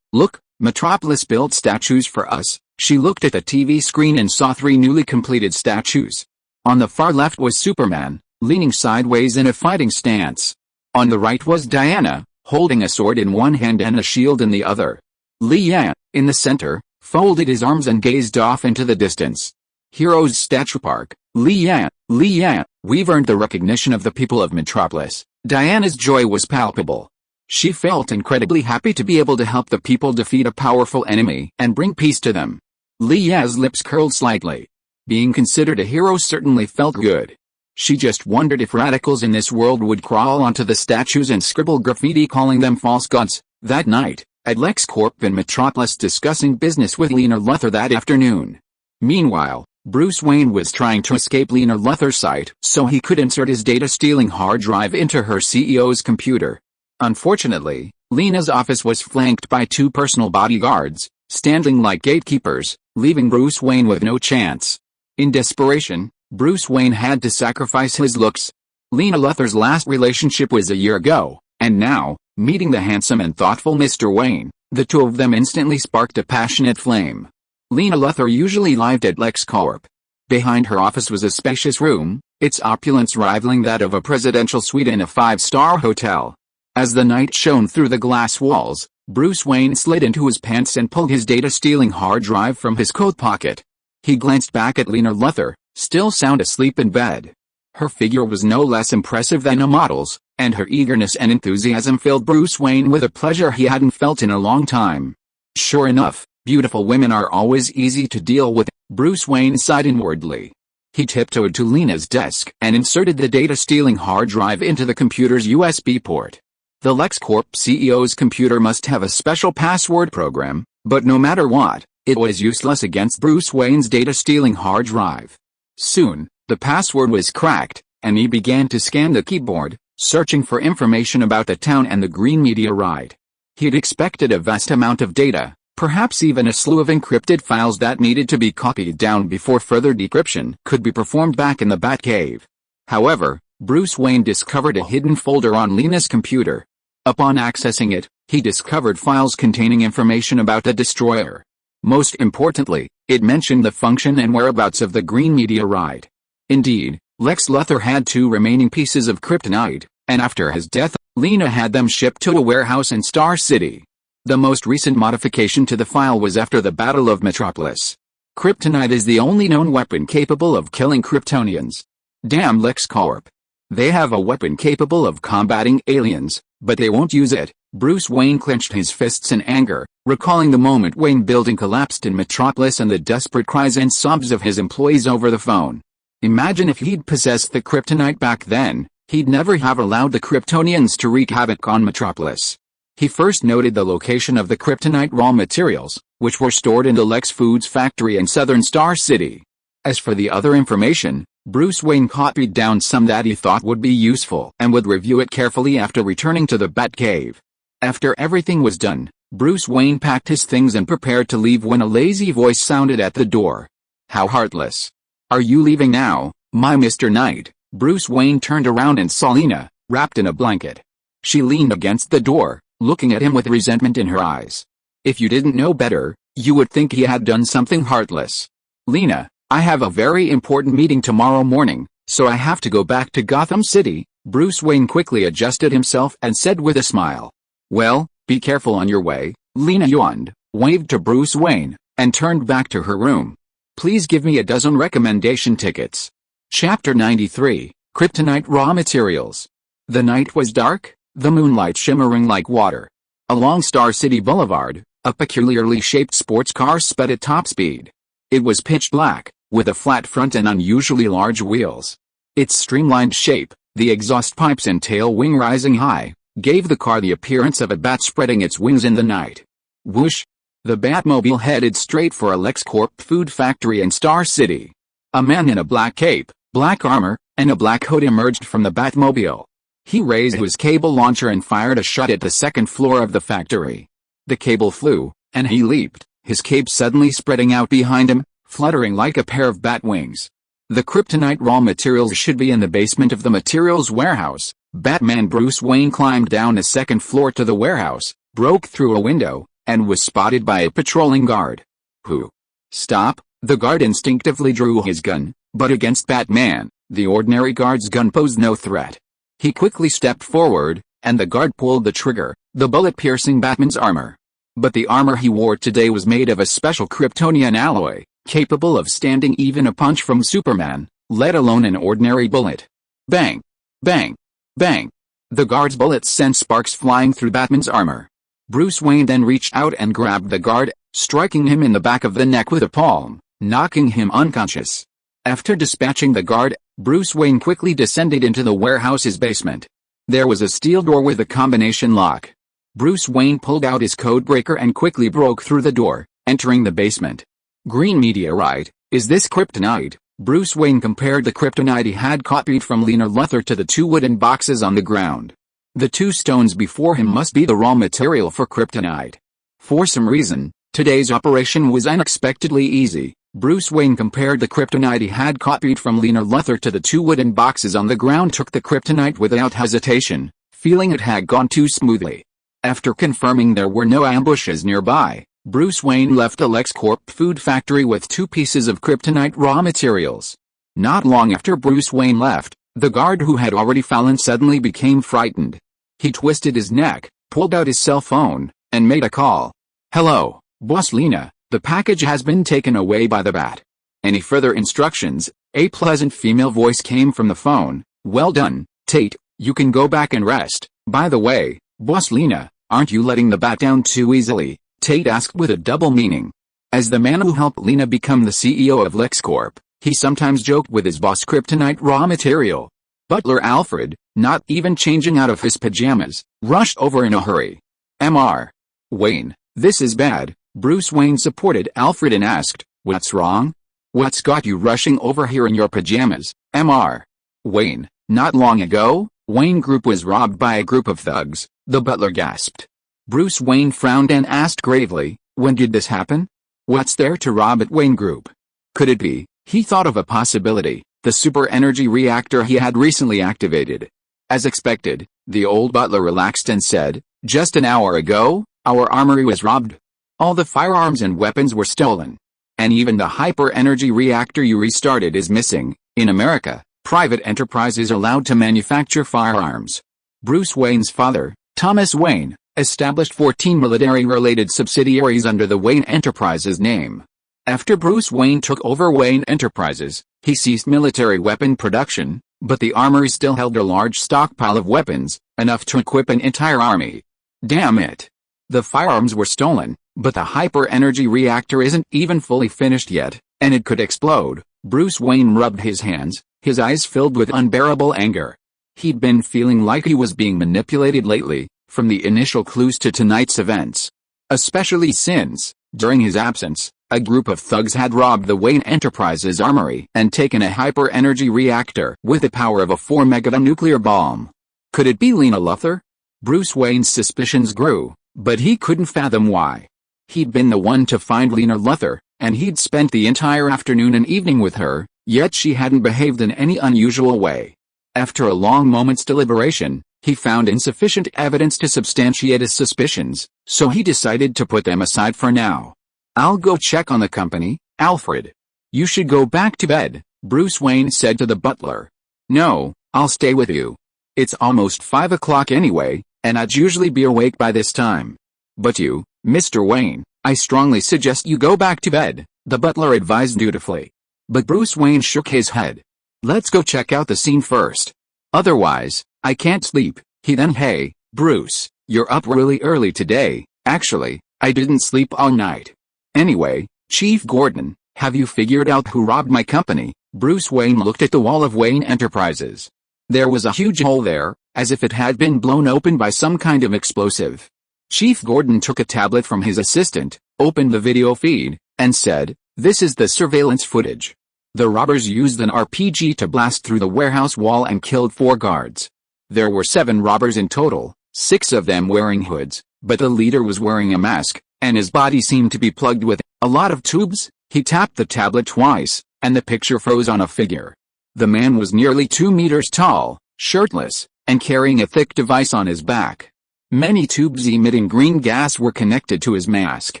look, Metropolis built statues for us. She looked at the TV screen and saw 3 newly completed statues. On the far left was Superman, leaning sideways in a fighting stance. On the right was Diana, holding a sword in one hand and a shield in the other. Leah, in the center, folded his arms and gazed off into the distance. Heroes Statue Park. Leah, we've earned the recognition of the people of Metropolis. Diana's joy was palpable. She felt incredibly happy to be able to help the people defeat a powerful enemy and bring peace to them. Leah's lips curled slightly. Being considered a hero certainly felt good. She just wondered if radicals in this world would crawl onto the statues and scribble graffiti calling them false gods. That night, at LexCorp in Metropolis discussing business with Lena Luthor that afternoon. Meanwhile, Bruce Wayne was trying to escape Lena Luthor's sight so he could insert his data-stealing hard drive into her CEO's computer. Unfortunately, Lena's office was flanked by 2 personal bodyguards, standing like gatekeepers, leaving Bruce Wayne with no chance. In desperation, Bruce Wayne had to sacrifice his looks. Lena Luthor's last relationship was a year ago, and now, meeting the handsome and thoughtful Mr. Wayne, the two of them instantly sparked a passionate flame. Lena Luthor usually lived at LexCorp. Behind her office was a spacious room, its opulence rivaling that of a presidential suite in a 5-star hotel. As the night shone through the glass walls, Bruce Wayne slid into his pants and pulled his data-stealing hard drive from his coat pocket. He glanced back at Lena Luthor, still sound asleep in bed. Her figure was no less impressive than a model's, and her eagerness and enthusiasm filled Bruce Wayne with a pleasure he hadn't felt in a long time. Sure enough, beautiful women are always easy to deal with, Bruce Wayne sighed inwardly. He tiptoed to Lena's desk and inserted the data-stealing hard drive into the computer's USB port. The LexCorp CEO's computer must have a special password program, but no matter what, it was useless against Bruce Wayne's data-stealing hard drive. Soon, the password was cracked, and he began to scan the keyboard, searching for information about the town and the green meteorite. He'd expected a vast amount of data, perhaps even a slew of encrypted files that needed to be copied down before further decryption could be performed back in the Batcave. However, Bruce Wayne discovered a hidden folder on Lena's computer. Upon accessing it, he discovered files containing information about the destroyer. Most importantly, it mentioned the function and whereabouts of the green meteorite. Indeed, Lex Luthor had 2 remaining pieces of kryptonite, and after his death, Lena had them shipped to a warehouse in Star City. The most recent modification to the file was after the Battle of Metropolis. Kryptonite is the only known weapon capable of killing Kryptonians. Damn LexCorp. They have a weapon capable of combating aliens, but they won't use it. Bruce Wayne clenched his fists in anger, recalling the moment Wayne Building collapsed in Metropolis and the desperate cries and sobs of his employees over the phone. Imagine if he'd possessed the kryptonite back then, he'd never have allowed the Kryptonians to wreak havoc on Metropolis. He first noted the location of the kryptonite raw materials, which were stored in the Lex Foods factory in southern Star City. As for the other information, Bruce Wayne copied down some that he thought would be useful and would review it carefully after returning to the Batcave. After everything was done, Bruce Wayne packed his things and prepared to leave when a lazy voice sounded at the door. "How heartless. Are you leaving now, my Mr. Knight?" Bruce Wayne turned around and saw Lena, wrapped in a blanket. She leaned against the door, looking at him with resentment in her eyes. "If you didn't know better, you would think he had done something heartless." "Lena, I have a very important meeting tomorrow morning, so I have to go back to Gotham City." Bruce Wayne quickly adjusted himself and said with a smile. "Well, be careful on your way." Lena yawned, waved to Bruce Wayne, and turned back to her room. "Please give me a dozen recommendation tickets." Chapter 93, Kryptonite Raw Materials. The night was dark, the moonlight shimmering like water. Along Star City Boulevard, a peculiarly shaped sports car sped at top speed. It was pitch black, with a flat front and unusually large wheels. Its streamlined shape, the exhaust pipes and tail wing rising high, gave the car the appearance of a bat spreading its wings in the night. Whoosh! The Batmobile headed straight for a LexCorp food factory in Star City. A man in a black cape, black armor, and a black hood emerged from the Batmobile. He raised his cable launcher and fired a shot at the second floor of the factory. The cable flew, and he leaped, his cape suddenly spreading out behind him, fluttering like a pair of bat wings. The kryptonite raw materials should be in the basement of the materials warehouse. Batman Bruce Wayne climbed down the second floor to the warehouse, broke through a window, and was spotted by a patrolling guard. "Who?" "Stop!" The guard instinctively drew his gun, but against Batman, the ordinary guard's gun posed no threat. He quickly stepped forward, and the guard pulled the trigger, the bullet piercing Batman's armor. But the armor he wore today was made of a special Kryptonian alloy, capable of standing even a punch from Superman, let alone an ordinary bullet. Bang! Bang! Bang! The guard's bullets sent sparks flying through Batman's armor. Bruce Wayne then reached out and grabbed the guard, striking him in the back of the neck with a palm, knocking him unconscious. After dispatching the guard, Bruce Wayne quickly descended into the warehouse's basement. There was a steel door with a combination lock. Bruce Wayne pulled out his codebreaker and quickly broke through the door, entering the basement. "Green meteorite, is this kryptonite?" Bruce Wayne compared the kryptonite he had copied from Lena Luthor to the two wooden boxes on the ground. The two stones before him must be the raw material for kryptonite. For some reason, today's operation was unexpectedly easy. Bruce Wayne compared the kryptonite he had copied from Lena Luthor to the two wooden boxes on the ground, took the kryptonite without hesitation, feeling it had gone too smoothly. After confirming there were no ambushes nearby, Bruce Wayne left the LexCorp food factory with 2 pieces of kryptonite raw materials. Not long after Bruce Wayne left, the guard who had already fallen suddenly became frightened. He twisted his neck, pulled out his cell phone, and made a call. "Hello, Boss Lena, the package has been taken away by the Bat. Any further instructions?" A pleasant female voice came from the phone. "Well done, Tate, you can go back and rest. By the way, Boss Lena, aren't you letting the Bat down too easily?" Tate asked with a double meaning. As the man who helped Lena become the CEO of LexCorp, he sometimes joked with his boss kryptonite raw material. Butler Alfred, not even changing out of his pajamas, rushed over in a hurry. "Mr. Wayne, this is bad." Bruce Wayne supported Alfred and asked, "What's wrong? What's got you rushing over here in your pajamas, Mr. Wayne?" "Not long ago, Wayne Group was robbed by a group of thugs," the butler gasped. Bruce Wayne frowned and asked gravely, "When did this happen? What's there to rob at Wayne Group?" Could it be, he thought of a possibility, the super energy reactor he had recently activated? As expected, the old butler relaxed and said, "Just an hour ago, our armory was robbed. All the firearms and weapons were stolen. And even the hyper-energy reactor you restarted is missing. In America, private enterprises are allowed to manufacture firearms." Bruce Wayne's father, Thomas Wayne, established 14 military-related subsidiaries under the Wayne Enterprises name. After Bruce Wayne took over Wayne Enterprises, he ceased military weapon production, but the armory still held a large stockpile of weapons, enough to equip an entire army. Damn it. The firearms were stolen, but the hyper-energy reactor isn't even fully finished yet, and it could explode. Bruce Wayne rubbed his hands, his eyes filled with unbearable anger. He'd been feeling like he was being manipulated lately, from the initial clues to tonight's events. Especially since, during his absence, a group of thugs had robbed the Wayne Enterprises armory and taken a hyper-energy reactor with the power of a 4-megaton nuclear bomb. Could it be Lena Luthor? Bruce Wayne's suspicions grew, but he couldn't fathom why. He'd been the one to find Lena Luthor, and he'd spent the entire afternoon and evening with her, yet she hadn't behaved in any unusual way. After a long moment's deliberation, he found insufficient evidence to substantiate his suspicions, so he decided to put them aside for now. "I'll go check on the company, Alfred." "You should go back to bed," Bruce Wayne said to the butler. "No, I'll stay with you. It's almost 5 o'clock anyway, and I'd usually be awake by this time." "But you, Mr. Wayne, I strongly suggest you go back to bed," the butler advised dutifully. But Bruce Wayne shook his head. "Let's go check out the scene first. Otherwise, I can't sleep." He then, "Hey, Bruce, you're up really early today. Actually, I didn't sleep all night. Anyway, Chief Gordon, have you figured out who robbed my company?" Bruce Wayne looked at the wall of Wayne Enterprises. There was a huge hole there, as if it had been blown open by some kind of explosive. Chief Gordon took a tablet from his assistant, opened the video feed, and said, "This is the surveillance footage. The robbers used an RPG to blast through the warehouse wall and killed 4 guards. There were 7 robbers in total, 6 of them wearing hoods, but the leader was wearing a mask, and his body seemed to be plugged with a lot of tubes." He tapped the tablet twice, and the picture froze on a figure. The man was nearly 2 meters tall, shirtless, and carrying a thick device on his back. Many tubes emitting green gas were connected to his mask.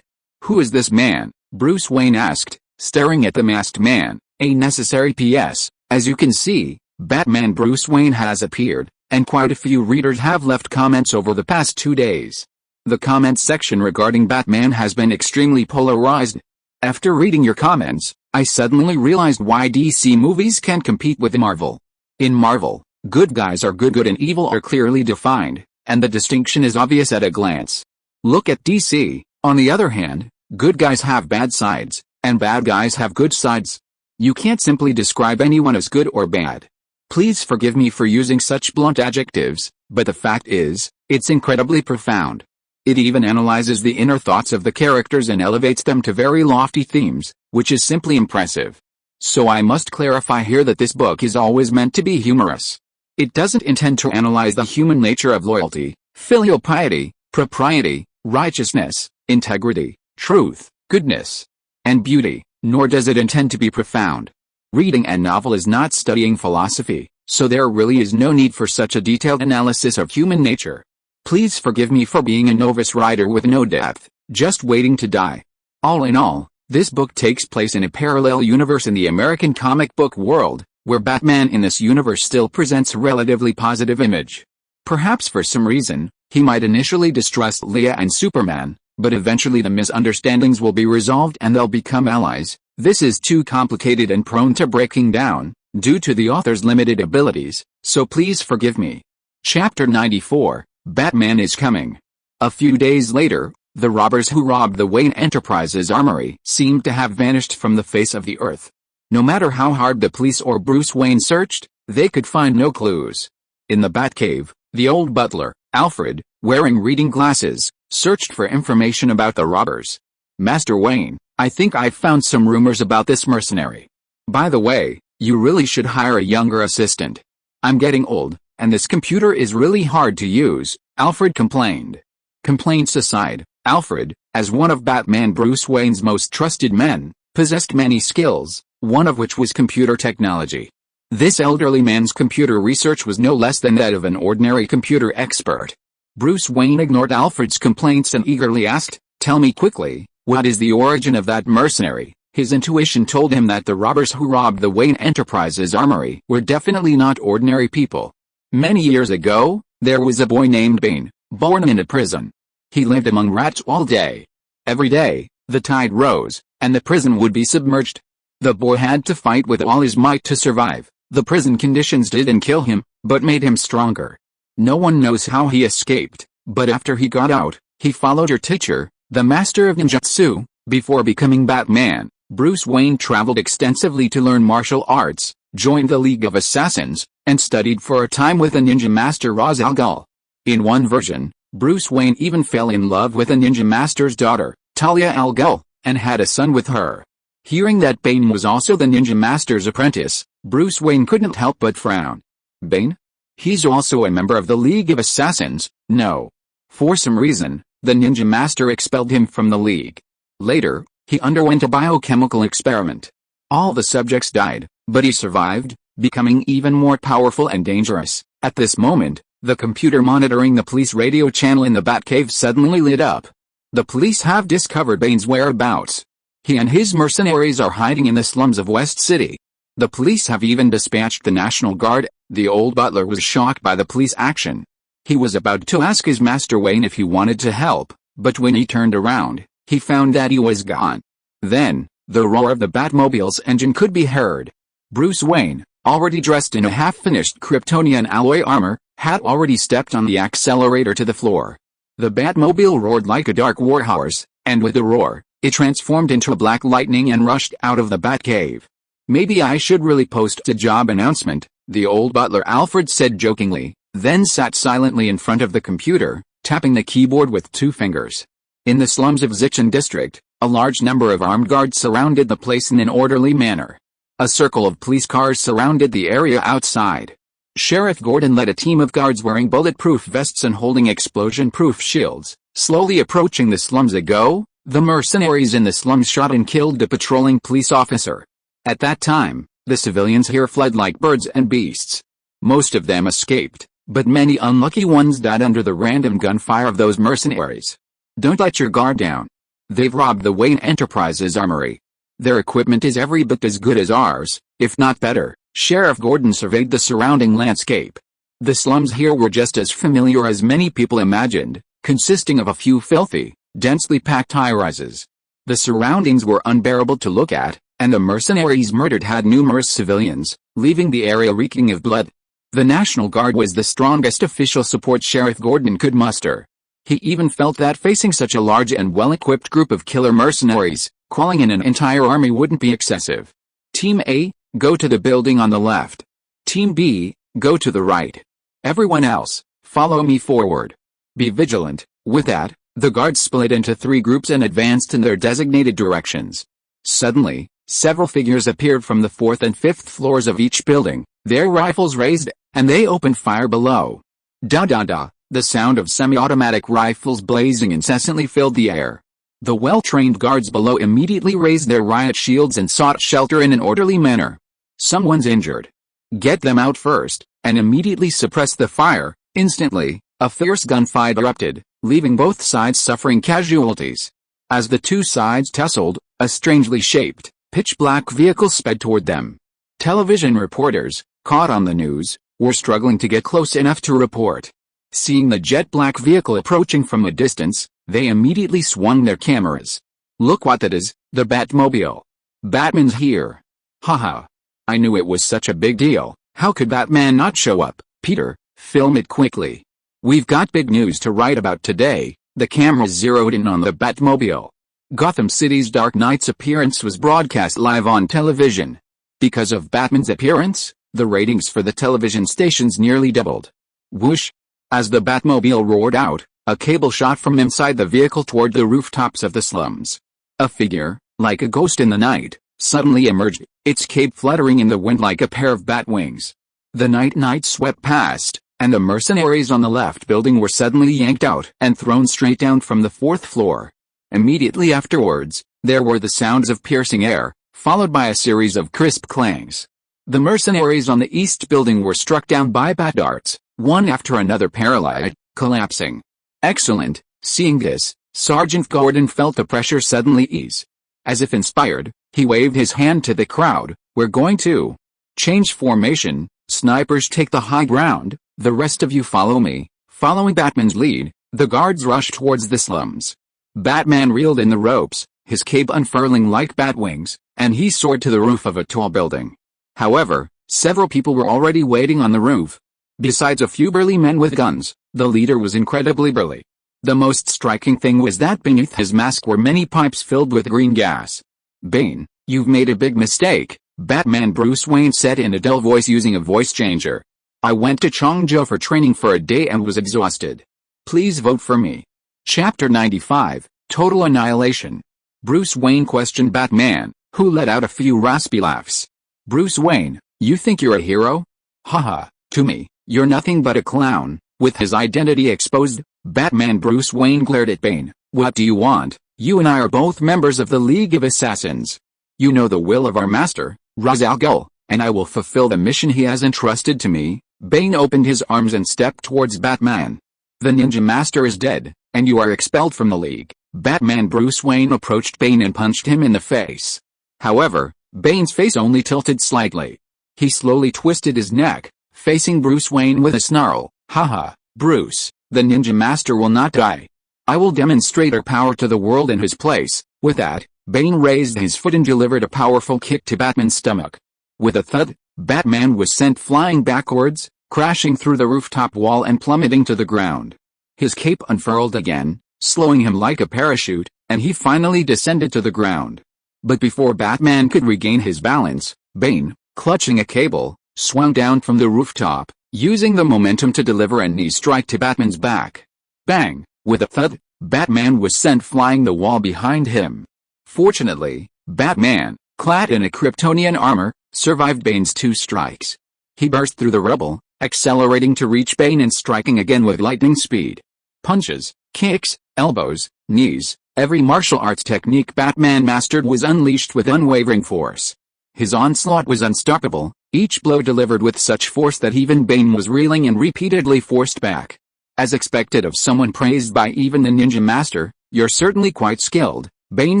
"Who is this man?" Bruce Wayne asked, staring at the masked man. A necessary PS, as you can see, Batman Bruce Wayne has appeared, and quite a few readers have left comments over the past 2 days. The comments section regarding Batman has been extremely polarized. After reading your comments, I suddenly realized why DC movies can't compete with Marvel. In Marvel, good guys are good and evil are clearly defined, and the distinction is obvious at a glance. Look at DC, on the other hand, good guys have bad sides, and bad guys have good sides. You can't simply describe anyone as good or bad. Please forgive me for using such blunt adjectives, but the fact is, it's incredibly profound. It even analyzes the inner thoughts of the characters and elevates them to very lofty themes, which is simply impressive. So I must clarify here that this book is always meant to be humorous. It doesn't intend to analyze the human nature of loyalty, filial piety, propriety, righteousness, integrity, truth, goodness, and beauty, nor does it intend to be profound. Reading a novel is not studying philosophy, so there really is no need for such a detailed analysis of human nature. Please forgive me for being a novice writer with no depth, just waiting to die. All in all, this book takes place in a parallel universe in the American comic book world, where Batman in this universe still presents a relatively positive image. Perhaps for some reason, he might initially distrust Leah and Superman, but eventually the misunderstandings will be resolved and they'll become allies. This is too complicated and prone to breaking down, due to the author's limited abilities, so please forgive me. Chapter 94, Batman is Coming. A few days later, the robbers who robbed the Wayne Enterprises armory seemed to have vanished from the face of the earth. No matter how hard the police or Bruce Wayne searched, they could find no clues. In the Batcave, the old butler, Alfred, wearing reading glasses, searched for information about the robbers. "Master Wayne, I think I've found some rumors about this mercenary. By the way, you really should hire a younger assistant. I'm getting old, and this computer is really hard to use," Alfred complained. Complaints aside, Alfred, as one of Batman Bruce Wayne's most trusted men, possessed many skills, one of which was computer technology. This elderly man's computer research was no less than that of an ordinary computer expert. Bruce Wayne ignored Alfred's complaints and eagerly asked, "Tell me quickly, what is the origin of that mercenary?" His intuition told him that the robbers who robbed the Wayne Enterprises armory were definitely not ordinary people. Many years ago, there was a boy named Bane, born in a prison. He lived among rats all day. Every day, the tide rose, and the prison would be submerged. The boy had to fight with all his might to survive. The prison conditions didn't kill him, but made him stronger. No one knows how he escaped, But after he got out, he followed your teacher, the master of ninjutsu. Before becoming Batman, Bruce Wayne traveled extensively to learn martial arts, joined the League of Assassins, and studied for a time with the ninja master Ra's al Ghul. In one version, Bruce Wayne even fell in love with the ninja master's daughter, Talia al Ghul, and had a son with her. Hearing that Bane was also the ninja master's apprentice, Bruce Wayne couldn't help but frown. Bane? He's also a member of the League of Assassins. No. For some reason, the ninja master expelled him from the League. Later, he underwent a biochemical experiment. All the subjects died, but he survived, becoming even more powerful and dangerous. At this moment, the computer monitoring the police radio channel in the Batcave suddenly lit up. The police have discovered Bane's whereabouts. He and his mercenaries are hiding in the slums of West City. The police have even dispatched the National Guard. The old butler was shocked by the police action. He was about to ask his master Wayne if he wanted to help, but when he turned around, he found that he was gone. Then, the roar of the Batmobile's engine could be heard. Bruce Wayne, already dressed in a half-finished Kryptonian alloy armor, had already stepped on the accelerator to the floor. The Batmobile roared like a dark warhorse, and with the roar, it transformed into a black lightning and rushed out of the Batcave. "Maybe I should really post a job announcement," the old butler Alfred said jokingly, then sat silently in front of the computer, tapping the keyboard with 2 fingers. In the slums of Zicheng district, a large number of armed guards surrounded the place in an orderly manner. A circle of police cars surrounded the area outside. Sheriff Gordon led a team of guards wearing bulletproof vests and holding explosion-proof shields, slowly approaching the slums. The mercenaries in the slums shot and killed a patrolling police officer. At that time, the civilians here fled like birds and beasts. Most of them escaped, but many unlucky ones died under the random gunfire of those mercenaries. Don't let your guard down. They've robbed the Wayne Enterprises armory. Their equipment is every bit as good as ours, if not better. Sheriff Gordon surveyed the surrounding landscape. The slums here were just as familiar as many people imagined, consisting of a few filthy, densely packed high-rises. The surroundings were unbearable to look at, and the mercenaries murdered had numerous civilians, leaving the area reeking of blood. The National Guard was the strongest official support Sheriff Gordon could muster. He even felt that facing such a large and well-equipped group of killer mercenaries, calling in an entire army wouldn't be excessive. Team A, go to the building on the left. Team B, go to the right. Everyone else, follow me forward. Be vigilant. With that, the guards split into 3 groups and advanced in their designated directions. Suddenly, several figures appeared from the 4th and 5th floors of each building, their rifles raised, and they opened fire below. Da-da-da. The sound of semi-automatic rifles blazing incessantly filled the air. The well-trained guards below immediately raised their riot shields and sought shelter in an orderly manner. Someone's injured. Get them out first, and immediately suppress the fire. Instantly, a fierce gunfight erupted, leaving both sides suffering casualties. As the 2 sides tussled, a strangely shaped, pitch-black vehicle sped toward them. Television reporters, caught on the news, were struggling to get close enough to report. Seeing the jet-black vehicle approaching from a distance, they immediately swung their cameras. "Look what that is, the Batmobile. Batman's here. Haha. I knew it was such a big deal. How could Batman not show up? Peter, film it quickly. We've got big news to write about today." The cameras zeroed in on the Batmobile. Gotham City's Dark Knight's appearance was broadcast live on television. Because of Batman's appearance, the ratings for the television stations nearly doubled. Whoosh! As the Batmobile roared out, a cable shot from inside the vehicle toward the rooftops of the slums. A figure, like a ghost in the night, suddenly emerged, its cape fluttering in the wind like a pair of bat wings. The night swept past, and the mercenaries on the left building were suddenly yanked out and thrown straight down from the 4th floor. Immediately afterwards, there were the sounds of piercing air, followed by a series of crisp clangs. The mercenaries on the east building were struck down by bat darts, one after another paralyzed, collapsing. Excellent. Seeing this, Sergeant Gordon felt the pressure suddenly ease. As if inspired, he waved his hand to the crowd. "We're going to change formation. Snipers take the high ground, the rest of you follow me." Following Batman's lead, the guards rushed towards the slums. Batman reeled in the ropes, his cape unfurling like bat wings, and he soared to the roof of a tall building. However, several people were already waiting on the roof. Besides a few burly men with guns, the leader was incredibly burly. The most striking thing was that beneath his mask were many pipes filled with green gas. "Bane, you've made a big mistake," Batman Bruce Wayne said in a dull voice using a voice changer. "I went to Changzhou for training for a day and was exhausted. Please vote for me." Chapter 95, Total Annihilation. Bruce Wayne questioned Batman, who let out a few raspy laughs. "Bruce Wayne, you think you're a hero? Haha, to me, you're nothing but a clown." With his identity exposed, Batman Bruce Wayne glared at Bane. "What do you want? You and I are both members of the League of Assassins. You know the will of our master, Ra's al Ghul, and I will fulfill the mission he has entrusted to me." Bane opened his arms and stepped towards Batman. "The Ninja Master is dead, and you are expelled from the League." Batman Bruce Wayne approached Bane and punched him in the face. However, Bane's face only tilted slightly. He slowly twisted his neck, facing Bruce Wayne with a snarl. "Haha, Bruce, the Ninja Master will not die. I will demonstrate our power to the world in his place." With that, Bane raised his foot and delivered a powerful kick to Batman's stomach. With a thud, Batman was sent flying backwards, crashing through the rooftop wall and plummeting to the ground. His cape unfurled again, slowing him like a parachute, and he finally descended to the ground. But before Batman could regain his balance, Bane, clutching a cable, swung down from the rooftop, using the momentum to deliver a knee strike to Batman's back. Bang! With a thud, Batman was sent flying the wall behind him. Fortunately, Batman, clad in a Kryptonian armor, survived Bane's two strikes. He burst through the rubble, accelerating to reach Bane and striking again with lightning speed. Punches, kicks, elbows, knees, every martial arts technique Batman mastered was unleashed with unwavering force. His onslaught was unstoppable, each blow delivered with such force that even Bane was reeling and repeatedly forced back. As expected of someone praised by even the Ninja Master, "You're certainly quite skilled," Bane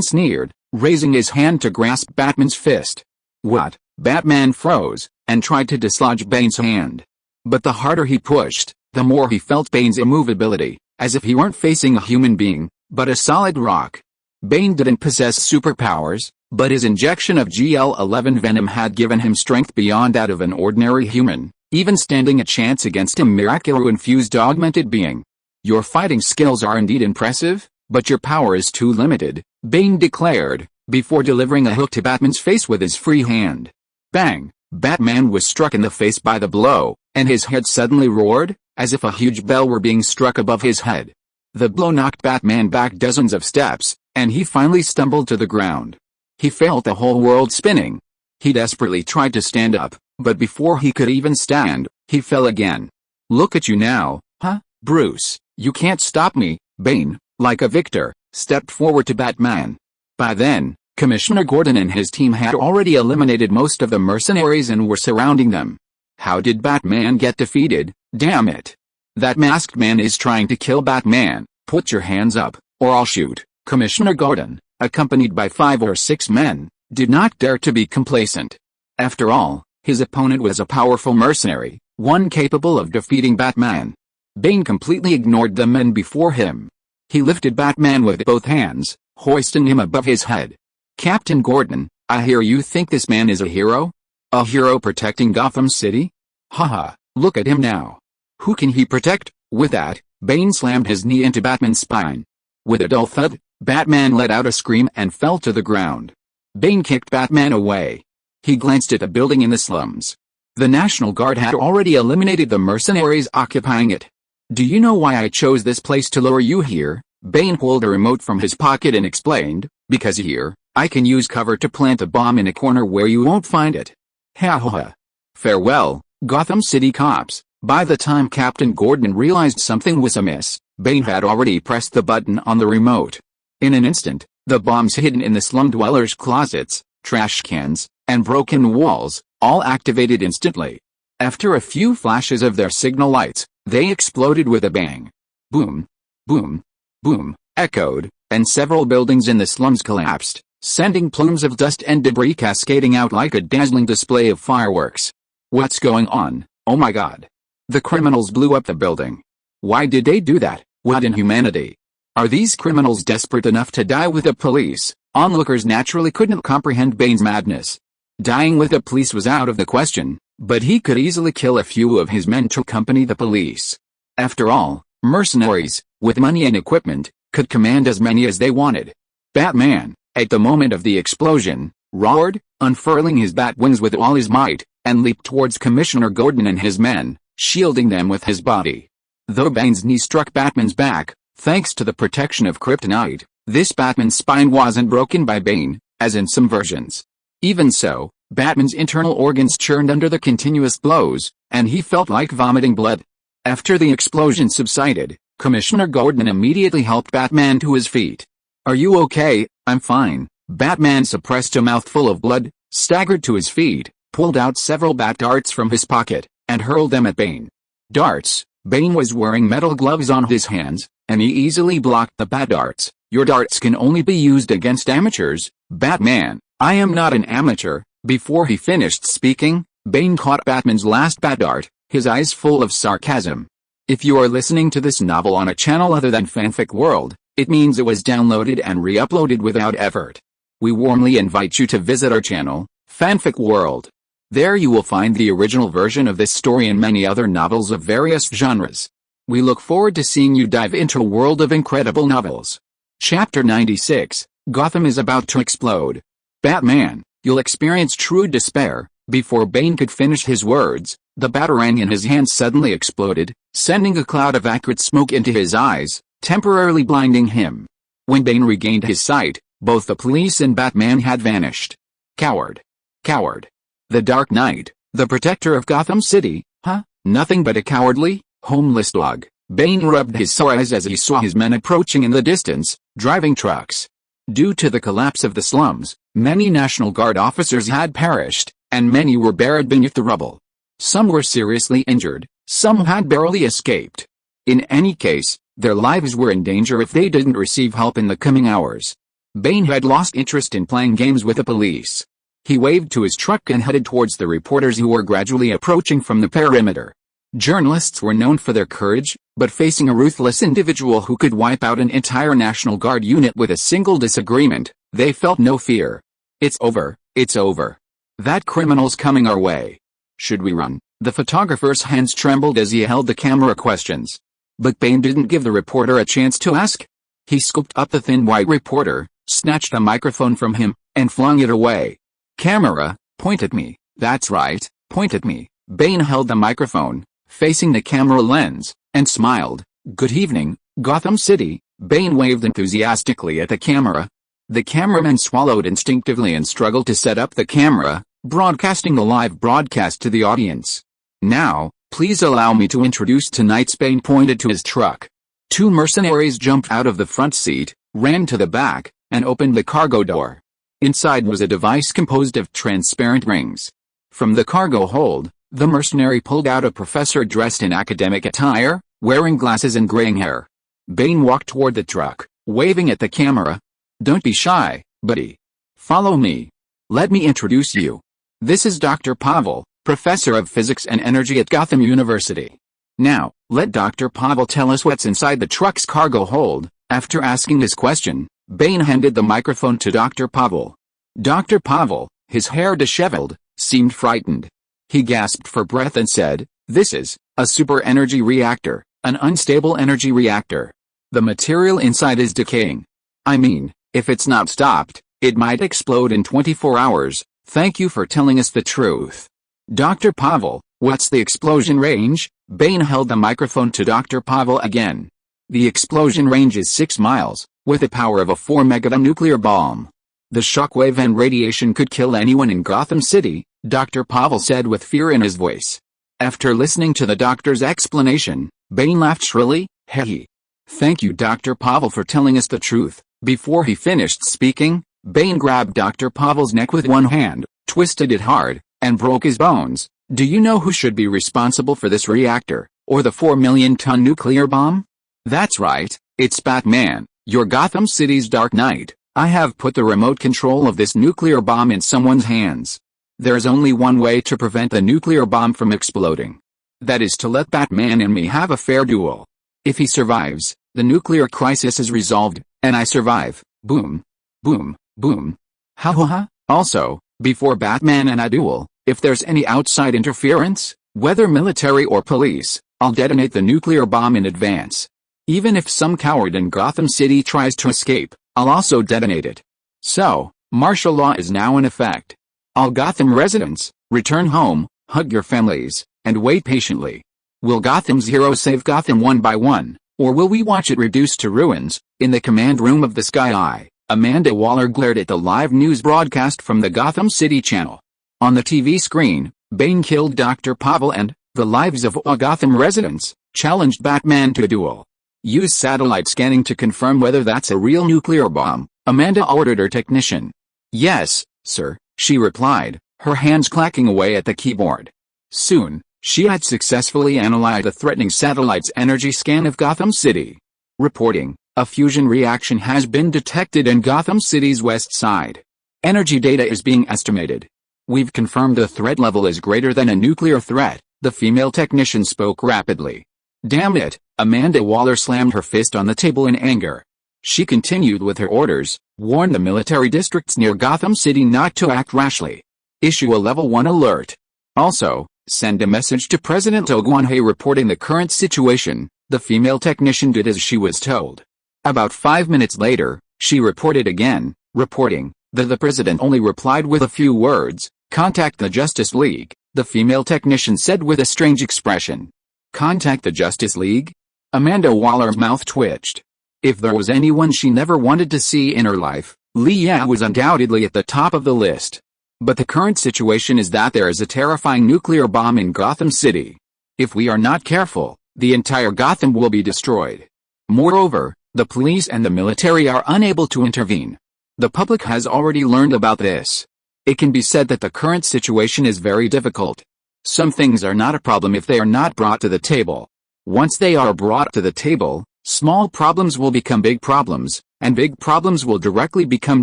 sneered, raising his hand to grasp Batman's fist. "What?" Batman froze, and tried to dislodge Bane's hand. But the harder he pushed, the more he felt Bane's immovability, as if he weren't facing a human being, but a solid rock. Bane didn't possess superpowers, but his injection of GL-11 venom had given him strength beyond that of an ordinary human, even standing a chance against a Miraculous-infused augmented being. "Your fighting skills are indeed impressive, but your power is too limited," Bane declared, before delivering a hook to Batman's face with his free hand. Bang! Batman was struck in the face by the blow, and his head suddenly roared, as if a huge bell were being struck above his head. The blow knocked Batman back dozens of steps, and he finally stumbled to the ground. He felt the whole world spinning. He desperately tried to stand up, but before he could even stand, he fell again. "Look at you now, huh, Bruce, you can't stop me." Bane, like a victor, stepped forward to Batman. By then, Commissioner Gordon and his team had already eliminated most of the mercenaries and were surrounding them. How did Batman get defeated? Damn it! That masked man is trying to kill Batman. "Put your hands up, or I'll shoot." Commissioner Gordon, accompanied by 5 or 6 men, did not dare to be complacent. After all, his opponent was a powerful mercenary, one capable of defeating Batman. Bane completely ignored the men before him. He lifted Batman with both hands, hoisting him above his head. "Captain Gordon, I hear you think this man is a hero? A hero protecting Gotham City? Haha, look at him now. Who can he protect?" With that, Bane slammed his knee into Batman's spine. With a dull thud, Batman let out a scream and fell to the ground. Bane kicked Batman away. He glanced at a building in the slums. The National Guard had already eliminated the mercenaries occupying it. "Do you know why I chose this place to lure you here?" Bane pulled a remote from his pocket and explained, "Because here, I can use cover to plant a bomb in a corner where you won't find it." Ha ha ha. Farewell, Gotham City cops. By the time Captain Gordon realized something was amiss, Bane had already pressed the button on the remote. In an instant, the bombs hidden in the slum dwellers' closets, trash cans, and broken walls, all activated instantly. After a few flashes of their signal lights, they exploded with a bang. Boom, boom, boom, echoed, and several buildings in the slums collapsed, sending plumes of dust and debris cascading out like a dazzling display of fireworks. "What's going on? Oh my God. The criminals blew up the building. Why did they do that? What inhumanity? Are these criminals desperate enough to die with the police?" Onlookers naturally couldn't comprehend Bane's madness. Dying with the police was out of the question, But he could easily kill a few of his men to accompany the police. After all, mercenaries, with money and equipment, could command as many as they wanted. Batman, at the moment of the explosion, roared, unfurling his bat wings with all his might, and leaped towards Commissioner Gordon and his men, shielding them with his body. Though Bane's knee struck Batman's back, thanks to the protection of kryptonite, this Batman's spine wasn't broken by Bane, as in some versions. Even so, Batman's internal organs churned under the continuous blows, and he felt like vomiting blood. After the explosion subsided, Commissioner Gordon immediately helped Batman to his feet. "Are you okay?" "I'm fine." Batman suppressed a mouthful of blood, staggered to his feet, pulled out several bat darts from his pocket, and hurled them at Bane. Darts. Bane was wearing metal gloves on his hands, and he easily blocked the bat darts. "Your darts can only be used against amateurs, Batman." "I am not an amateur." Before he finished speaking, Bane caught Batman's last bat dart, his eyes full of sarcasm. If you are listening to this novel on a channel other than Fanfic World, it means it was downloaded and re-uploaded without effort. We warmly invite you to visit our channel, Fanfic World. There you will find the original version of this story and many other novels of various genres. We look forward to seeing you dive into a world of incredible novels. Chapter 96, Gotham is about to explode. Batman, you'll experience true despair. Before Bane could finish his words, the batarang in his hand suddenly exploded, sending a cloud of acrid smoke into his eyes, temporarily blinding him. When Bane regained his sight, both the police and Batman had vanished. Coward. Coward. The Dark Knight, the protector of Gotham City, huh? Nothing but a cowardly, homeless dog. Bane rubbed his sore eyes as he saw his men approaching in the distance, driving trucks. Due to the collapse of the slums, many National Guard officers had perished, and many were buried beneath the rubble. Some were seriously injured, some had barely escaped. In any case, their lives were in danger if they didn't receive help in the coming hours. Bane had lost interest in playing games with the police. He waved to his truck and headed towards the reporters who were gradually approaching from the perimeter. Journalists were known for their courage, but facing a ruthless individual who could wipe out an entire National Guard unit with a single disagreement, they felt no fear. "It's over, it's over. That criminal's coming our way. Should we run?" The photographer's hands trembled as he held the camera. Questions. But Bane didn't give the reporter a chance to ask. He scooped up the thin white reporter, snatched the microphone from him, and flung it away. "Camera, point at me." "That's right, point at me." Bane held the microphone, facing the camera lens, and smiled. "Good evening, Gotham City." Bane waved enthusiastically at the camera. The cameraman swallowed instinctively and struggled to set up the camera, broadcasting the live broadcast to the audience. "Now, please allow me to introduce tonight's." Bane pointed to his truck. Two mercenaries jumped out of the front seat, ran to the back, and opened the cargo door. Inside was a device composed of transparent rings. From the cargo hold, the mercenary pulled out a professor dressed in academic attire, wearing glasses and graying hair. Bane walked toward the truck, waving at the camera. "Don't be shy, buddy. Follow me. Let me introduce you. This is Dr. Pavel, Professor of Physics and Energy at Gotham University. Now, let Dr. Pavel tell us what's inside the truck's cargo hold." After asking this question, Bane handed the microphone to Dr. Pavel. Dr. Pavel, his hair disheveled, seemed frightened. He gasped for breath and said, "This is a super energy reactor, an unstable energy reactor. The material inside is decaying. I mean, if it's not stopped, it might explode in 24 hours. Thank you for telling us the truth." "Dr. Pavel, what's the explosion range?" Bane held the microphone to Dr. Pavel again. "The explosion range is 6 miles, with the power of a 4 megaton nuclear bomb. The shockwave and radiation could kill anyone in Gotham City," Dr. Pavel said with fear in his voice. After listening to the doctor's explanation, Bane laughed shrilly. "Hey. Thank you, Dr. Pavel, for telling us the truth." Before he finished speaking, Bane grabbed Dr. Pavel's neck with one hand, twisted it hard, and broke his bones. "Do you know who should be responsible for this reactor, or the 4-million-ton nuclear bomb?" "That's right, it's Batman, your Gotham City's Dark Knight. I have put the remote control of this nuclear bomb in someone's hands. There's only one way to prevent the nuclear bomb from exploding. That is to let Batman and me have a fair duel. If he survives, the nuclear crisis is resolved, and I survive. Boom. Boom. Boom. Ha ha ha. Also, before Batman and I duel, If there's any outside interference, whether military or police, I'll detonate the nuclear bomb in advance. Even if some coward in Gotham City tries to escape, I'll also detonate it. So, martial law is now in effect. All Gotham residents, return home, hug your families, and wait patiently. Will Gotham's heroes save Gotham one by one, or will we watch it reduced to ruins? In the command room of the Sky Eye, Amanda Waller glared at the live news broadcast from the Gotham City channel. On the TV screen, Bane killed Dr. Pavel and, the lives of all Gotham residents, challenged Batman to a duel. Use satellite scanning to confirm whether that's a real nuclear bomb, Amanda ordered her technician. Yes, sir, she replied, her hands clacking away at the keyboard. Soon, she had successfully analyzed a threatening satellite's energy scan of Gotham City. Reporting, a fusion reaction has been detected in Gotham City's west side. Energy data is being estimated. We've confirmed the threat level is greater than a nuclear threat, the female technician spoke rapidly. Damn it, Amanda Waller slammed her fist on the table in anger. She continued with her orders, warn the military districts near Gotham City not to act rashly. Issue a level 1 alert. Also, send a message to President Ogwanhe reporting the current situation. The female technician did as she was told. About 5 minutes later, she reported again, reporting that the president only replied with a few words, contact the Justice League, the female technician said with a strange expression. Contact the Justice League? Amanda Waller's mouth twitched. If there was anyone she never wanted to see in her life, Leah was undoubtedly at the top of the list. But the current situation is that there is a terrifying nuclear bomb in Gotham City. If we are not careful, the entire Gotham will be destroyed. Moreover, the police and the military are unable to intervene. The public has already learned about this. It can be said that the current situation is very difficult. Some things are not a problem if they are not brought to the table. Once they are brought to the table, small problems will become big problems, and big problems will directly become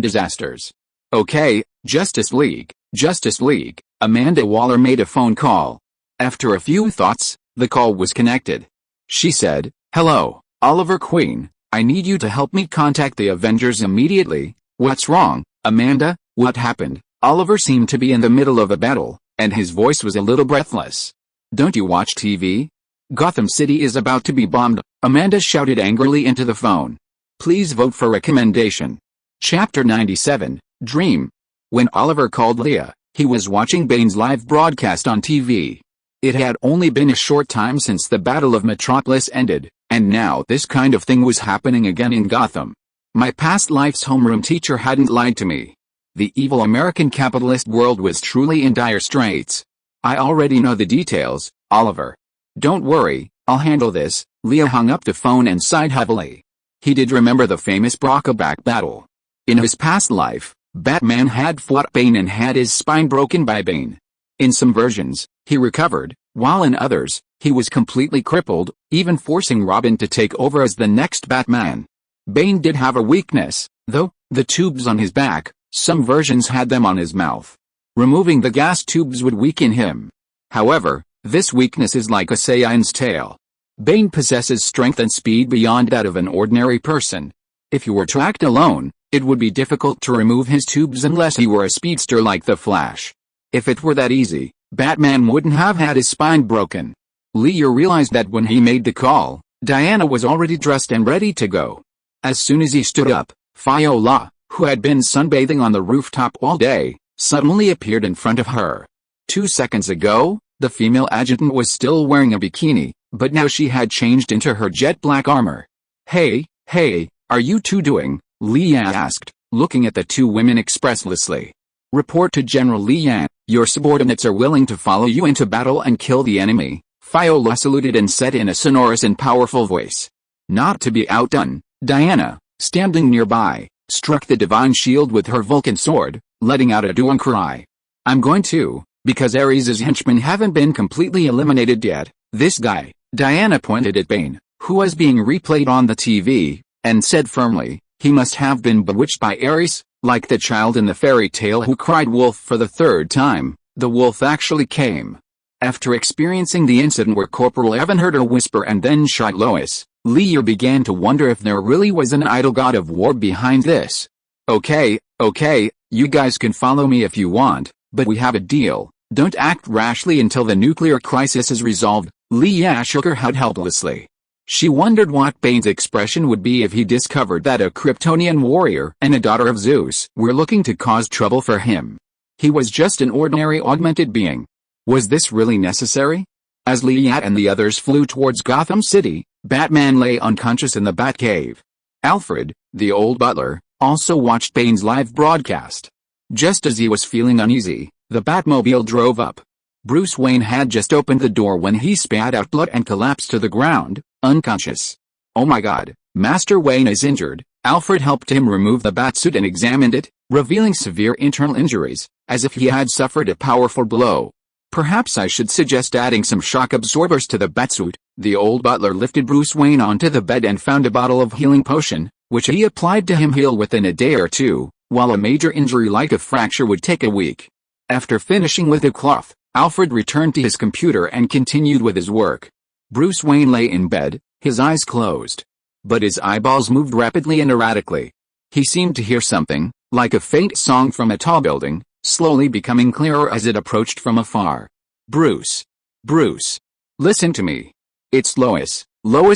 disasters. Okay, Justice League, Amanda Waller made a phone call. After a few thoughts, the call was connected. She said, hello, Oliver Queen, I need you to help me contact the Avengers immediately. What's wrong, Amanda? What happened? Oliver seemed to be in the middle of a battle, and his voice was a little breathless. Don't you watch TV? Gotham City is about to be bombed, Amanda shouted angrily into the phone. Please vote for recommendation. Chapter 97, Dream. When Oliver called Leah, he was watching Bane's live broadcast on TV. It had only been a short time since the Battle of Metropolis ended, and now this kind of thing was happening again in Gotham. My past life's homeroom teacher hadn't lied to me. The evil American capitalist world was truly in dire straits. I already know the details, Oliver. Don't worry, I'll handle this. Leah hung up the phone and sighed heavily. He did remember the famous Brockleback battle. In his past life, Batman had fought Bane and had his spine broken by Bane. In some versions, he recovered, while in others, he was completely crippled, even forcing Robin to take over as the next Batman. Bane did have a weakness, though, the tubes on his back. Some versions had them on his mouth. Removing the gas tubes would weaken him. However, this weakness is like a Saiyan's tail. Bane possesses strength and speed beyond that of an ordinary person. If you were to act alone, it would be difficult to remove his tubes unless he were a speedster like the Flash. If it were that easy, Batman wouldn't have had his spine broken. Leah realized that when he made the call, Diana was already dressed and ready to go. As soon as he stood up, Viola, who had been sunbathing on the rooftop all day, suddenly appeared in front of her. 2 seconds ago, the female adjutant was still wearing a bikini, but now she had changed into her jet black armor. Hey, are you two doing? Leah asked, looking at the two women expresslessly. Report to General Leanne, your subordinates are willing to follow you into battle and kill the enemy, Viola saluted and said in a sonorous and powerful voice. Not to be outdone, Diana, standing nearby, struck the divine shield with her Vulcan sword, letting out a Duan cry. I'm going to, because Ares' henchmen haven't been completely eliminated yet. This guy, Diana pointed at Bane, who was being replayed on the TV, and said firmly, he must have been bewitched by Ares, like the child in the fairy tale who cried wolf for the third time. The wolf actually came. After experiencing the incident where Corporal Evan heard her whisper and then shot Lois, Leah began to wonder if there really was an idol god of war behind this. Okay, you guys can follow me if you want, but we have a deal. Don't act rashly until the nuclear crisis is resolved. Leah shook her head helplessly. She wondered what Bane's expression would be if he discovered that a Kryptonian warrior and a daughter of Zeus were looking to cause trouble for him. He was just an ordinary augmented being. Was this really necessary? As Leah and the others flew towards Gotham City, Batman lay unconscious in the Batcave. Alfred, the old butler, also watched Bane's live broadcast. Just as he was feeling uneasy, the Batmobile drove up. Bruce Wayne had just opened the door when he spat out blood and collapsed to the ground, unconscious. Oh my God, Master Wayne is injured. Alfred helped him remove the batsuit and examined it, revealing severe internal injuries, as if he had suffered a powerful blow. Perhaps I should suggest adding some shock absorbers to the batsuit. The old butler lifted Bruce Wayne onto the bed and found a bottle of healing potion, which he applied to him heal within a day or two, while a major injury like a fracture would take a week. After finishing with the cloth, Alfred returned to his computer and continued with his work. Bruce Wayne lay in bed, his eyes closed. But his eyeballs moved rapidly and erratically. He seemed to hear something, like a faint song from a tall building, slowly becoming clearer as it approached from afar. Bruce. Bruce. Listen to me. It's Lois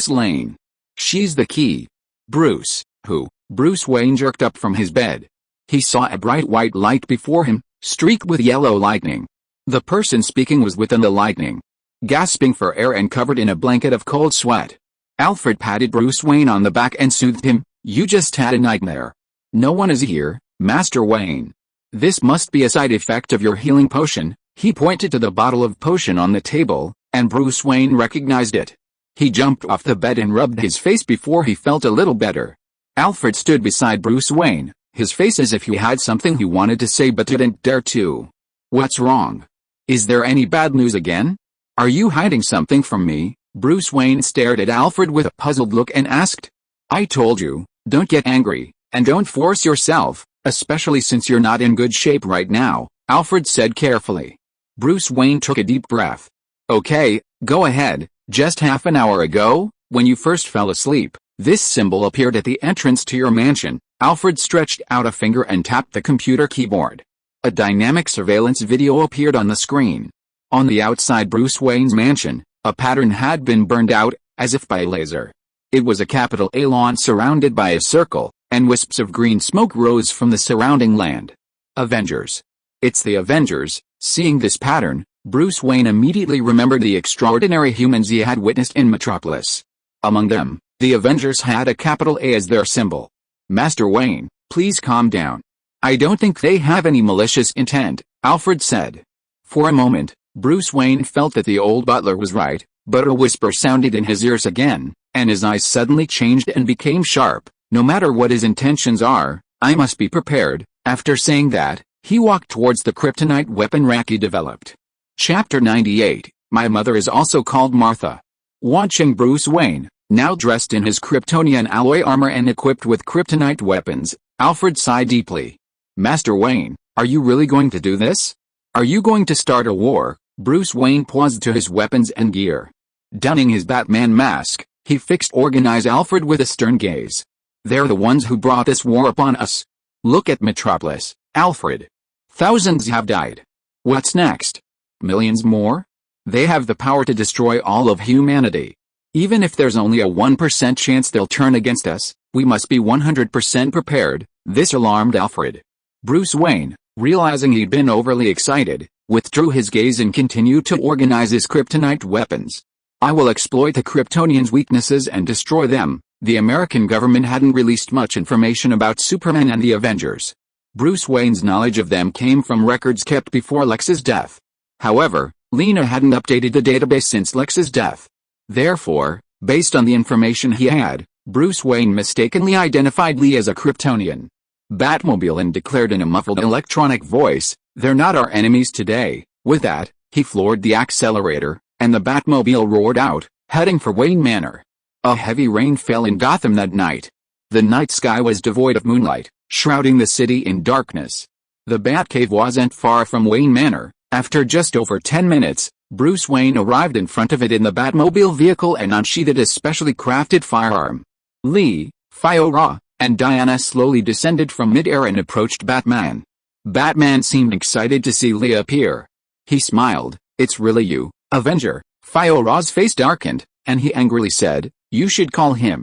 Lane. She's the key. Bruce, who? Bruce Wayne jerked up from his bed. He saw a bright white light before him, streaked with yellow lightning. The person speaking was within the lightning, gasping for air and covered in a blanket of cold sweat. Alfred patted Bruce Wayne on the back and soothed him. You just had a nightmare. No one is here, Master Wayne. This must be a side effect of your healing potion. He pointed to the bottle of potion on the table, and Bruce Wayne recognized it. He jumped off the bed and rubbed his face before he felt a little better. Alfred stood beside Bruce Wayne, his face as if he had something he wanted to say but didn't dare to. What's wrong? Is there any bad news again? Are you hiding something from me? Bruce Wayne stared at Alfred with a puzzled look and asked. I told you, don't get angry, and don't force yourself, especially since you're not in good shape right now, Alfred said carefully. Bruce Wayne took a deep breath. Okay, go ahead. Just half an hour ago, when you first fell asleep, this symbol appeared at the entrance to your mansion. Alfred stretched out a finger and tapped the computer keyboard. A dynamic surveillance video appeared on the screen. On the outside Bruce Wayne's mansion, a pattern had been burned out, as if by laser. It was a capital A lawn surrounded by a circle, and wisps of green smoke rose from the surrounding land. Avengers. It's the Avengers. Seeing this pattern, Bruce Wayne immediately remembered the extraordinary humans he had witnessed in Metropolis. Among them, the Avengers had a capital A as their symbol. Master Wayne, please calm down. I don't think they have any malicious intent, Alfred said. For a moment, Bruce Wayne felt that the old butler was right, but a whisper sounded in his ears again, and his eyes suddenly changed and became sharp. No matter what his intentions are, I must be prepared. After saying that, he walked towards the kryptonite weapon rack he developed. Chapter 98, My Mother is also called Martha. Watching Bruce Wayne, now dressed in his Kryptonian alloy armor and equipped with kryptonite weapons, Alfred sighed deeply. Master Wayne, are you really going to do this? Are you going to start a war? Bruce Wayne paused to his weapons and gear. Donning his Batman mask, he fixed Organized Alfred with a stern gaze. They're the ones who brought this war upon us. Look at Metropolis, Alfred. Thousands have died. What's next? Millions more? They have the power to destroy all of humanity. Even if there's only a 1% chance they'll turn against us, we must be 100% prepared. This alarmed Alfred. Bruce Wayne, realizing he'd been overly excited, withdrew his gaze and continued to organize his kryptonite weapons. I will exploit the Kryptonians' weaknesses and destroy them. The American government hadn't released much information about Superman and the Avengers. Bruce Wayne's knowledge of them came from records kept before Lex's death. However, Lena hadn't updated the database since Lex's death. Therefore, based on the information he had, Bruce Wayne mistakenly identified Lee as a Kryptonian. Batmobile and declared in a muffled electronic voice, "They're not our enemies today." With that, he floored the accelerator, and the Batmobile roared out, heading for Wayne Manor. A heavy rain fell in Gotham that night. The night sky was devoid of moonlight, shrouding the city in darkness. The Batcave wasn't far from Wayne Manor. After just over 10 minutes, Bruce Wayne arrived in front of it in the Batmobile vehicle and unsheathed a specially crafted firearm. Lee, Fiora, and Diana slowly descended from mid-air and approached Batman. Batman seemed excited to see Lee appear. He smiled. "It's really you, Avenger." Fiora's face darkened, and he angrily said, "You should call him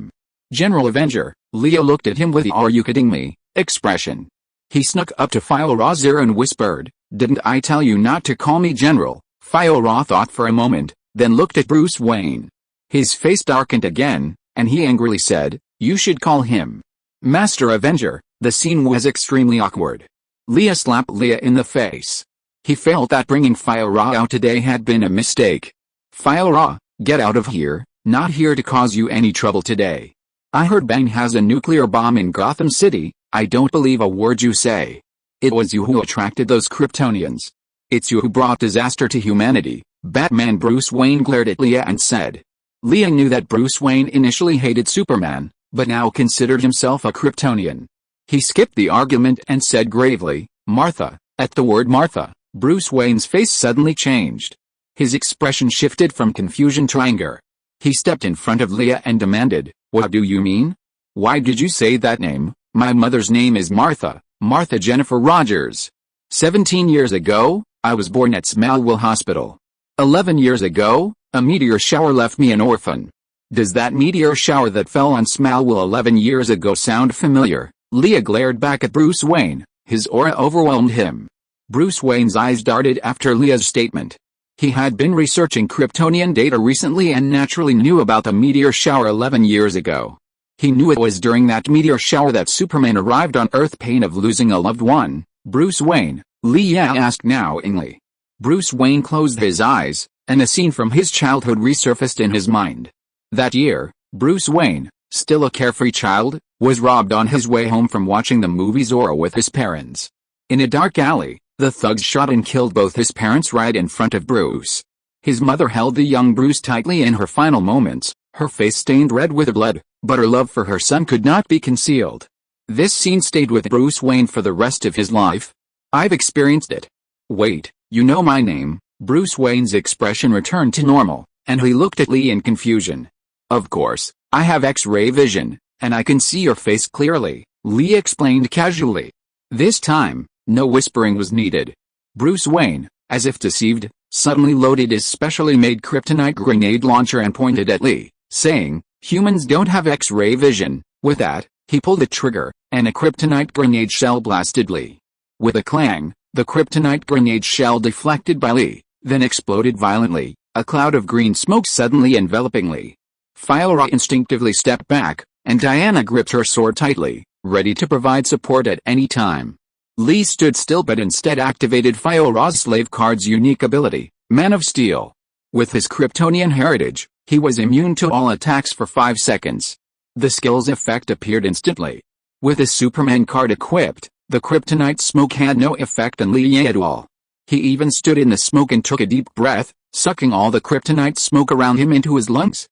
General Avenger." Leah looked at him with the "are you kidding me" expression. He snuck up to Fiora's ear and whispered, "Didn't I tell you not to call me General?" Fiora thought for a moment, then looked at Bruce Wayne. His face darkened again, and he angrily said, "You should call him Master Avenger." The scene was extremely awkward. Leah slapped Leah in the face. He felt that bringing Fiora out today had been a mistake. "Fiora, get out of here, not here to cause you any trouble today. I heard Bane has a nuclear bomb in Gotham City. I don't believe a word you say. It was you who attracted those Kryptonians. It's you who brought disaster to humanity." Batman Bruce Wayne glared at Leah and said. Leah knew that Bruce Wayne initially hated Superman, but now considered himself a Kryptonian. He skipped the argument and said gravely, "Martha." At the word Martha, Bruce Wayne's face suddenly changed. His expression shifted from confusion to anger. He stepped in front of Leah and demanded, "What do you mean? Why did you say that name? My mother's name is Martha, Martha Jennifer Rogers. 17 years ago, I was born at Smallville Hospital. 11 years ago, a meteor shower left me an orphan. Does that meteor shower that fell on Smallville 11 years ago sound familiar?" Leah glared back at Bruce Wayne. His aura overwhelmed him. Bruce Wayne's eyes darted after Leah's statement. He had been researching Kryptonian data recently and naturally knew about the meteor shower 11 years ago. He knew it was during that meteor shower that Superman arrived on Earth, pain of losing a loved one. "Bruce Wayne?" Leah asked knowingly. Bruce Wayne closed his eyes, and a scene from his childhood resurfaced in his mind. That year, Bruce Wayne, still a carefree child, was robbed on his way home from watching the movie Zorro with his parents. In a dark alley, the thugs shot and killed both his parents right in front of Bruce. His mother held the young Bruce tightly in her final moments, her face stained red with blood, but her love for her son could not be concealed. This scene stayed with Bruce Wayne for the rest of his life. "I've experienced it." "Wait, you know my name?" Bruce Wayne's expression returned to normal, and he looked at Lee in confusion. "Of course, I have X-ray vision, and I can see your face clearly," Lee explained casually. This time, no whispering was needed. Bruce Wayne, as if deceived, suddenly loaded his specially made kryptonite grenade launcher and pointed at Lee, saying, "Humans don't have X-ray vision." With that, he pulled the trigger, and a kryptonite grenade shell blasted Lee. With a clang, the kryptonite grenade shell deflected by Lee, then exploded violently, a cloud of green smoke suddenly enveloping Lee. Fiora instinctively stepped back, and Diana gripped her sword tightly, ready to provide support at any time. Lee stood still but instead activated Fiora's slave card's unique ability, Man of Steel. With his Kryptonian heritage, he was immune to all attacks for 5 seconds. The skill's effect appeared instantly. With his Superman card equipped, the kryptonite smoke had no effect on Lee at all. He even stood in the smoke and took a deep breath, sucking all the kryptonite smoke around him into his lungs.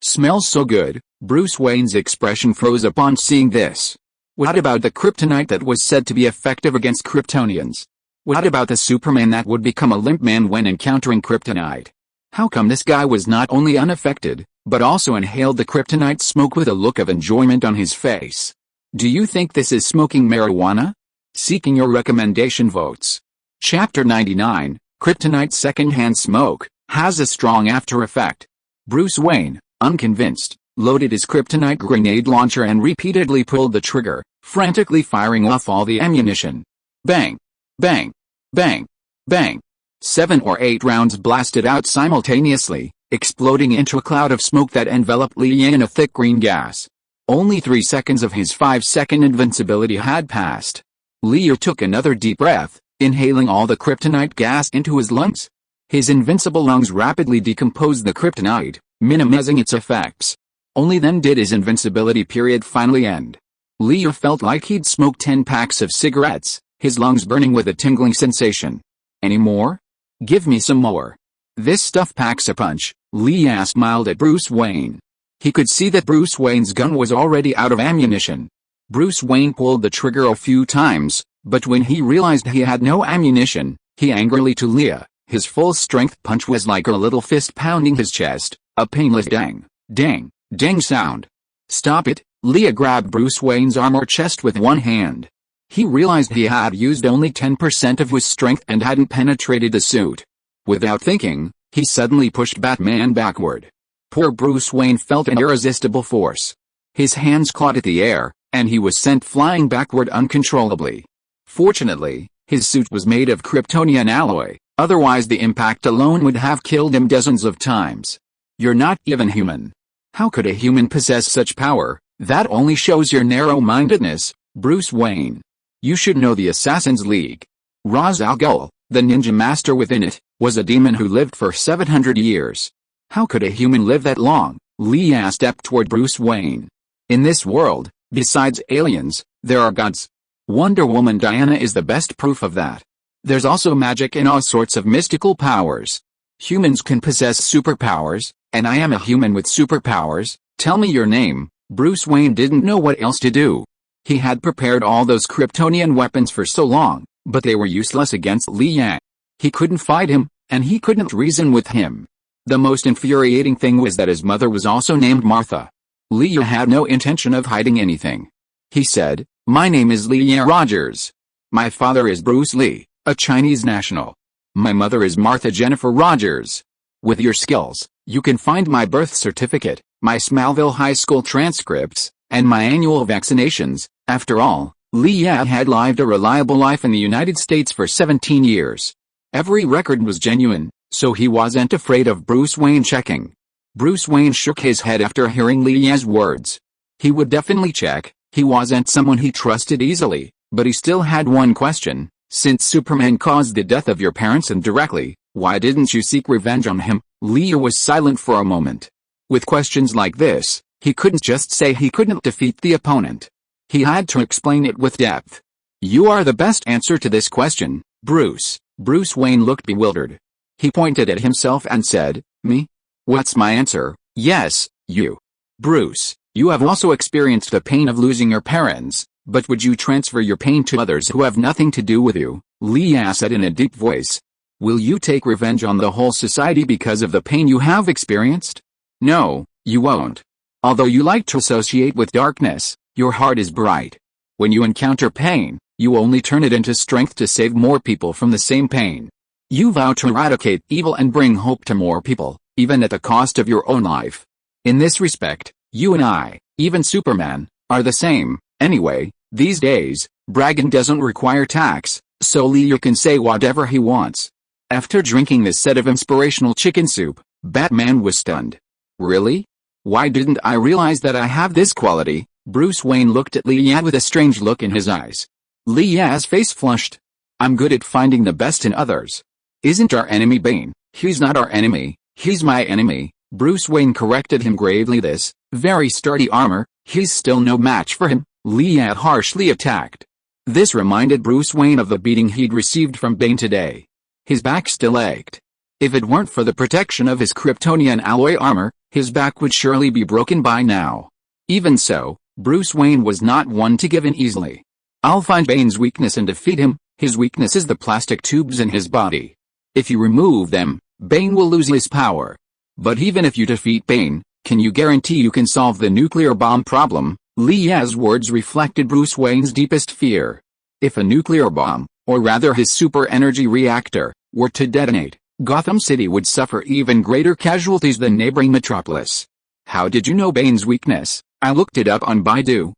Smells so good." Bruce Wayne's expression froze upon seeing this. What about the kryptonite that was said to be effective against Kryptonians? What about the Superman that would become a limp man when encountering kryptonite? How come this guy was not only unaffected, but also inhaled the kryptonite smoke with a look of enjoyment on his face? Do you think this is smoking marijuana? Seeking your recommendation votes. Chapter 99, Kryptonite Secondhand Smoke, has a strong after effect. Bruce Wayne, unconvinced, loaded his kryptonite grenade launcher and repeatedly pulled the trigger, frantically firing off all the ammunition. Bang! Bang! Bang! Bang! 7 or 8 rounds blasted out simultaneously, exploding into a cloud of smoke that enveloped Lee in a thick green gas. Only 3 seconds of his 5-second invincibility had passed. Lee took another deep breath, inhaling all the kryptonite gas into his lungs. His invincible lungs rapidly decomposed the kryptonite, minimizing its effects. Only then did his invincibility period finally end. Lee felt like he'd smoked 10 packs of cigarettes, his lungs burning with a tingling sensation. "Any more? Give me some more." "This stuff packs a punch," Lee smiled at Bruce Wayne. He could see that Bruce Wayne's gun was already out of ammunition. Bruce Wayne pulled the trigger a few times, but when he realized he had no ammunition, he angrily to Leah. His full-strength punch was like a little fist pounding his chest, a painless dang, dang, dang sound. "Stop it!" Leah grabbed Bruce Wayne's arm or chest with one hand. He realized he had used only 10% of his strength and hadn't penetrated the suit. Without thinking, he suddenly pushed Batman backward. Poor Bruce Wayne felt an irresistible force. His hands clawed at the air, and he was sent flying backward uncontrollably. Fortunately, his suit was made of Kryptonian alloy, otherwise the impact alone would have killed him dozens of times. You're not even human. How could a human possess such power? That only shows your narrow-mindedness, Bruce Wayne. You should know the Assassin's League. Ra's al Ghul, the ninja master within it, was a demon who lived for 700 years. How could a human live that long? Leah stepped toward Bruce Wayne. In this world, besides aliens, there are gods. Wonder Woman Diana is the best proof of that. There's also magic and all sorts of mystical powers. Humans can possess superpowers, and I am a human with superpowers. Tell me your name. Bruce Wayne didn't know what else to do. He had prepared all those Kryptonian weapons for so long, but they were useless against Leah. He couldn't fight him, and he couldn't reason with him. The most infuriating thing was that his mother was also named Martha. Leah had no intention of hiding anything. He said, "My name is Leah Rogers. My father is Bruce Lee, a Chinese national. My mother is Martha Jennifer Rogers. With your skills, you can find my birth certificate, my Smallville High School transcripts, and my annual vaccinations." After all, Leah had lived a reliable life in the United States for 17 years. Every record was genuine, so he wasn't afraid of Bruce Wayne checking. Bruce Wayne shook his head after hearing Leah's words. He would definitely check. He wasn't someone he trusted easily, but he still had one question. Since Superman caused the death of your parents indirectly, why didn't you seek revenge on him? Leah was silent for a moment. With questions like this, he couldn't just say he couldn't defeat the opponent. He had to explain it with depth. You are the best answer to this question, Bruce. Bruce Wayne looked bewildered. He pointed at himself and said, "Me? What's my answer?" "Yes, you. Bruce, you have also experienced the pain of losing your parents, but would you transfer your pain to others who have nothing to do with you?" Leah said in a deep voice. "Will you take revenge on the whole society because of the pain you have experienced?" "No, you won't. Although you like to associate with darkness, your heart is bright. When you encounter pain, you only turn it into strength to save more people from the same pain. You vow to eradicate evil and bring hope to more people, even at the cost of your own life. In this respect, you and I, even Superman, are the same. Anyway, these days, bragging doesn't require tax, so Leo can say whatever he wants." After drinking this set of inspirational chicken soup, Batman was stunned. "Really? Why didn't I realize that I have this quality?" Bruce Wayne looked at Leah with a strange look in his eyes. Leah's face flushed. "I'm good at finding the best in others. Isn't our enemy Bane? He's not our enemy, he's my enemy." Bruce Wayne corrected him gravely. "This very sturdy armor, he's still no match for him," Leah harshly attacked. This reminded Bruce Wayne of the beating he'd received from Bane today. His back still ached. If it weren't for the protection of his Kryptonian alloy armor, his back would surely be broken by now. Even so, Bruce Wayne was not one to give in easily. "I'll find Bane's weakness and defeat him. His weakness is the plastic tubes in his body. If you remove them, Bane will lose his power. But even if you defeat Bane, can you guarantee you can solve the nuclear bomb problem?" Leah's words reflected Bruce Wayne's deepest fear. If a nuclear bomb, or rather his super energy reactor, were to detonate, Gotham City would suffer even greater casualties than neighboring Metropolis. "How did you know Bane's weakness?" "I looked it up on Baidu,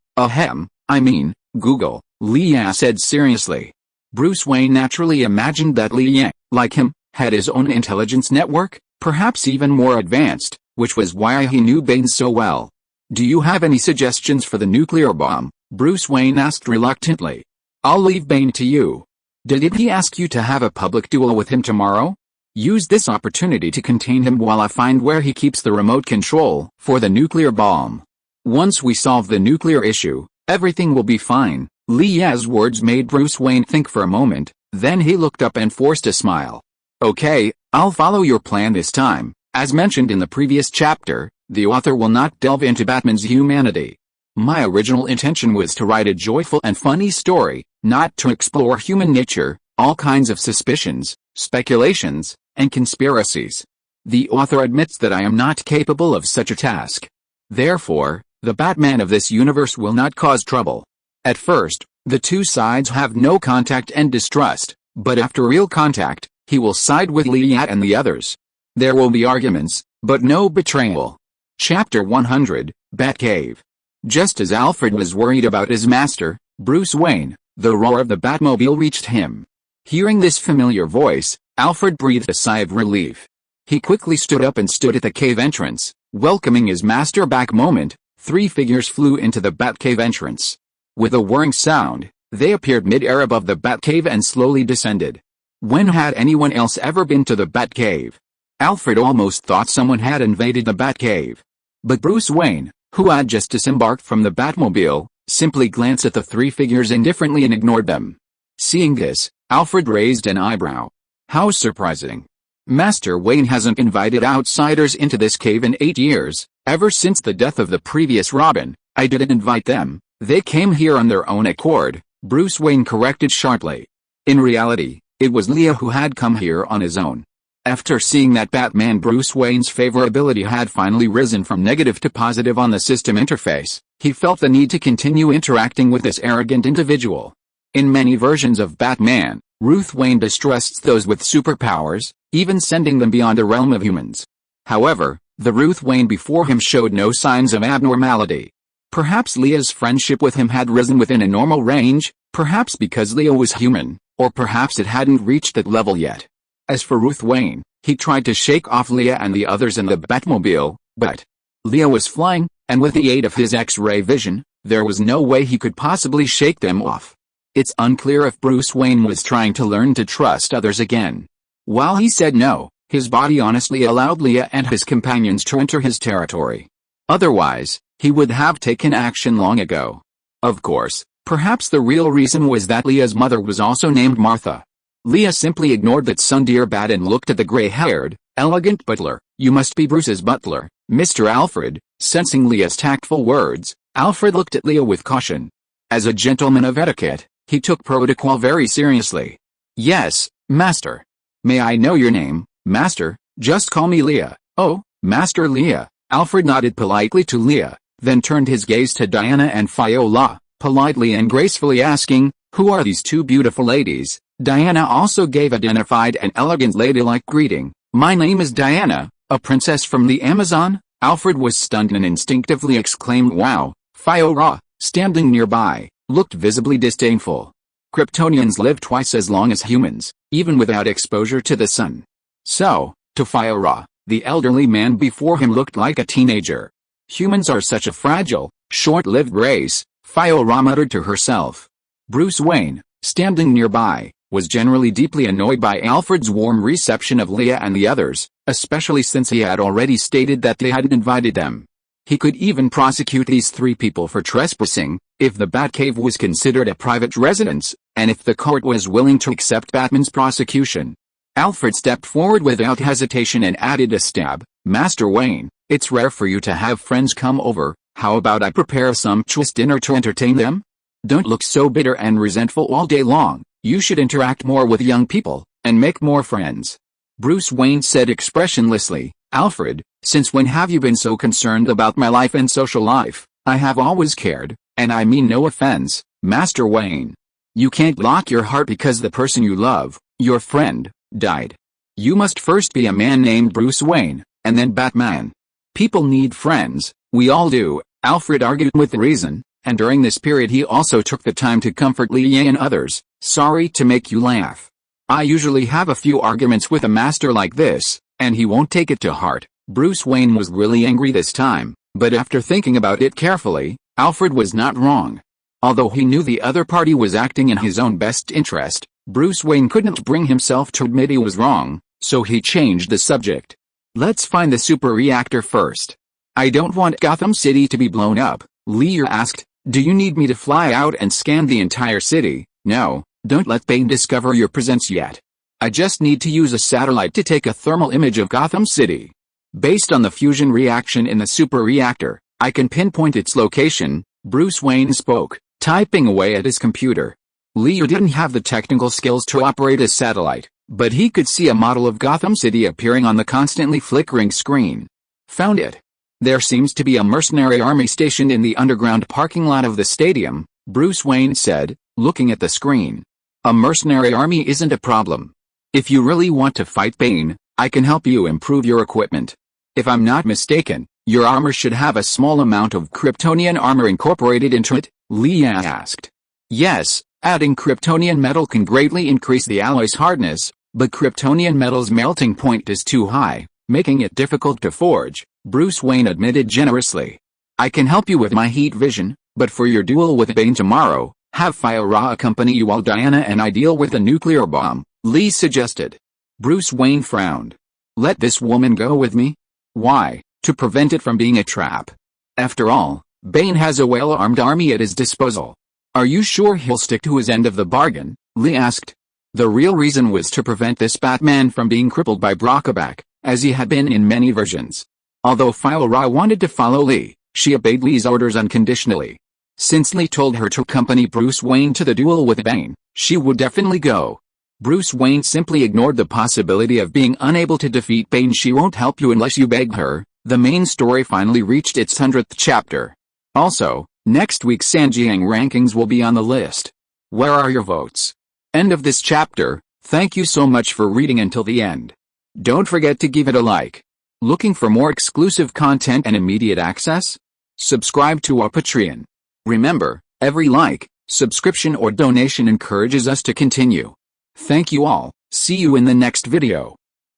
Google," Leah said seriously. Bruce Wayne naturally imagined that Leah, like him, had his own intelligence network, perhaps even more advanced, which was why he knew Bane so well. "Do you have any suggestions for the nuclear bomb?" Bruce Wayne asked reluctantly. "I'll leave Bane to you. Did he ask you to have a public duel with him tomorrow? Use this opportunity to contain him while I find where he keeps the remote control for the nuclear bomb. Once we solve the nuclear issue, everything will be fine." Leah's words made Bruce Wayne think for a moment, then he looked up and forced a smile. "Okay, I'll follow your plan this time. As mentioned in the previous chapter, the author will not delve into Batman's humanity. My original intention was to write a joyful and funny story, not to explore human nature, all kinds of suspicions, speculations, and conspiracies. The author admits that I am not capable of such a task. Therefore, the Batman of this universe will not cause trouble. At first, The two sides have no contact and distrust, but after real contact, he will side with Leah and the others. There will be arguments, but no betrayal. Chapter 100, Batcave. Just as Alfred was worried about his master, Bruce Wayne, the roar of the Batmobile reached him. Hearing this familiar voice, Alfred breathed a sigh of relief. He quickly stood up and stood at the cave entrance, welcoming his master back. Moment, three figures flew into the Batcave entrance. With a whirring sound, they appeared mid-air above the Batcave and slowly descended. When had anyone else ever been to the Batcave? Alfred almost thought someone had invaded the Batcave. But Bruce Wayne, who had just disembarked from the Batmobile, simply glanced at the three figures indifferently and ignored them. Seeing this, Alfred raised an eyebrow. How surprising. Master Wayne hasn't invited outsiders into this cave in 8 years, ever since the death of the previous Robin. I didn't invite them, they came here on their own accord, Bruce Wayne corrected sharply. In reality, it was Leah who had come here on his own. After seeing that Batman, Bruce Wayne's favorability had finally risen from negative to positive on the system interface, he felt the need to continue interacting with this arrogant individual. In many versions of Batman, Ruth Wayne distrusts those with superpowers, even sending them beyond the realm of humans. However, the Ruth Wayne before him showed no signs of abnormality. Perhaps Leah's friendship with him had risen within a normal range, perhaps because Leah was human, or perhaps it hadn't reached that level yet. As for Ruth Wayne, he tried to shake off Leah and the others in the Batmobile, but Leah was flying, and with the aid of his X-ray vision, there was no way he could possibly shake them off. It's unclear if Bruce Wayne was trying to learn to trust others again. While he said no, his body honestly allowed Leah and his companions to enter his territory. Otherwise, he would have taken action long ago. Of course, perhaps the real reason was that Leah's mother was also named Martha. Leah simply ignored that Sundeer Bat and looked at the gray-haired, elegant butler. You must be Bruce's butler, Mr. Alfred. Sensing Leah's tactful words, Alfred looked at Leah with caution. As a gentleman of etiquette, he took protocol very seriously. Yes, Master. May I know your name, Master? Just call me Leah. Oh, Master Leah. Alfred nodded politely to Leah, then turned his gaze to Diana and Viola, politely and gracefully asking, who are these two beautiful ladies? Diana also gave a dignified and elegant ladylike greeting. My name is Diana, a princess from the Amazon. Alfred was stunned and instinctively exclaimed wow. Viola, standing nearby, looked visibly disdainful. Kryptonians live twice as long as humans, even without exposure to the sun. So, to Viola, the elderly man before him looked like a teenager. Humans are such a fragile, short-lived race, Viola muttered to herself. Bruce Wayne, standing nearby, was generally deeply annoyed by Alfred's warm reception of Leah and the others, especially since he had already stated that they hadn't invited them. He could even prosecute these three people for trespassing, if the Batcave was considered a private residence, and if the court was willing to accept Batman's prosecution. Alfred stepped forward without hesitation and added a stab. Master Wayne, it's rare for you to have friends come over, how about I prepare a sumptuous dinner to entertain them? Don't look so bitter and resentful all day long. You should interact more with young people, and make more friends. Bruce Wayne said expressionlessly. Alfred, since when have you been so concerned about my life and social life? I have always cared, and I mean no offense, Master Wayne. You can't lock your heart because the person you love, your friend, died. You must first be a man named Bruce Wayne, and then Batman. People need friends, we all do, Alfred argued with reason, and during this period he also took the time to comfort Leah and others. Sorry to make you laugh. I usually have a few arguments with a master like this, and he won't take it to heart. Bruce Wayne was really angry this time, but after thinking about it carefully, Alfred was not wrong. Although he knew the other party was acting in his own best interest, Bruce Wayne couldn't bring himself to admit he was wrong, so he changed the subject. Let's find the super reactor first. I don't want Gotham City to be blown up, Lear asked. Do you need me to fly out and scan the entire city? No. Don't let Bane discover your presence yet. I just need to use a satellite to take a thermal image of Gotham City. Based on the fusion reaction in the super reactor, I can pinpoint its location, Bruce Wayne spoke, typing away at his computer. Leo didn't have the technical skills to operate a satellite, but he could see a model of Gotham City appearing on the constantly flickering screen. Found it. There seems to be a mercenary army stationed in the underground parking lot of the stadium, Bruce Wayne said, looking at the screen. A mercenary army isn't a problem. If you really want to fight Bane, I can help you improve your equipment. If I'm not mistaken, your armor should have a small amount of Kryptonian armor incorporated into it, Lee asked. Yes, adding Kryptonian metal can greatly increase the alloy's hardness, but Kryptonian metal's melting point is too high, making it difficult to forge, Bruce Wayne admitted generously. I can help you with my heat vision, but for your duel with Bane tomorrow, have Fire-Ra accompany you while Diana and I deal with the nuclear bomb, Lee suggested. Bruce Wayne frowned. Let this woman go with me? Why? To prevent it from being a trap. After all, Bane has a well-armed army at his disposal. Are you sure he'll stick to his end of the bargain? Lee asked. The real reason was to prevent this Batman from being crippled by Brockback, as he had been in many versions. Although Fire-Ra wanted to follow Lee, she obeyed Lee's orders unconditionally. Since Lee told her to accompany Bruce Wayne to the duel with Bane, she would definitely go. Bruce Wayne simply ignored the possibility of being unable to defeat Bane. She won't help you unless you beg her. The main story finally reached its 100th chapter. Also, next week's Sanjiang rankings will be on the list. Where are your votes? End of this chapter. Thank you so much for reading until the end. Don't forget to give it a like. Looking for more exclusive content and immediate access? Subscribe to our Patreon. Remember, every like, subscription or donation encourages us to continue. Thank you all. See you in the next video.